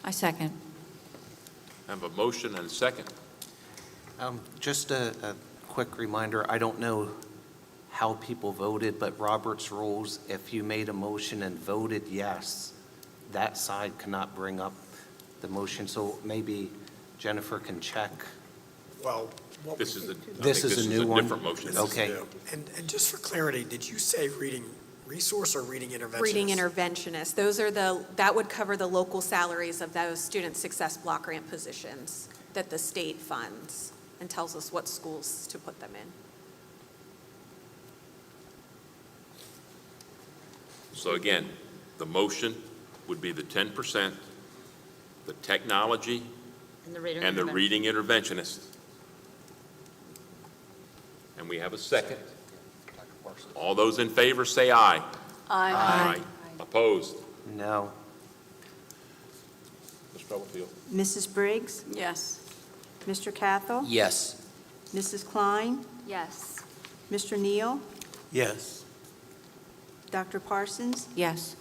I second. I have a motion and a second. Just a quick reminder, I don't know how people voted, but Robert's rules, if you made a motion and voted yes, that side cannot bring up the motion. So maybe Jennifer can check. Well, This is a new one? Different motion. Okay. And just for clarity, did you say reading resource or reading interventionist? Reading interventionists. That would cover the local salaries of those student success block grant positions that the state funds and tells us what schools to put them in. So again, the motion would be the 10%, the technology, and the reading interventionist. And we have a second. All those in favor say aye. Aye. Opposed? No. Ms. Stubblefield? Mrs. Briggs? Yes. Mr. Cathell? Yes. Mrs. Klein? Yes. Mr. Neal? Yes. Dr. Parsons? Yes.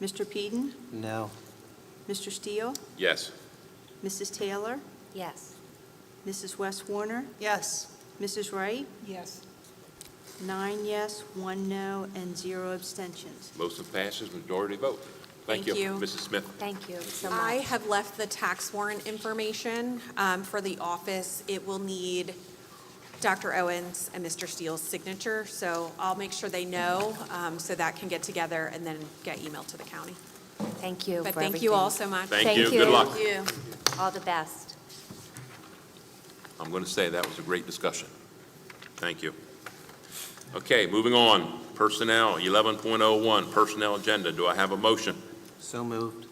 Mr. Peden? No. Mr. Steele? Yes. Mrs. Taylor? Yes. Mrs. West Warner? Yes. Mrs. Wright? Yes. 9 yes, 1 no, and 0 abstentions. Motion passes, majority vote. Thank Thank you. you. Mrs. Smith? Thank you so much. I have left the tax warrant information for the office. It will need Dr. Owens and Mr. Steele's signature, so I'll make sure they know, so that can get together and then get emailed to the county. Thank you But for thank you all everything. so much. Thank you. Good luck. Thank you. All the best. I'm going to say that was a great discussion. Thank you. Okay, moving on. Personnel, 11.01, personnel agenda. Do I have a motion? So moved.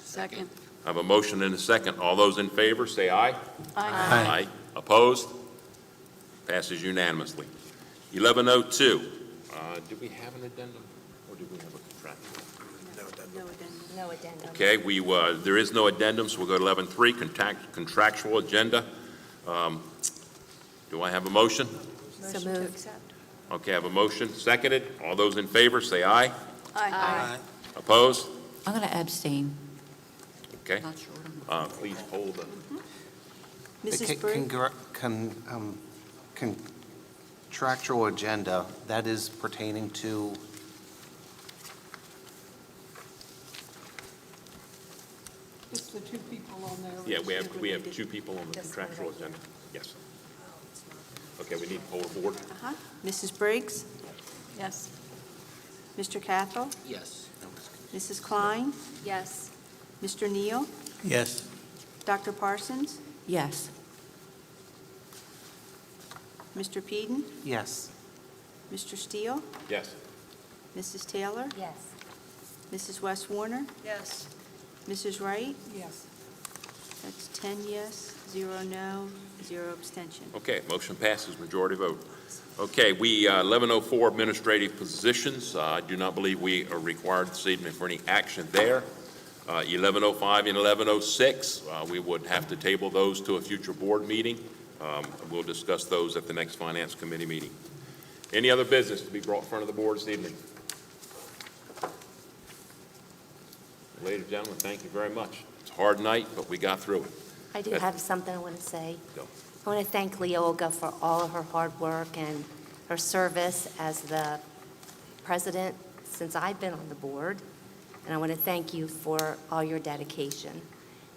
Second. I have a motion and a second. All those in favor, say aye. Aye. Opposed? Passes unanimously. 11.02, do we have an addendum or do we have a contractual? No addendum. Okay, there is no addendum, so we'll go to 11.3, contractual agenda. Do I have a motion? So moved. Okay, I have a motion, seconded. All those in favor, say aye. Aye. Opposed? I'm going to abstain. Okay. Not sure what I'm- Please hold the Mrs. Briggs? Contractual agenda, that is pertaining to, It's the two people on there. Yeah, we have two people on the contractual agenda. Yes. Okay, we need to hold a board. Mrs. Briggs? Yes. Mr. Cathell? Yes. Mrs. Klein? Yes. Mr. Neal? Yes. Dr. Parsons? Yes. Mr. Peden? yes. Mr. Steele? Yes. Mrs. Taylor? Yes. Mrs. West Warner? Yes. Mrs. Wright? Yes. That's 10 yes, 0 no, 0 abstention. Okay, motion passes, majority vote. Okay, 11.04 administrative positions. I do not believe we are required this evening for any action there. 11.05 and 11.06, we would have to table those to a future board meeting. We'll discuss those at the next Finance Committee meeting. Any other business to be brought in front of the board this evening? Ladies and gentlemen, thank you very much. It's a hard night, but we got through it. I do have something I want to say. Go. I want to thank Leolga for all of her hard work and her service as the president since I've been on the board. And I want to thank you for all your dedication.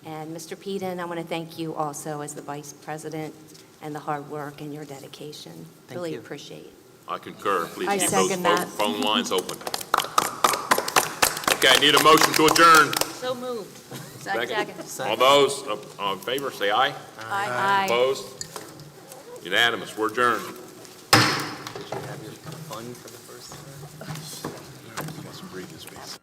And Mr. Peden, I want to thank you also as the vice president and the hard work and your dedication. Thank Really you. appreciate it. I concur. Please I keep those second that. phone lines open. Okay, I need a motion to adjourn. So moved. Second. All those in favor, say aye. Aye. Opposed? Unanimous. We're adjourned. Did you have your fun for the first time? Let's breathe this piece.